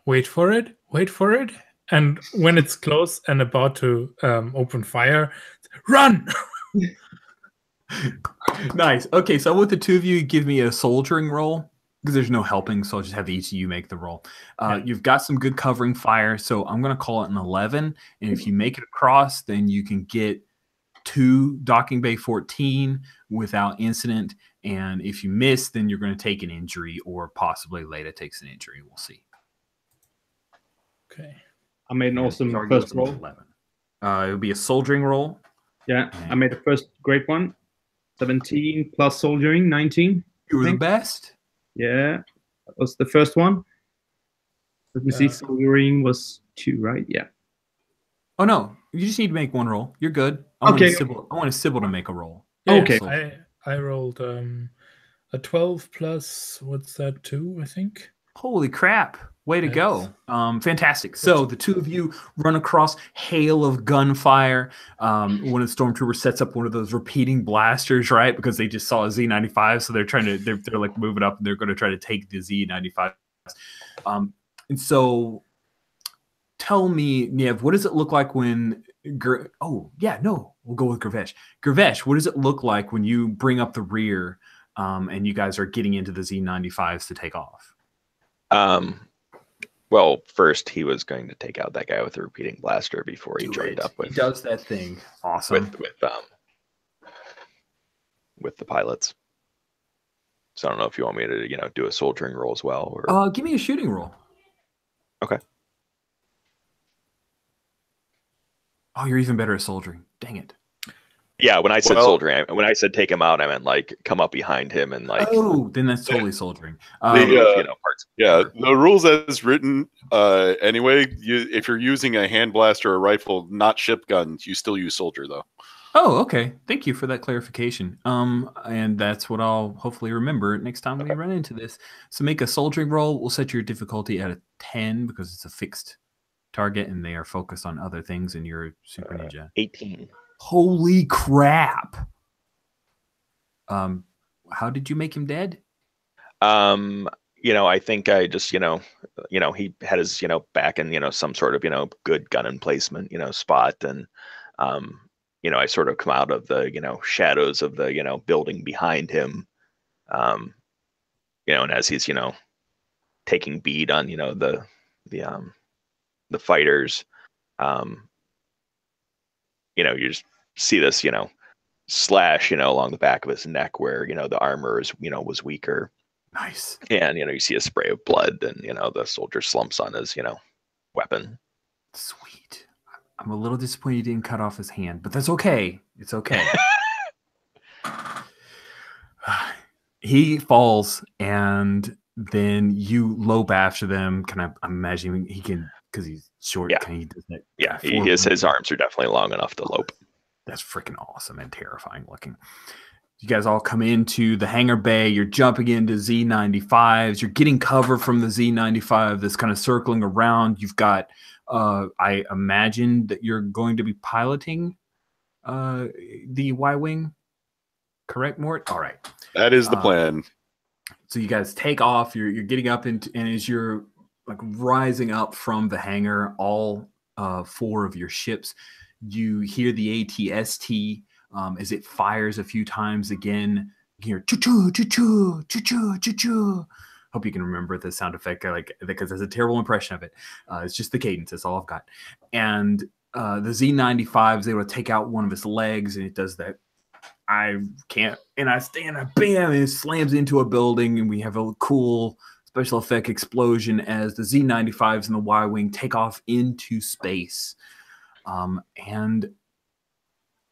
wait for it, and when it's close and about to open fire, run. Nice. Okay, so with the two of you, give me a soldiering roll because there's no helping, so I'll just have each of you make the roll. You've got some good covering fire, so I'm going to call it an 11, and if you make it across, then you can get 2 Docking Bay 14 without incident, and if you miss, then you're going to take an injury, or possibly Leda takes an injury. We'll see. Okay. I made an awesome first roll. 11. It would be a soldiering roll. Yeah, I made the first great one. 17 plus soldiering, 19. You were the best. Yeah, that was the first one. Let me see, soldiering was 2, right? Yeah. Oh, no. You just need to make one roll. You're good. I want a Sybil to make a roll. Yeah, okay. I rolled a 12 plus, what's that, 2, I think? Holy crap. Way to go. Fantastic. So the two of you run across hail of gunfire. One of the stormtroopers sets up one of those repeating blasters, right? Because they just saw a Z-95, so they're like moving up, and they're going to try to take the Z-95. And so tell me, Niev, what does it look like when we'll go with Gervesh. Gervesh, what does it look like when you bring up the rear and you guys are getting into the Z-95s to take off? Well, first he was going to take out that guy with the repeating blaster before he joined up with. He does that thing. Awesome. With the pilots. So I don't know if you want me to, do a soldiering roll as well. Or... give me a shooting roll. Okay. Oh, you're even better at soldiering. Dang it. Yeah, when I said soldiering, when I said take him out, I meant like come up behind him and like. Oh, then that's totally soldiering. Parts. Yeah, the rules as written. Anyway, if you're using a hand blaster or a rifle, not ship guns, you still use soldier though. Oh, okay. Thank you for that clarification. And that's what I'll hopefully remember next time we run into this. So make a soldiering roll. We'll set your difficulty at a 10 because it's a fixed target and they are focused on other things, and you're super ninja. 18. Holy crap. How did you make him dead? I think I just, he had his, back in, some sort of, good gun emplacement, spot. And, I sort of come out of the, shadows of the, building behind him. And as he's, taking bead on, the fighters, you just see this, slash, along the back of his neck where, the armor is, was weaker. Nice. And, you see a spray of blood and, the soldier slumps on his, weapon. Sweet. I'm a little disappointed you didn't cut off his hand, but that's okay. It's okay. He falls, and then you lope after them. I'm imagining he can, because he's short. Yeah. Can he do that? Yeah, his arms are definitely long enough to lope. That's freaking awesome and terrifying looking. You guys all come into the hangar bay. You're jumping into Z95s. You're getting cover from the Z95 that's kind of circling around. You've got, I imagine that you're going to be piloting the Y-Wing. Correct, Mort? All right. That is the plan. So you guys take off. You're getting up, and as you're like rising up from the hangar, all 4 of your ships, you hear the ATST as it fires a few times again. You hear choo-choo, choo-choo, choo-choo, choo-choo. Hope you can remember the sound effect, because there's a terrible impression of it. It's just the cadence. That's all I've got. And the Z95 is able to take out one of its legs, and it does that. I can't, and I stand up, bam, and it slams into a building, and we have a cool special effect explosion as the Z95s and the Y-Wing take off into space. And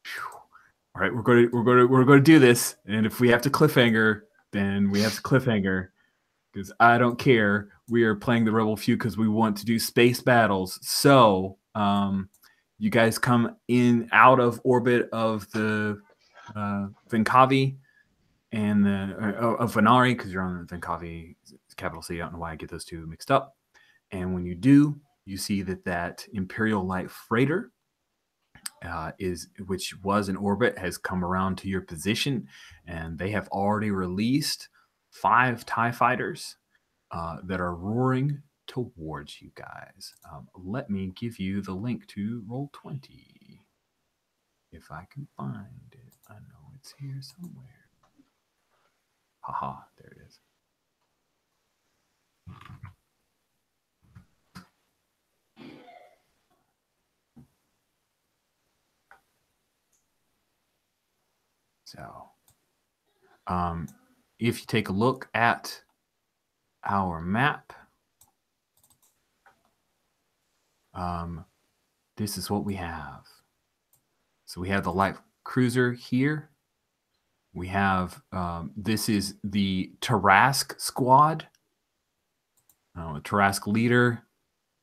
whew, all right, we're going to do this, and if we have to cliffhanger, then we have to cliffhanger, because I don't care. We are playing the Rebel Few because we want to do space battles. So you guys come in out of orbit of the Venkavi and of Venari, because you're on the Venkavi, capital C. I don't know why I get those two mixed up. And when you do, you see that Imperial Light Freighter which was in orbit, has come around to your position, and they have already released 5 TIE fighters that are roaring towards you guys. Let me give you the link to Roll20 if I can find it. I know it's here somewhere. Haha, there it is. So, if you take a look at our map, this is what we have. So we have the light cruiser here. We have, this is the Tarask squad, Tarask leader,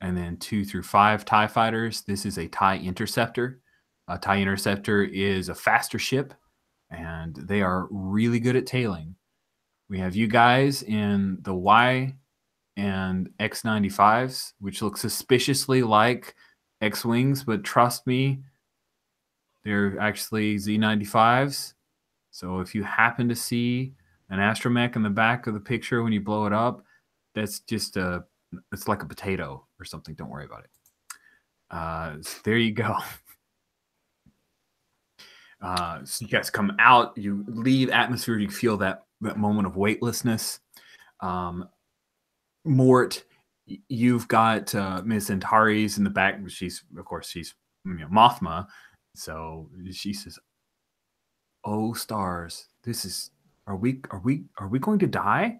and then 2 through 5 TIE fighters. This is a TIE Interceptor. A TIE Interceptor is a faster ship, and they are really good at tailing. We have you guys in the Y and X95s, which look suspiciously like X-Wings, but trust me, they're actually Z95s. So if you happen to see an astromech in the back of the picture when you blow it up, that's just it's like a potato or something. Don't worry about it. So there you go. So you guys come out, you leave atmosphere, you feel that moment of weightlessness. Mort, you've got Miss Antares in the back. She's Mothma. So she says, "Oh stars, this is are we going to die?"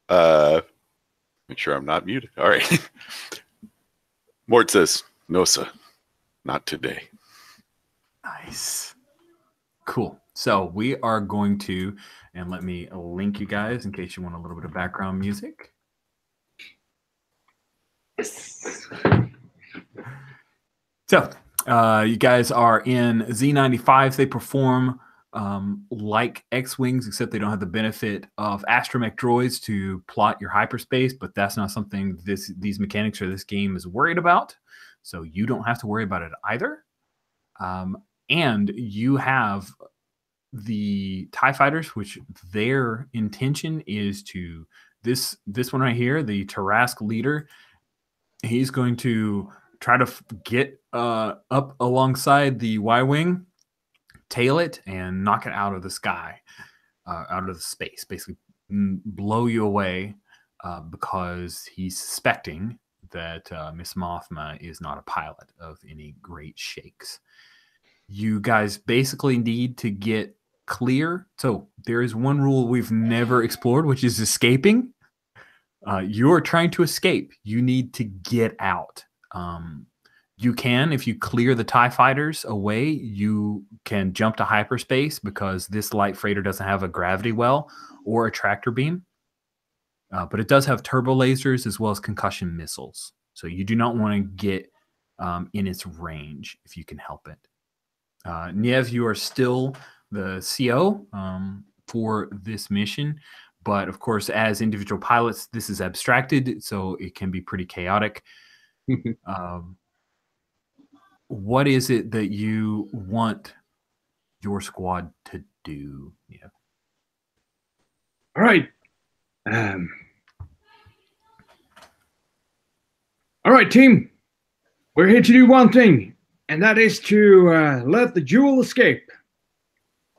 Make sure I'm not muted. All right. Mort says, "No, sir, not today." Nice. Cool. So we are going to, and let me link you guys in case you want a little bit of background music. So you guys are in Z95s. They perform like X-Wings, except they don't have the benefit of astromech droids to plot your hyperspace, but that's not something these mechanics or this game is worried about. So you don't have to worry about it either. And you have the TIE fighters, which their intention is to this one right here, the Tarask leader. He's going to try to get up alongside the Y-wing, tail it, and knock it out of the sky, out of the space, basically blow you away, because he's suspecting that Miss Mothma is not a pilot of any great shakes. You guys basically need to get clear. So there is one rule we've never explored, which is escaping. You're trying to escape. You need to get out. You can, if you clear the TIE fighters away, you can jump to hyperspace because this light freighter doesn't have a gravity well or a tractor beam. But it does have turbo lasers as well as concussion missiles. So you do not want to get in its range if you can help it. Niev, you are still the CO for this mission. But of course, as individual pilots, this is abstracted, so it can be pretty chaotic. What is it that you want your squad to do? Yeah. All right. All right, team. We're here to do one thing, and that is to let the jewel escape.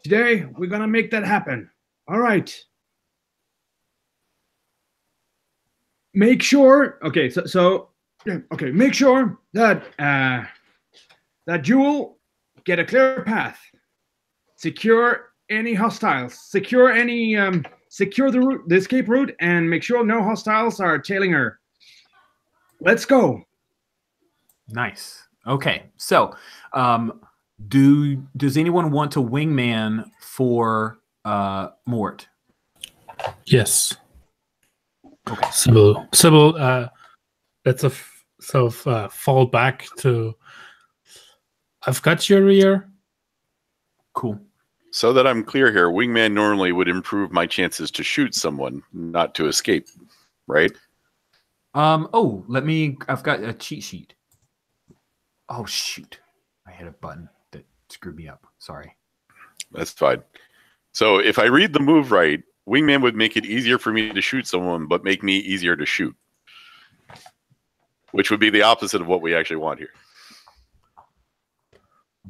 Today, we're gonna make that happen. All right. Make sure. Okay, okay. Make sure that that jewel get a clear path. Secure any hostiles. Secure any. Secure the route, the escape route, and make sure no hostiles are tailing her. Let's go. Nice. Okay, so does anyone want to wingman for Mort? Yes. Okay. Sybil, let's fall back to. I've got your rear. Cool. So that I'm clear here, wingman normally would improve my chances to shoot someone, not to escape, right? Oh, I've got a cheat sheet. Oh, shoot. I hit a button that screwed me up. Sorry. That's fine. So if I read the move right, wingman would make it easier for me to shoot someone, but make me easier to shoot. Which would be the opposite of what we actually want here.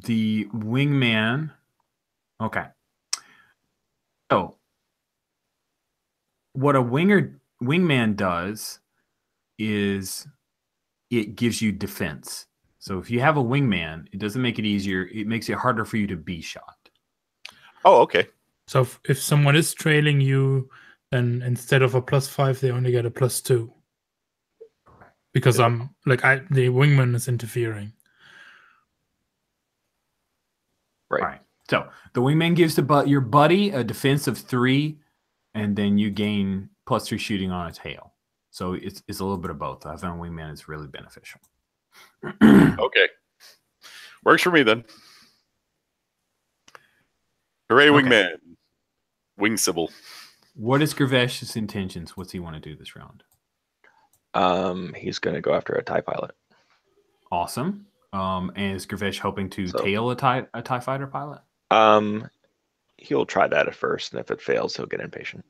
The wingman. Okay. So what a wingman does is it gives you defense. So if you have a wingman, it doesn't make it easier. It makes it harder for you to be shot. Oh, okay. So if someone is trailing you, then instead of a +5, they only get a +2. Because the wingman is interfering. Right. All right. So the wingman gives your buddy a defense of 3, and then you gain +3 shooting on a tail. So it's a little bit of both. I found wingman is really beneficial. Okay. Works for me then. Hooray, Okay. wingman. Wing Sybil. What is Gravesh's intentions? What's he want to do this round? He's going to go after a TIE pilot. Awesome. And is Gravesh hoping to tail a TIE fighter pilot? He'll try that at first, and if it fails, he'll get impatient.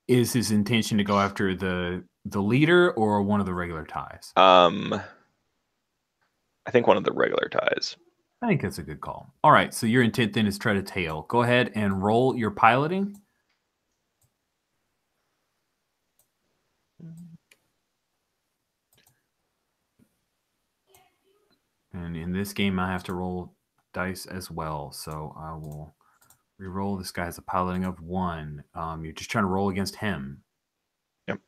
Is his intention to go after the leader or one of the regular TIEs? I think one of the regular TIEs. I think that's a good call. All right, so your intent then is try to tail. Go ahead and roll your piloting. And in this game, I have to roll dice as well. So I will re-roll. This guy has a piloting of 1. You're just trying to roll against him. Yep.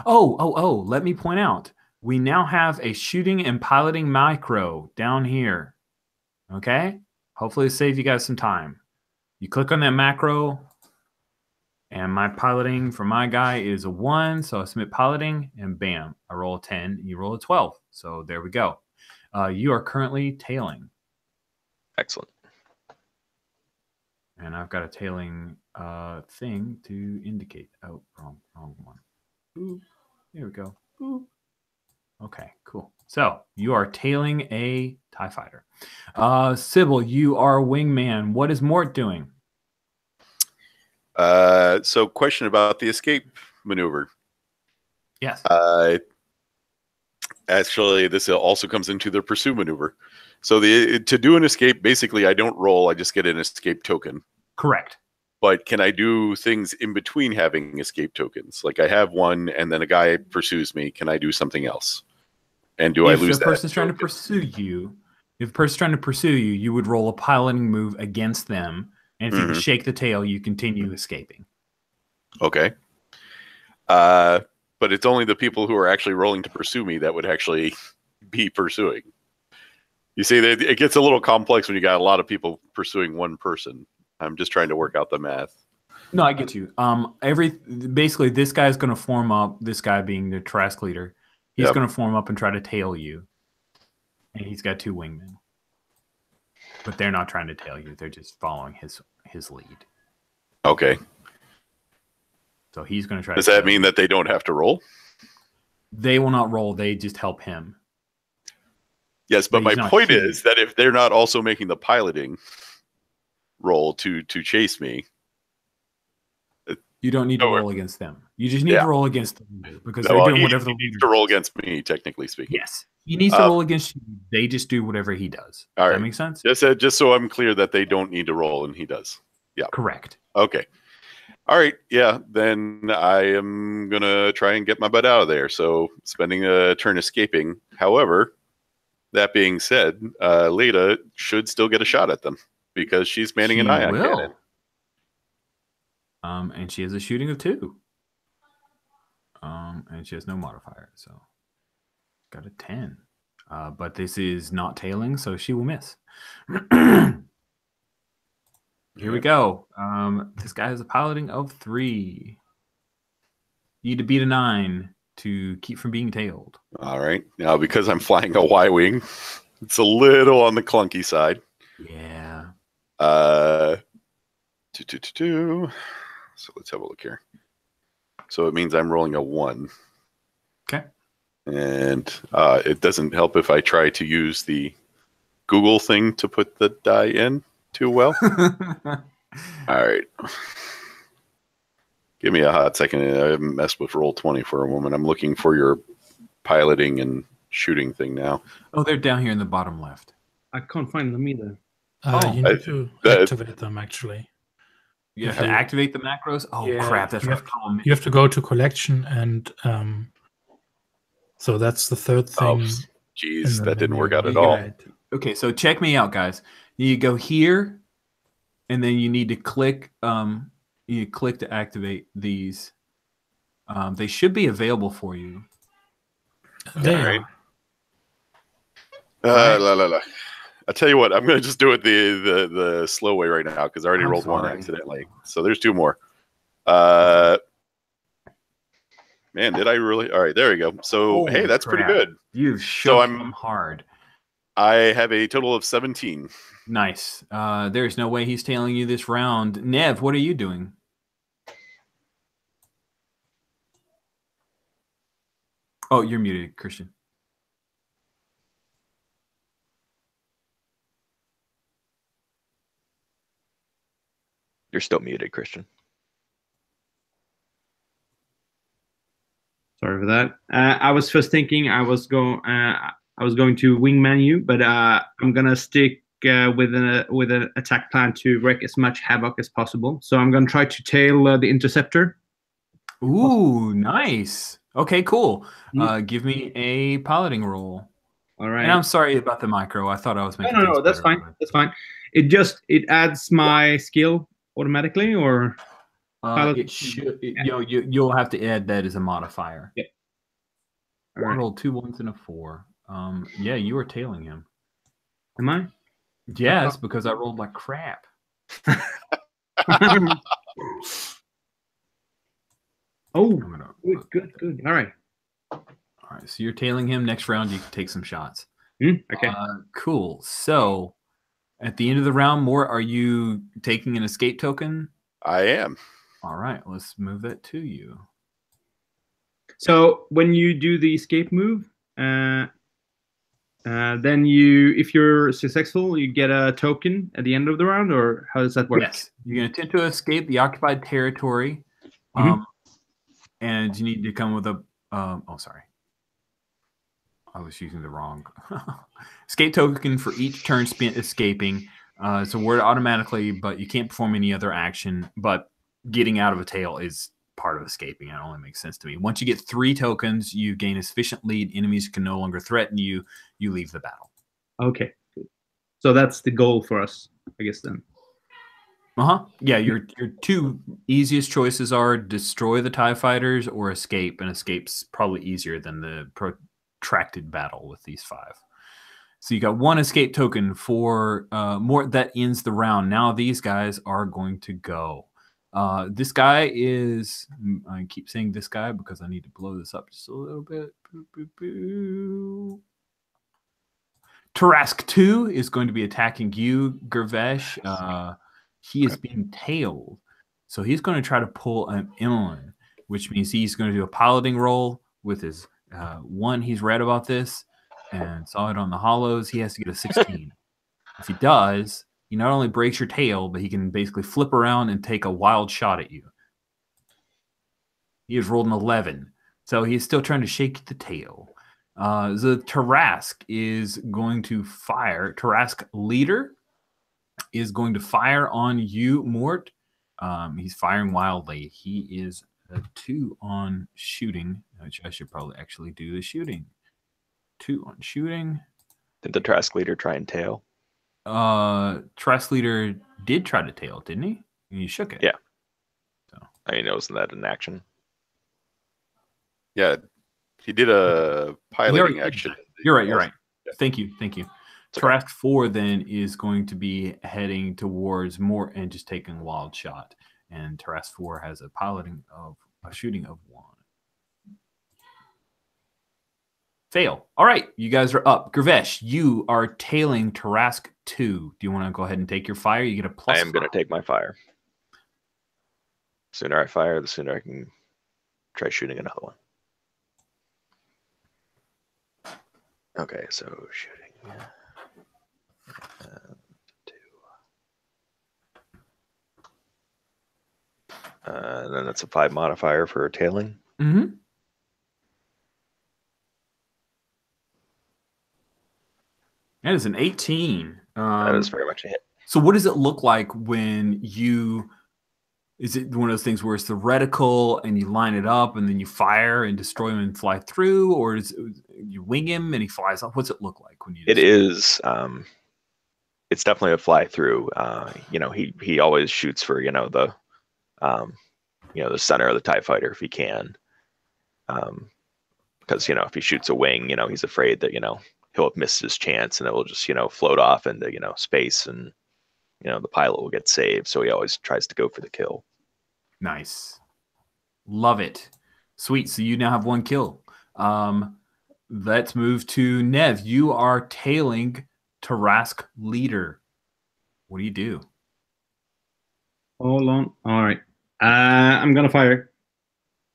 Oh, let me point out. We now have a shooting and piloting micro down here. Okay? Hopefully it'll save you guys some time. You click on that macro, and my piloting for my guy is a 1, so I submit piloting, and bam, I roll a 10, and you roll a 12. So there we go. You are currently tailing. Excellent. And I've got a tailing thing to indicate. Oh, wrong one. Ooh, there we go. Ooh. Okay, cool. So you are tailing a TIE fighter. Sybil, you are a wingman. What is Mort doing? So question about the escape maneuver. Yes. Actually, this also comes into the pursue maneuver. So to do an escape, basically, I don't roll. I just get an escape token. Correct. But can I do things in between having escape tokens? Like I have one, and then a guy pursues me. Can I do something else? And do I lose that? If the person's trying to pursue you, you would roll a piloting move against them. And if you can shake the tail, you continue escaping. Okay. But it's only the people who are actually rolling to pursue me that would actually be pursuing. You see, it gets a little complex when you got a lot of people pursuing one person. I'm just trying to work out the math. No, I get you. Basically, this guy's going to form up. This guy being the Trask leader, he's going to form up and try to tail you. And he's got 2 wingmen, but they're not trying to tail you. They're just following his lead. Okay. So he's going to try. Does that mean that they don't have to roll? They will not roll. They just help him. Yes, but my point is that if they're not also making the piloting roll to chase me, you don't need to roll against them. You just need to roll against them because they're doing whatever the leader to roll against me, technically speaking. Yes, he needs to roll against you. They just do whatever he does. All right. Does that make sense? Just so I'm clear that they don't need to roll and he does. Yeah. Correct. Okay. All right. Yeah. Then I am gonna try and get my butt out of there. So spending a turn escaping. However, that being said, Leda should still get a shot at them because she's manning an ion cannon. And she has a shooting of 2. And she has no modifier, so got a 10. But this is not tailing, so she will miss. Here we go. This guy has a piloting of 3. You need to beat a 9 to keep from being tailed. All right. Now, because I'm flying a Y-wing, it's a little on the clunky side. Yeah. 2. So let's have a look here. So it means I'm rolling a 1. Okay. And it doesn't help if I try to use the Google thing to put the die in too well. All right. Give me a hot second. I haven't messed with Roll20 for a moment. I'm looking for your piloting and shooting thing now. Oh, they're down here in the bottom left. I can't find them either. You need to activate them, actually. You have to activate the macros? Oh, yeah, crap. That's right. You have to go to collection, and so that's the third thing. Oh, geez, that didn't work out at all. Okay, so check me out, guys. You go here, and then you need to click. You click to activate these. They should be available for you. There. Right. I'll tell you what, I'm going to just do it the slow way right now because I already rolled 1 accidentally. So there's 2 more. Man, did I really? All right, there we go. So, hey, that's pretty good. You've shook him hard. I have a total of 17. Nice. There's no way he's tailing you this round. Nev, what are you doing? Oh, you're muted, Christian. You're still muted, Christian. Sorry for that. I was first thinking I was going to wingman you, but I'm gonna stick with an attack plan to wreak as much havoc as possible. So I'm gonna try to tail the interceptor. Ooh, nice. Okay, cool. Give me a piloting roll. All right. And I'm sorry about the micro. I thought I was making. No, that's fine. That's fine. It adds my skill automatically, or it should. You'll have to add that as a modifier. Yep. I rolled 2 1s and a 4. Yeah, you were tailing him. Am I? Yes, because I rolled like crap. Oh, good. All right. So you're tailing him. Next round, you can take some shots. Okay. Cool. So at the end of the round, Mort, are you taking an escape token? I am. All right. Let's move that to you. So when you do the escape move, Then if you're successful, you get a token at the end of the round, or how does that work? Yes, you can attempt to escape the occupied territory, and you need to come with a. Oh, sorry, I was using the wrong escape token for each turn spent escaping. It's awarded automatically, but you can't perform any other action. But getting out of a tail is part of escaping. It only makes sense to me. Once you get 3 tokens, you gain a sufficient lead. Enemies can no longer threaten you. You leave the battle. Okay, good. So that's the goal for us, I guess, then. Yeah, your 2 easiest choices are destroy the TIE fighters or escape, and escape's probably easier than the protracted battle with these 5. So you got 1 escape token for more. That ends the round. Now these guys are going to go. This guy is, I keep saying this guy because I need to blow this up just a little bit. Tarask 2 is going to be attacking you, Gervesh. He is being tailed. So he's going to try to pull an inland, which means he's going to do a piloting roll with his 1. He's read about this and saw it on the hollows. He has to get a 16. If he does, he not only breaks your tail, but he can basically flip around and take a wild shot at you. He has rolled an 11. So he's still trying to shake the tail. The Tarask is going to fire. Tarask leader is going to fire on you, Mort. He's firing wildly. He is a 2 on shooting, which I should probably actually do the shooting. 2 on shooting. Did the Trask leader try and tail? Trask leader did try to tail, didn't he? And you shook it. Yeah. So I mean, wasn't that an action? Yeah, he did a piloting action. You're right. You're right. Yeah. Thank you. Trask 4 then is going to be heading towards Mort and just taking a wild shot. And Trask 4 has a shooting of 1. Fail. All right, you guys are up. Gervesh, you are tailing Tarask 2. Do you want to go ahead and take your fire? You get a plus. I am going to take my fire. The sooner I fire, the sooner I can try shooting another one. Okay, so shooting. 2. And then that's a 5 modifier for tailing. Mm-hmm. That is an 18. That is very much a hit. So what does it look like when you... Is it one of those things where it's the reticle and you line it up and then you fire and destroy him and fly through, or is it, you wing him and he flies off? What's it look like when you? It is. It's definitely a fly through. He always shoots for the center of the TIE fighter if he can, because if he shoots a wing, he's afraid that he'll have missed his chance and it will just float off into space and the pilot will get saved. So he always tries to go for the kill. Nice. Love it. Sweet. So you now have 1 kill. Let's move to Nev. You are tailing Tarask leader. What do you do? Hold on. All right. I'm going to fire.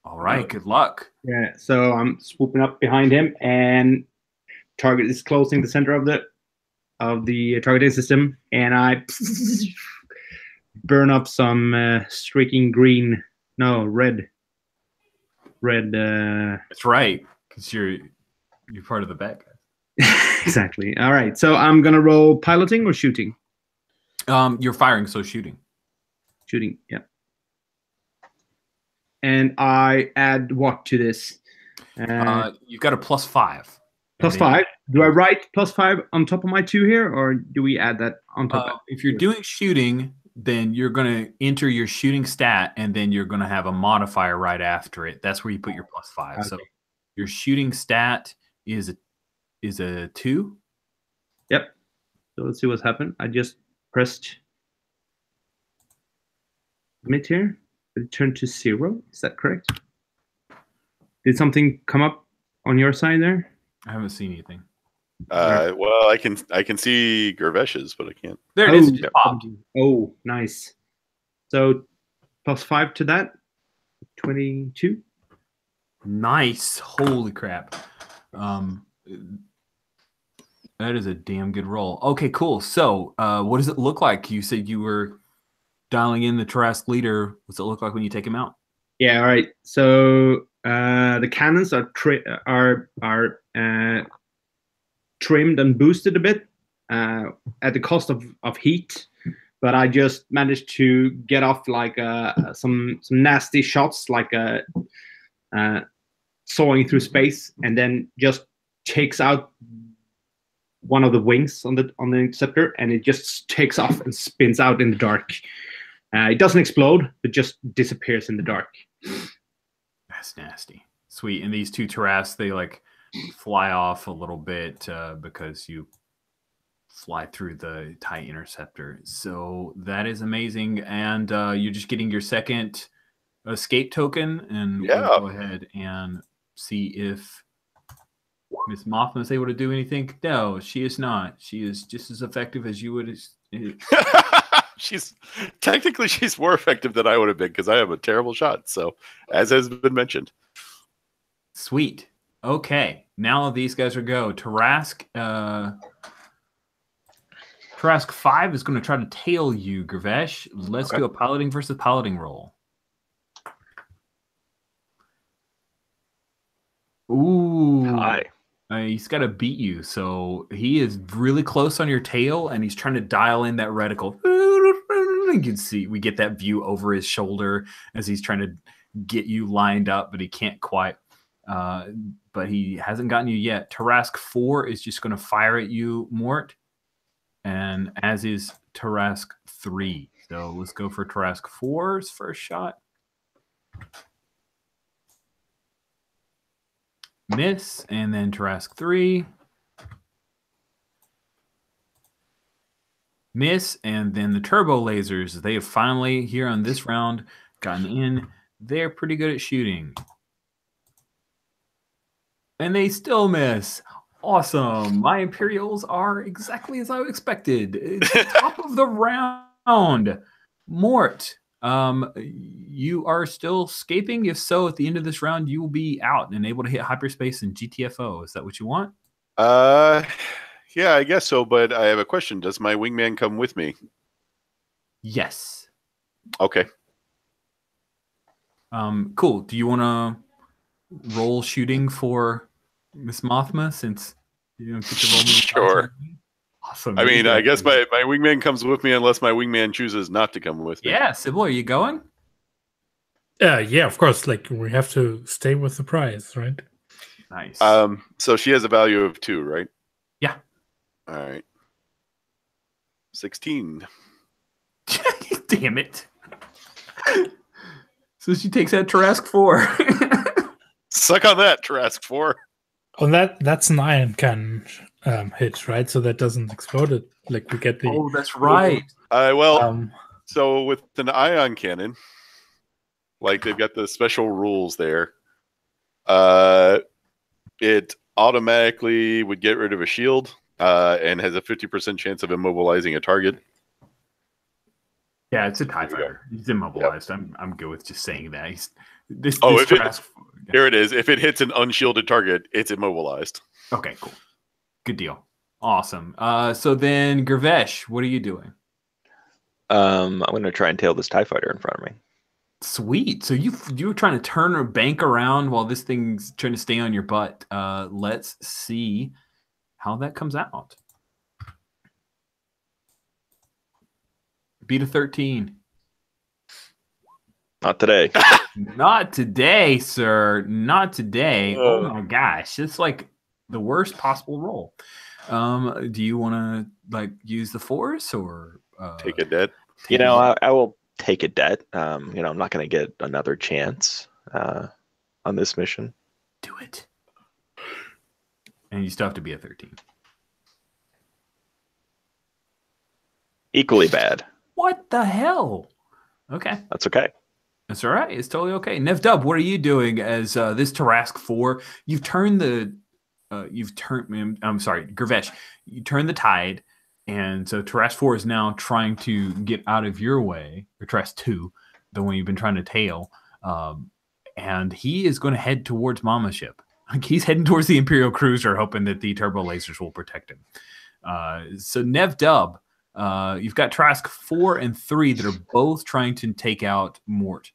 All right. Good luck. Yeah. So I'm swooping up behind him and target is closing the center of the targeting system, and I burn up some streaking red. That's right, because you're part of the bad guys. Exactly. All right, so I'm gonna roll piloting or shooting. You're firing, so shooting. Shooting, yeah. And I add what to this? You've got a +5. +5. Do I write +5 on top of my 2 here, or do we add that on top? If you're doing shooting, then you're going to enter your shooting stat, and then you're going to have a modifier right after it. That's where you put your +5. Okay. So your shooting stat is a 2. Yep. So let's see what's happened. I just pressed submit here. It turned to 0. Is that correct? Did something come up on your side there? I haven't seen anything. Well, I can see Gervesh's, but I can't. There it is. It popped. Oh, nice. So +5 to that. 22. Nice. Holy crap. That is a damn good roll. Okay, cool. So, what does it look like? You said you were dialing in the Tarask leader. What's it look like when you take him out? Yeah, all right. So the cannons are trimmed and boosted a bit at the cost of heat, but I just managed to get off like some nasty shots, like soaring through space, and then just takes out one of the wings on the interceptor, and it just takes off and spins out in the dark. It doesn't explode, but just disappears in the dark. That's nasty. Sweet. And these two Tarask, they like fly off a little bit because you fly through the TIE interceptor. So that is amazing. And you're just getting your second escape token. And we'll go ahead and see if Miss Mothma is able to do anything. No, she is not. She is just as effective as you would. She's more effective than I would have been because I have a terrible shot. So, as has been mentioned. Sweet. Okay. Now these guys are go. Tarask 5 is going to try to tail you, Gravesh. Let's do a piloting versus piloting roll. Ooh. Hi. He's got to beat you. So he is really close on your tail, and he's trying to dial in that reticle. You can see we get that view over his shoulder as he's trying to get you lined up, but he can't quite. But he hasn't gotten you yet. Tarask 4 is just going to fire at you, Mort, and as is Tarask 3. So let's go for Tarask 4's first shot. Miss, and then Tarask 3. Miss, and then the turbo lasers. They have finally, here on this round, gotten in. They're pretty good at shooting. And they still miss. Awesome. My Imperials are exactly as I expected. It's the top of the round. Mort, you are still escaping? If so, at the end of this round, you will be out and able to hit hyperspace and GTFO. Is that what you want? Yeah, I guess so, but I have a question. Does my wingman come with me? Yes. Okay. Cool. Do you want to roll shooting for Miss Mothma since you don't get to roll? Sure. Awesome. I mean, I guess my wingman comes with me unless my wingman chooses not to come with me. Yeah, Sybil, are you going? Yeah, of course. Like we have to stay with the prize, right? Nice. So she has a value of 2, right? Yeah. All right. 16. Damn it. So she takes out Tarask 4. Suck on that, Tarask 4. Oh, that's an ion cannon hit, right? So that doesn't explode it. Like we get the. Oh, that's right. So with an ion cannon, like they've got the special rules there. It automatically would get rid of a shield and has a 50% chance of immobilizing a target. Yeah, it's a TIE fighter. He's immobilized. Yep. I'm good with just saying that. Here it is. If it hits an unshielded target, it's immobilized. Okay, cool. Good deal. Awesome. So then, Gravesh, what are you doing? I'm going to try and tail this TIE fighter in front of me. Sweet. So you were trying to turn or bank around while this thing's trying to stay on your butt. Let's see how that comes out. Beat a 13. Not today. Not today, sir. Not today. Oh my gosh. It's like the worst possible roll. Do you want to like use the force or take a debt? I will take a debt. I'm not going to get another chance on this mission. Do it. And you still have to be a 13. Equally bad. What the hell? Okay. That's okay. That's all right. It's totally okay. Nevdub, what are you doing as this Tarask 4? I'm sorry, Gravesh. You turned the tide, and so Tarask 4 is now trying to get out of your way, or Tarask 2, the one you've been trying to tail, and he is going to head towards Mama's ship. Like he's heading towards the Imperial cruiser, hoping that the turbo lasers will protect him. So Nev Dub, you've got Trask 4 and 3 that are both trying to take out Mort.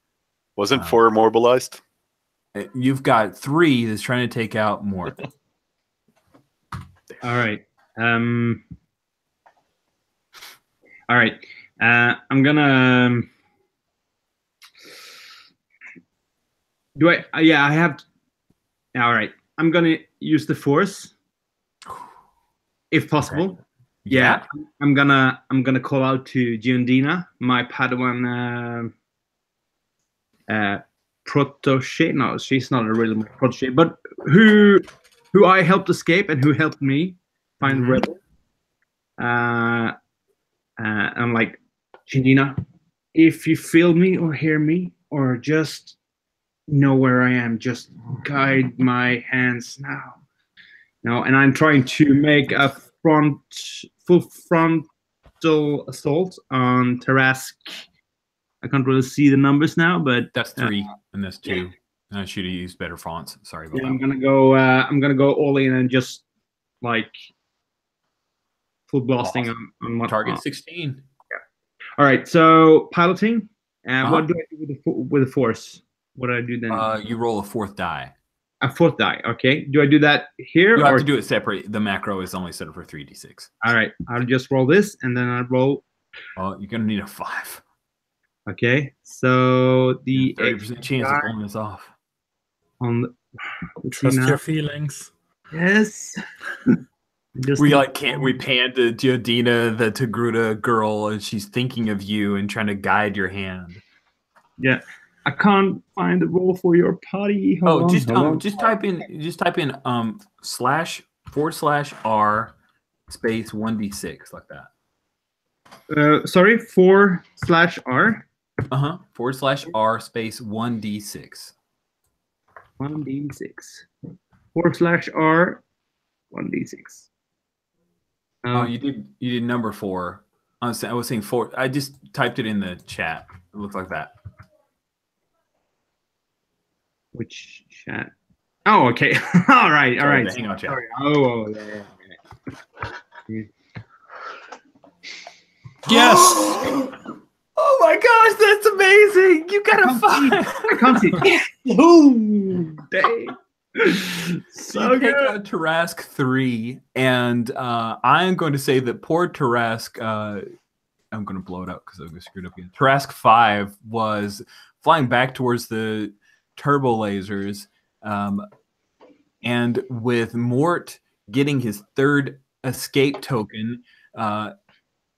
Wasn't 4 immobilized? You've got 3 that's trying to take out Mort. All right. All right. I'm gonna. Do I? Yeah, I have. All right. I'm gonna use the Force, if possible. Okay. Yeah. I'm gonna call out to Giondina, my Padawan protege. No, she's not a real protege, but who I helped escape and who helped me find Rebel. I'm like, Giondina, if you feel me or hear me or just know where I am, just guide my hands now. No, and I'm trying to make a full frontal assault on Tarask. I can't really see the numbers now, but that's 3 and that's 2. I should have used better fonts. Sorry about that. I'm gonna go all in and just like full blasting on what target 16. Yeah. All right. So piloting. What do I do with the Force? What do I do then? You roll a 4th die. A 4th die. Okay. Do I do that here? You have to do it separate. The macro is only set up for 3d6. All right. I'll just roll this and then I'll roll. Oh, you're gonna need a 5. Okay. So the 30% chance of pulling this off. On the, trust your feelings. Yes. We pan to Giondina, the Togruta girl, and she's thinking of you and trying to guide your hand. Yeah. I can't find the roll for your party. Just type in //r space 1d6 like that. Sorry, /r. /r space 1d6. 1d6. /r 1d6. You did number 4. I was saying 4. I just typed it in the chat. It looks like that. Which chat? Oh, okay. all right. Hang on, chat. Sorry. Oh, yeah. Yes. Oh my gosh, that's amazing! You got a 5. I can't see. Oh, dang. So take out Tarask 3, and I am going to say that poor Tarask. I'm going to blow it up because I'm going to screw it up again. Tarask 5 was flying back towards the turbo lasers, and with Mort getting his 3rd escape token,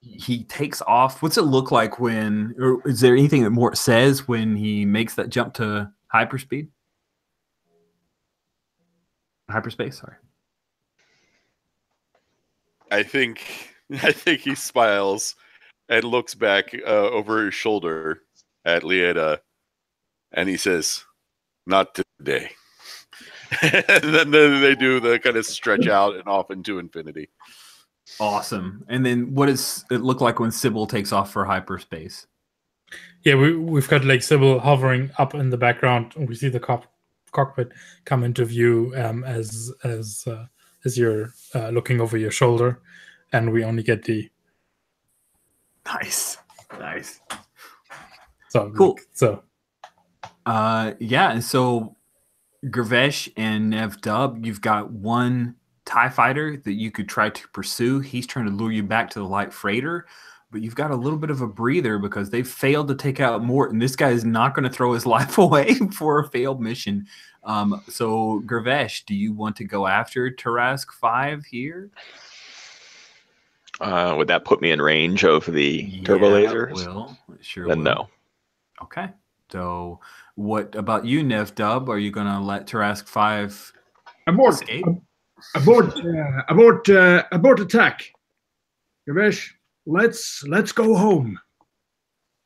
he takes off. What's it look like when, or is there anything that Mort says when he makes that jump to hyperspace? Sorry. I think he smiles and looks back over his shoulder at Lieta, and he says, "Not today." And then they do the kind of stretch out and off into infinity. Awesome. And then what does it look like when Sybil takes off for hyperspace? Yeah, we've got like Sybil hovering up in the background, and we see the cockpit come into view as you're looking over your shoulder, and we only get the nice. So cool. So yeah, and so Gervesh and Nev Dub, you've got one TIE fighter that you could try to pursue. He's trying to lure you back to the light freighter, but you've got a little bit of a breather because they've failed to take out Morton. This guy is not going to throw his life away for a failed mission. So Gervesh, do you want to go after Tarask 5 here? Would that put me in range of the turbo lasers? Sure. Then no. Okay. So what about you, Nev Dub? Are you going to let Tarask 5 escape? Abort attack. Gervesh, let's go home.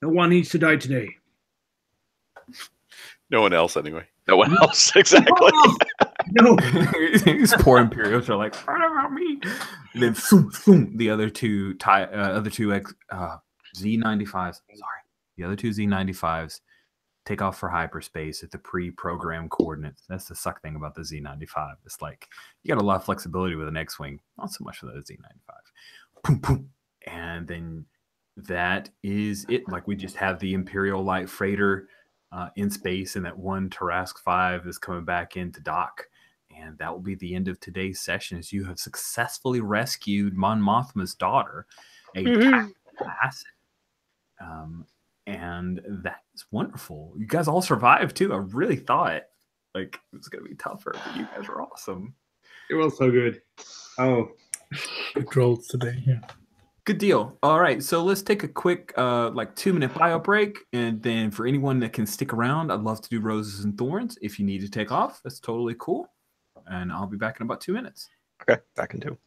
No one needs to die today. No one else, anyway. No one else, exactly. No. These poor Imperials are like, what about me? And then boom, the other two Z95s. Sorry, the other two Z95s take off for hyperspace at the pre-programmed coordinates. That's the suck thing about the Z95. It's like you got a lot of flexibility with an X-wing, not so much for the Z95. Boom, boom. And then that is it. Like we just have the Imperial Light Freighter in space, and that one Tarask 5 is coming back into dock. And that will be the end of today's session, as you have successfully rescued Mon Mothma's daughter, a tactical asset. And that's wonderful. You guys all survived too. I really thought like it was going to be tougher, but you guys are awesome. It was so good. Oh, Good rolls today. Yeah. Good deal. All right, so let's take a quick like 2-minute bio break, and then for anyone that can stick around, I'd love to do Roses and Thorns. If you need to take off, that's totally cool. And I'll be back in about 2 minutes. Okay, back in 2.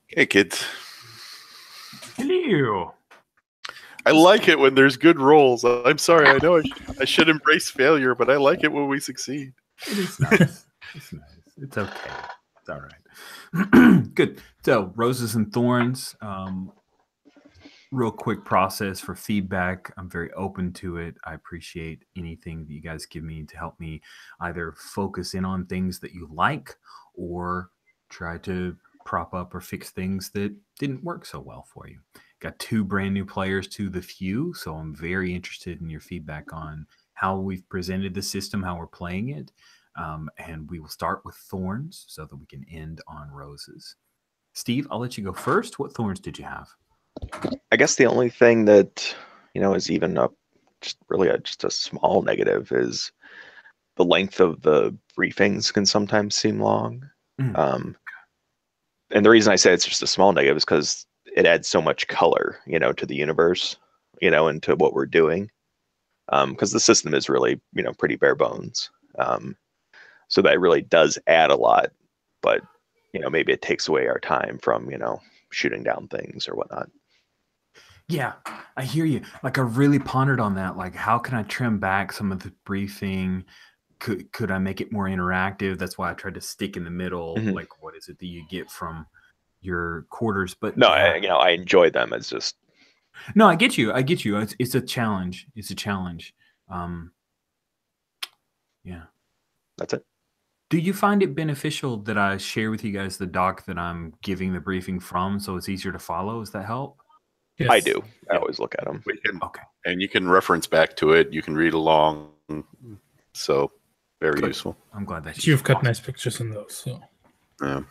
Hey, kids. Hello. I like it when there's good rolls. I'm sorry. I know I should embrace failure, but I like it when we succeed. It is nice. It's nice. It's okay. It's all right. Good. So, Roses and Thorns. Real quick process for feedback. I'm very open to it. I appreciate anything that you guys give me to help me either focus in on things that you like or try to prop up or fix things that didn't work so well for you. Got 2 brand new players to the few, so I'm very interested in your feedback on how we've presented the system, how we're playing it. And we will start with Thorns so that we can end on Roses. Steve, I'll let you go first. What Thorns did you have? I guess the only thing that, is even just a small negative is the length of the briefings can sometimes seem long. And the reason I say it's just a small negative is because it adds so much color, to the universe, and to what we're doing. because the system is really, pretty bare bones. So that really does add a lot, but maybe it takes away our time from shooting down things or whatnot. Yeah, I hear you. Like I really pondered on that. Like, how can I trim back some of the briefing? Could I make it more interactive? That's why I tried to stick in the middle. Mhm. Like, what is it that you get from your quarters? But No, yeah. I enjoy them. It's just No, I get you. It's a challenge. It's a challenge. Yeah. that's it. Do you find it beneficial that I share with you guys the doc that I'm giving the briefing from, so it's easier to follow? Does that help? Yes. I do. I always look at them. Okay. And you can reference back to it. You can read along. So very Good. useful. I'm glad that You've got nice pictures in those. So. Yeah.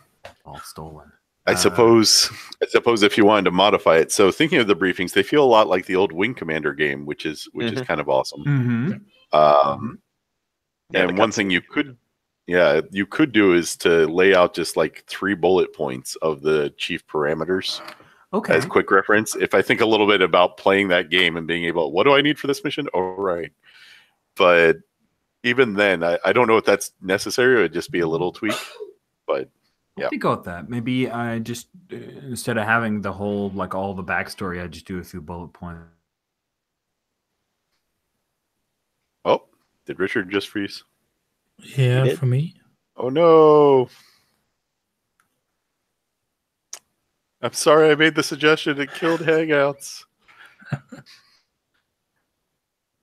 All stolen. I suppose if you wanted to modify it. So thinking of the briefings, they feel a lot like the old Wing Commander game, which is kind of awesome. Mm-hmm. And one thing you could do is to lay out just like 3 bullet points of the chief parameters. Okay. As quick reference. If I think a little bit about playing that game and being able, what do I need for this mission? Oh, right. But even then, I don't know if that's necessary. It would just be a little tweak. But yeah. I think about that. Maybe I just, instead of having the whole, like all the backstory, I just do a few bullet points. Oh, did Richard just freeze? Yeah, for me. Oh, no. I'm sorry I made the suggestion. It killed Hangouts.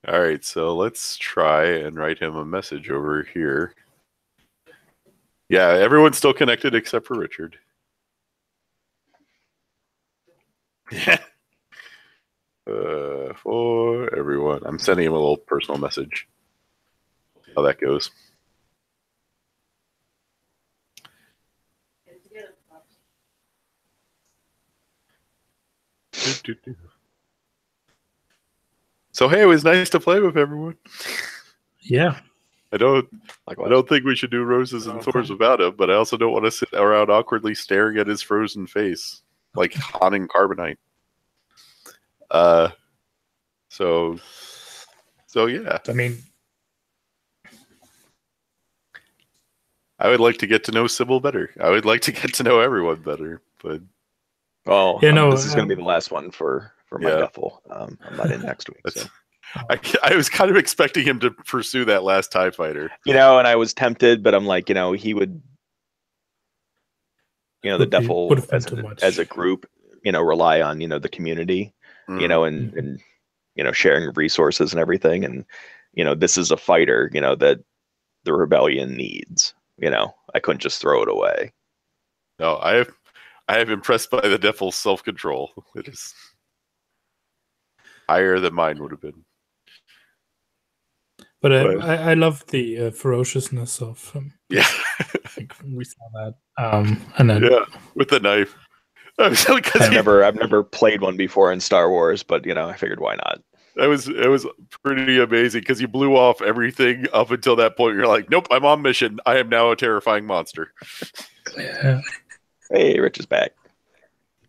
All right, so let's try and write him a message over here. Yeah, everyone's still connected except for Richard. For everyone. I'm sending him a little personal message. How that goes. So hey, it was nice to play with everyone. Yeah. I don't think we should do Roses and Thorns without him, but I also don't want to sit around awkwardly staring at his frozen face like Han and Carbonite. So yeah. I mean, I would like to get to know Sybil better. I would like to get to know everyone better, but this is going to be the last one for my duffel. I'm not in next week. So. I was kind of expecting him to pursue that last TIE fighter. And I was tempted, but I'm like, he would, the duffel as a group, rely on, the community, and sharing resources and everything. And, this is a fighter, that the rebellion needs, I couldn't just throw it away. No, I have impressed by the Duffel's self-control. It is higher than mine would have been. But I love the ferociousness of yeah. I think we saw that. And then with the knife. I've never played one before in Star Wars, but I figured why not. It was pretty amazing because you blew off everything up until that point. You're like, nope, I'm on mission. I am now a terrifying monster. Yeah. Hey, Rich is back.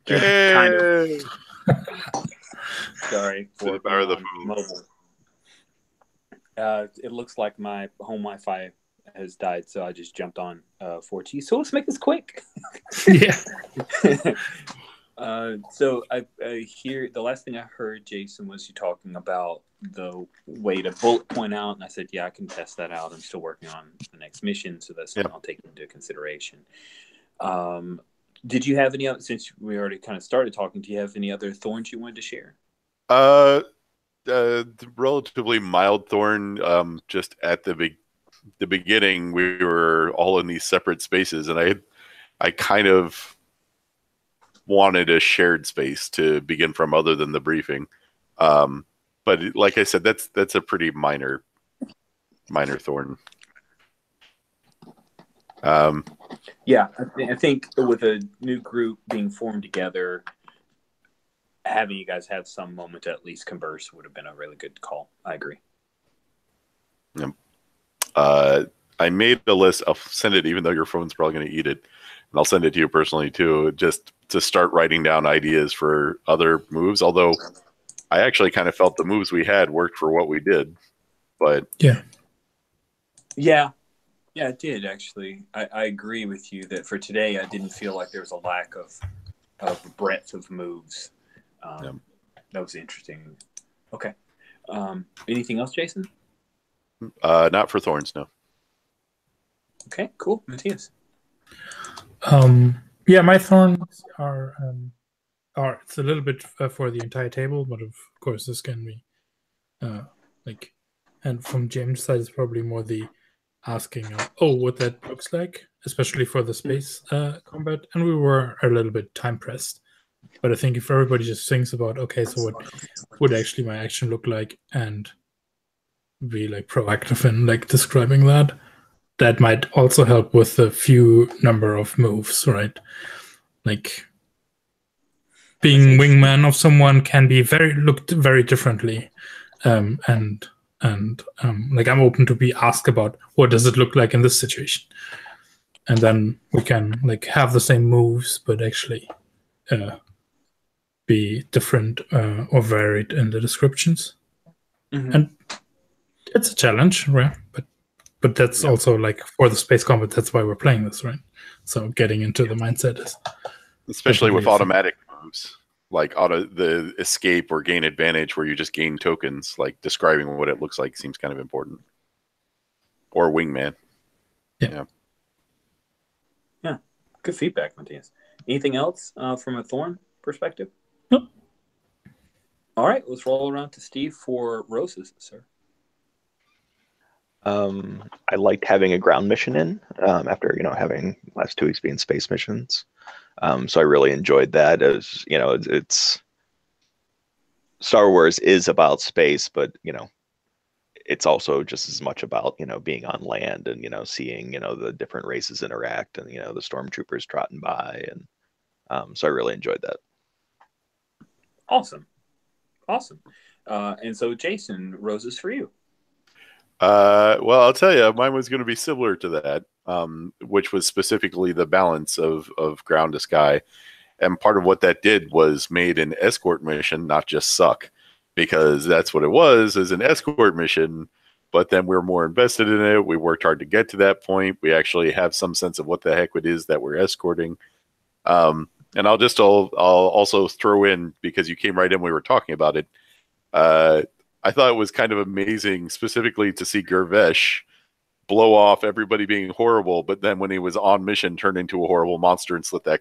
Hey. Kind of. Sorry for the mobile. It looks like my home Wi-Fi has died, so I just jumped on 4G. So let's make this quick. Yeah. So I hear the last thing I heard, Jason, was you talking about the way to bullet point out, and I said, yeah, I can test that out. I'm still working on the next mission, so that's something I'll take into consideration. Did you have any other, since we already kind of started talking, do you have any other thorns you wanted to share? Relatively mild thorn. Just at the beginning, we were all in these separate spaces, and I kind of wanted a shared space to begin from, other than the briefing. But like I said, that's a pretty minor thorn. Yeah, I think with a new group being formed together, having you guys have some moment to at least converse would have been a really good call. I agree. Yep. I made a list. I'll send it, even though your phone's probably going to eat it, and I'll send it to you personally too, just to start writing down ideas for other moves. Although I actually kind of felt the moves we had worked for what we did, but Yeah. Yeah, it did actually. I agree with you that for today, I didn't feel like there was a lack of breadth of moves. That was interesting. Okay. Anything else, Jason? not for Thorns, no. Okay, cool. Matthias. Yeah, my thorns are it's a little bit for the entire table, but of course this can be like, and from James' side, it's probably more the asking of, what that looks like, especially for the space combat. And we were a little bit time pressed, but I think if everybody just thinks about, okay, so what would actually my action look like, and be like proactive in like describing that might also help with the few number of moves, right? Like being wingman of someone can be looked very differently, and like I'm open to be asked about what does it look like in this situation, and then we can like have the same moves but actually be different or varied in the descriptions. And it's a challenge, right? But that's also like for the space combat, that's why we're playing this, right? So getting into the mindset is especially with automatic moves like the escape or gain advantage, where you just gain tokens. Like describing what it looks like seems kind of important. Or wingman. Yeah. Good feedback, Matthias. Anything else from a Thorn perspective? Nope. All right, let's roll around to Steve for roses, sir. I liked having a ground mission in after having last 2 weeks being space missions. So I really enjoyed that. As it's Star Wars is about space, but it's also just as much about being on land and seeing the different races interact and the stormtroopers trotting by, and so I really enjoyed that. Awesome. And so Jason, roses for you. Well, I'll tell you, mine was going to be similar to that, which was specifically the balance of ground to sky. And part of what that did was made an escort mission not just suck, because that's what it was, as an escort mission. But then we're more invested in it. We worked hard to get to that point. We actually have some sense of what the heck it is that we're escorting. And I'll also throw in, because you came right in when we were talking about it, I thought it was kind of amazing, specifically to see Gervesh blow off everybody being horrible, but then when he was on mission, turned into a horrible monster and slit that